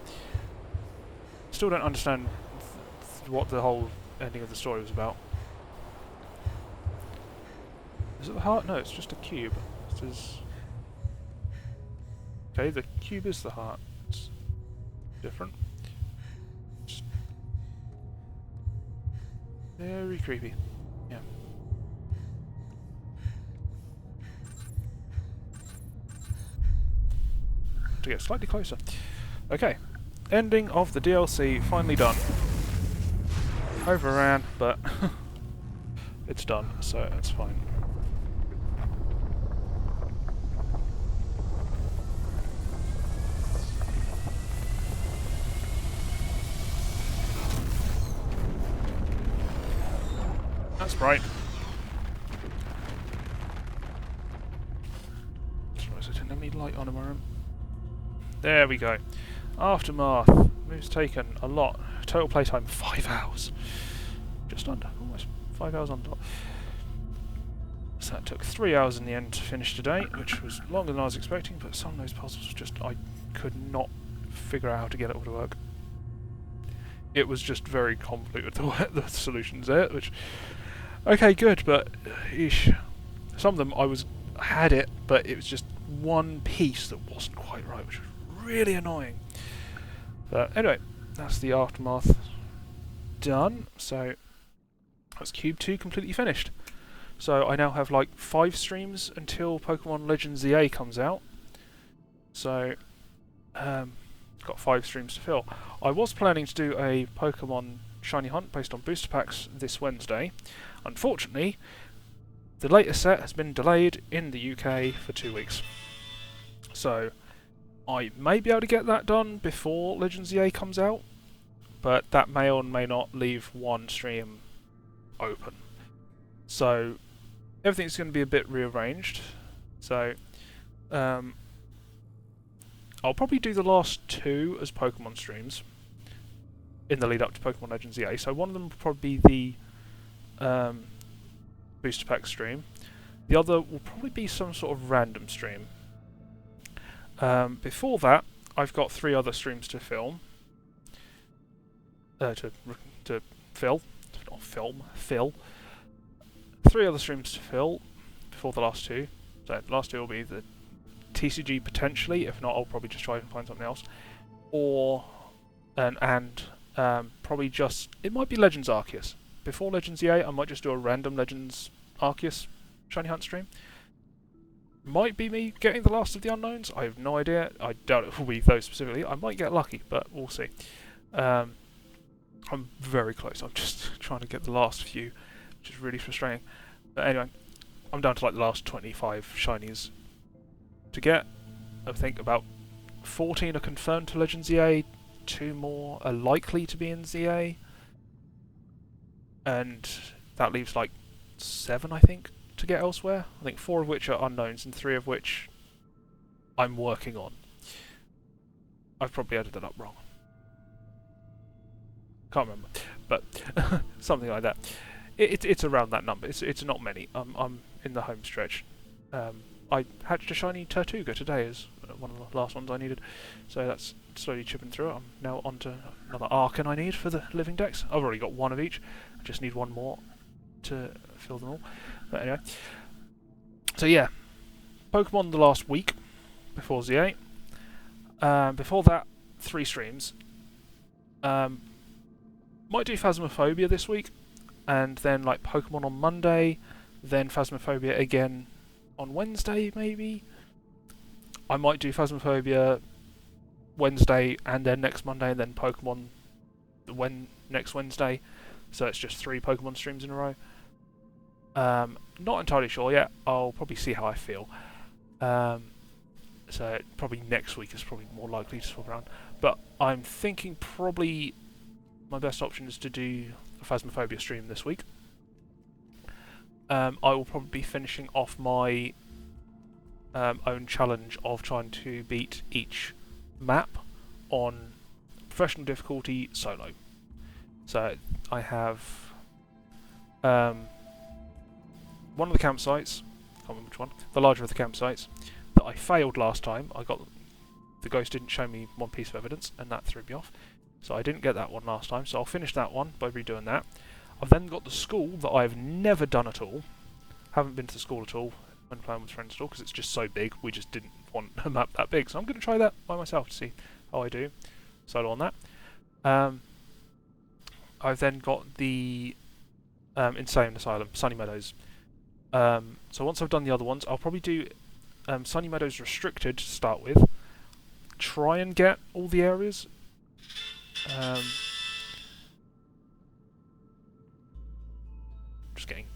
Still don't understand what the whole ending of the story was about. Is it the heart? No, it's just a cube. It is... Okay, the cube is the heart. It's different. Just very creepy. Yeah. To get slightly closer. Okay. Ending of the DLC finally done. Overran, but it's done, so it's fine. That's bright. Surprised I didn't have any light on in my room. There we go. Aftermath. Moves taken a lot. Total playtime 5 hours. Just under. Almost 5 hours on top. So that took 3 hours in the end to finish today, which was longer than I was expecting, but some of those puzzles just... I could not figure out how to get it all to work. It was just very convoluted, the solutions there, which... Okay, good, but... Eesh. Some of them I had it, but it was just one piece that wasn't quite right, which was really annoying. But anyway, that's the Aftermath done. So that's Q.U.B.E completely finished. So I now have like 5 streams until Pokemon Legends ZA comes out. So got 5 streams to fill. I was planning to do a Pokemon Shiny Hunt based on booster packs this Wednesday. Unfortunately, the latest set has been delayed in the UK for 2 weeks. So I may be able to get that done before Legends ZA comes out, but that may or may not leave one stream open. So everything's going to be a bit rearranged. So I'll probably do the last 2 as Pokemon streams in the lead up to Pokemon Legends ZA. So one of them will probably be the booster pack stream. The other will probably be some sort of random stream. Before that, I've got 3 other streams to film. To fill. Not film. Fill. 3 other streams to fill before the last 2. So the last 2 will be the TCG potentially. If not, I'll probably just try and find something else. Or probably just... It might be Legends Arceus. Before Legends ZA, I might just do a random Legends Arceus Shiny Hunt stream. Might be me getting the last of the unknowns. I have no idea. I doubt it will be those specifically. I might get lucky, but we'll see. I'm very close. I'm just trying to get the last few, which is really frustrating. But anyway, I'm down to like the last 25 shinies to get. I think about 14 are confirmed to Legends ZA. 2 more are likely to be in ZA. And that leaves like 7, I think, to get elsewhere. I think 4 of which are unknowns and 3 of which I'm working on. I've probably added that up wrong. Can't remember, but something like that. It's around that number. It's not many. I'm in the home stretch. I hatched a shiny Tortuga today as one of the last ones I needed, so that's slowly chipping through it. I'm now onto another Archon I need for the living decks. I've already got 1 of each. I just need 1 more to fill them all. But anyway, so yeah, Pokemon the last week before ZA. Before that, 3 streams. Might do Phasmophobia this week, and then like Pokemon on Monday, then Phasmophobia again on Wednesday maybe. I might do Phasmophobia Wednesday and then next Monday, and then Pokemon next Wednesday. So it's just 3 Pokemon streams in a row. Not entirely sure yet. I'll probably see how I feel. So probably next week is probably more likely to swap around. But I'm thinking probably my best option is to do a Phasmophobia stream this week. I will probably be finishing off my own challenge of trying to beat each map on professional difficulty solo. So I have one of the campsites, I can't remember which one, the larger of the campsites, that I failed last time. The ghost didn't show me one piece of evidence, and that threw me off. So I didn't get that one last time, so I'll finish that one by redoing that. I've then got the school that I've never done at all. Haven't been to the school at all when playing with friends at all, because it's just so big. We just didn't want a map that big, so I'm going to try that by myself to see how I do. Solo on that. I've then got the Insane Asylum, Sunny Meadows. So once I've done the other ones, I'll probably do Sunny Meadows Restricted to start with. Try and get all the areas. Just getting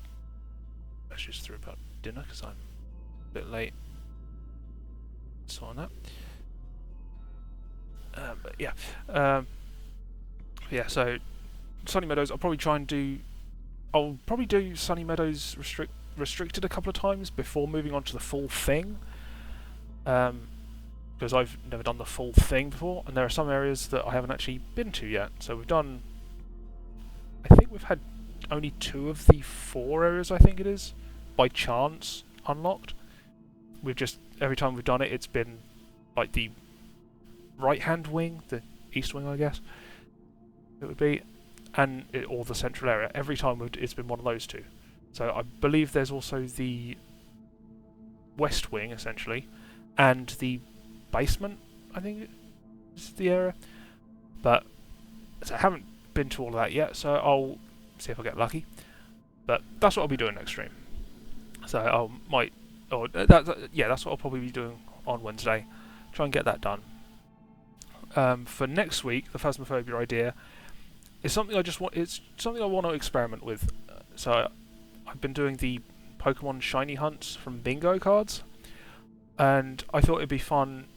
messages through about dinner because I'm a bit late. So on that. But yeah. Yeah, so Sunny Meadows, I'll probably do Sunny Meadows Restricted a couple of times before moving on to the full thing. Because I've never done the full thing before, and there are some areas that I haven't actually been to yet. So I think we've had only 2 of the 4 areas, I think it is, by chance unlocked. Every time we've done it, it's been like the right-hand wing, the east wing, I guess it would be, or the central area. Every time it's been one of those 2. So I believe there's also the west wing, essentially, and the basement, I think is the area. But I haven't been to all of that yet, so I'll see if I get lucky. But that's what I'll be doing next stream. So that's what I'll probably be doing on Wednesday. Try and get that done. For next week, the Phasmophobia idea is something It's something I want to experiment with. So I've been doing the Pokemon shiny hunts from bingo cards, and I thought it'd be fun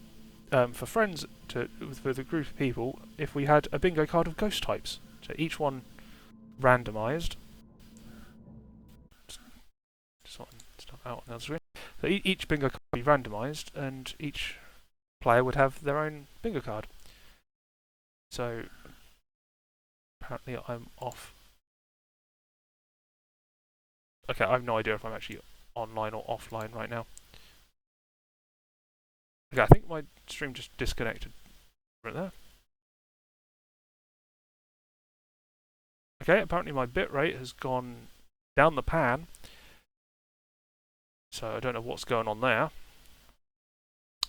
for friends with a group of people if we had a bingo card of ghost types. So each one randomised. Stuff out on the other screen. So each bingo card would be randomised, and each player would have their own bingo card. So apparently I'm off. Okay, I have no idea if I'm actually online or offline right now. Okay, I think my stream just disconnected right there. Okay, apparently my bitrate has gone down the pan. So I don't know what's going on there.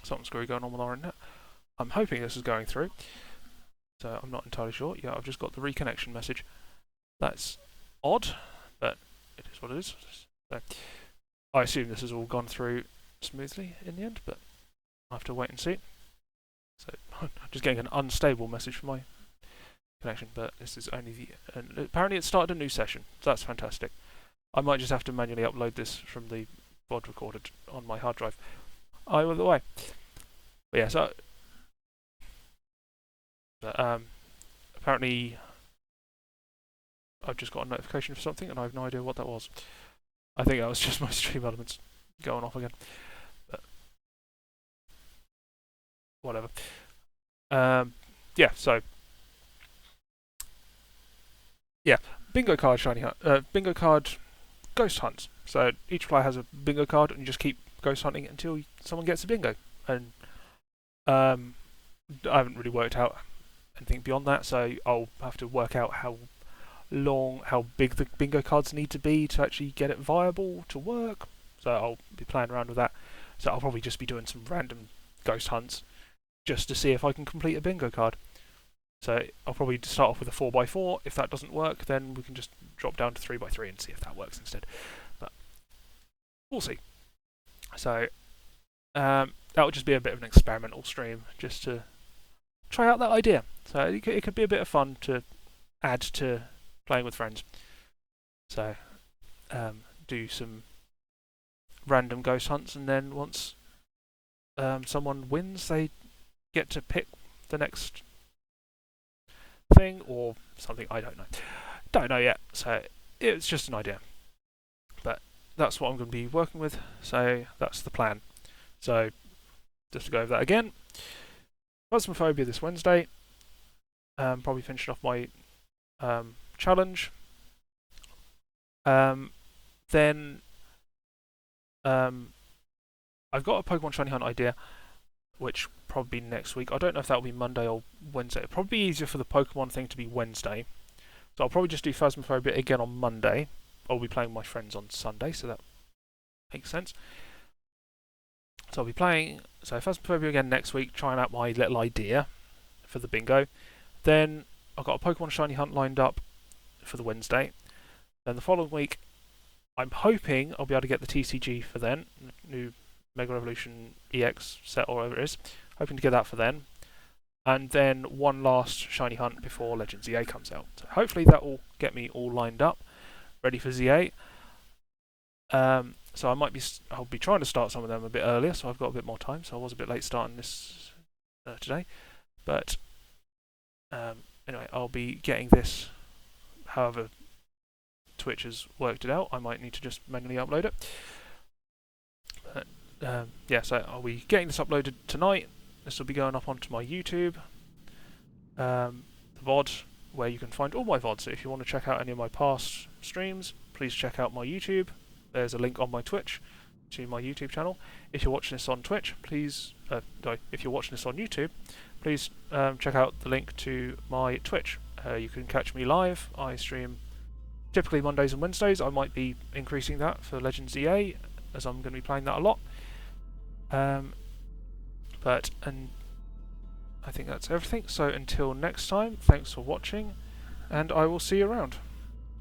Something screwy going on with our internet. I'm hoping this is going through. So I'm not entirely sure. Yeah, I've just got the reconnection message. That's odd, but it is what it is. So I assume this has all gone through smoothly in the end, but I'll have to wait and see. So I'm just getting an unstable message from my connection, but this is only apparently it started a new session, so that's fantastic. I might just have to manually upload this from the VOD recorded on my hard drive. Either way. But yeah, so apparently I've just got a notification for something and I have no idea what that was. I think that was just my stream elements going off again. But whatever. Yeah, so yeah, bingo card shiny hunt, bingo card ghost hunts. So each player has a bingo card and you just keep ghost hunting until someone gets a bingo. And I haven't really worked out anything beyond that, so I'll have to work out how big the bingo cards need to be to actually get it viable to work. So I'll be playing around with that. So I'll probably just be doing some random ghost hunts just to see if I can complete a bingo card. So I'll probably start off with a 4x4. If that doesn't work, then we can just drop down to 3x3 and see if that works instead. But we'll see. So that would just be a bit of an experimental stream, just to try out that idea. So it could be a bit of fun to add to playing with friends. So do some random ghost hunts, and then once someone wins, they get to pick the next thing or something. I don't know yet. So it's just an idea, but that's what I'm going to be working with. So that's the plan. So just to go over that again, Phasmophobia this Wednesday. Probably finishing off my challenge. Then I've got a Pokemon Shiny Hunt idea, which will probably be next week. I don't know if that will be Monday or Wednesday. It'll probably be easier for the Pokemon thing to be Wednesday. So I'll probably just do Phasmophobia again on Monday. I'll be playing with my friends on Sunday, so that makes sense. So I'll be playing Phasmophobia again next week, trying out my little idea for the bingo. Then I've got a Pokemon Shiny Hunt lined up for the Wednesday. Then the following week, I'm hoping I'll be able to get the TCG for then, new Mega Revolution EX set or whatever it is. Hoping to get that for then. And then one last Shiny Hunt before Legends ZA comes out. So hopefully that will get me all lined up, ready for ZA. So I'll be trying to start some of them a bit earlier, so I've got a bit more time. So I was a bit late starting this today, but anyway, I'll be getting this. However, Twitch has worked it out. I might need to just manually upload it. But, yeah, so I'll be getting this uploaded tonight. This will be going up onto my YouTube, the VOD, where you can find all my VODs. So if you want to check out any of my past streams, please check out my YouTube. There's a link on my Twitch to my YouTube channel. If you're watching this on Twitch, please, if you're watching this on YouTube, please check out the link to my Twitch. You can catch me live. I stream typically Mondays and Wednesdays. I might be increasing that for Legends EA, as I'm going to be playing that a lot. And I think that's everything. So until next time, thanks for watching, and I will see you around.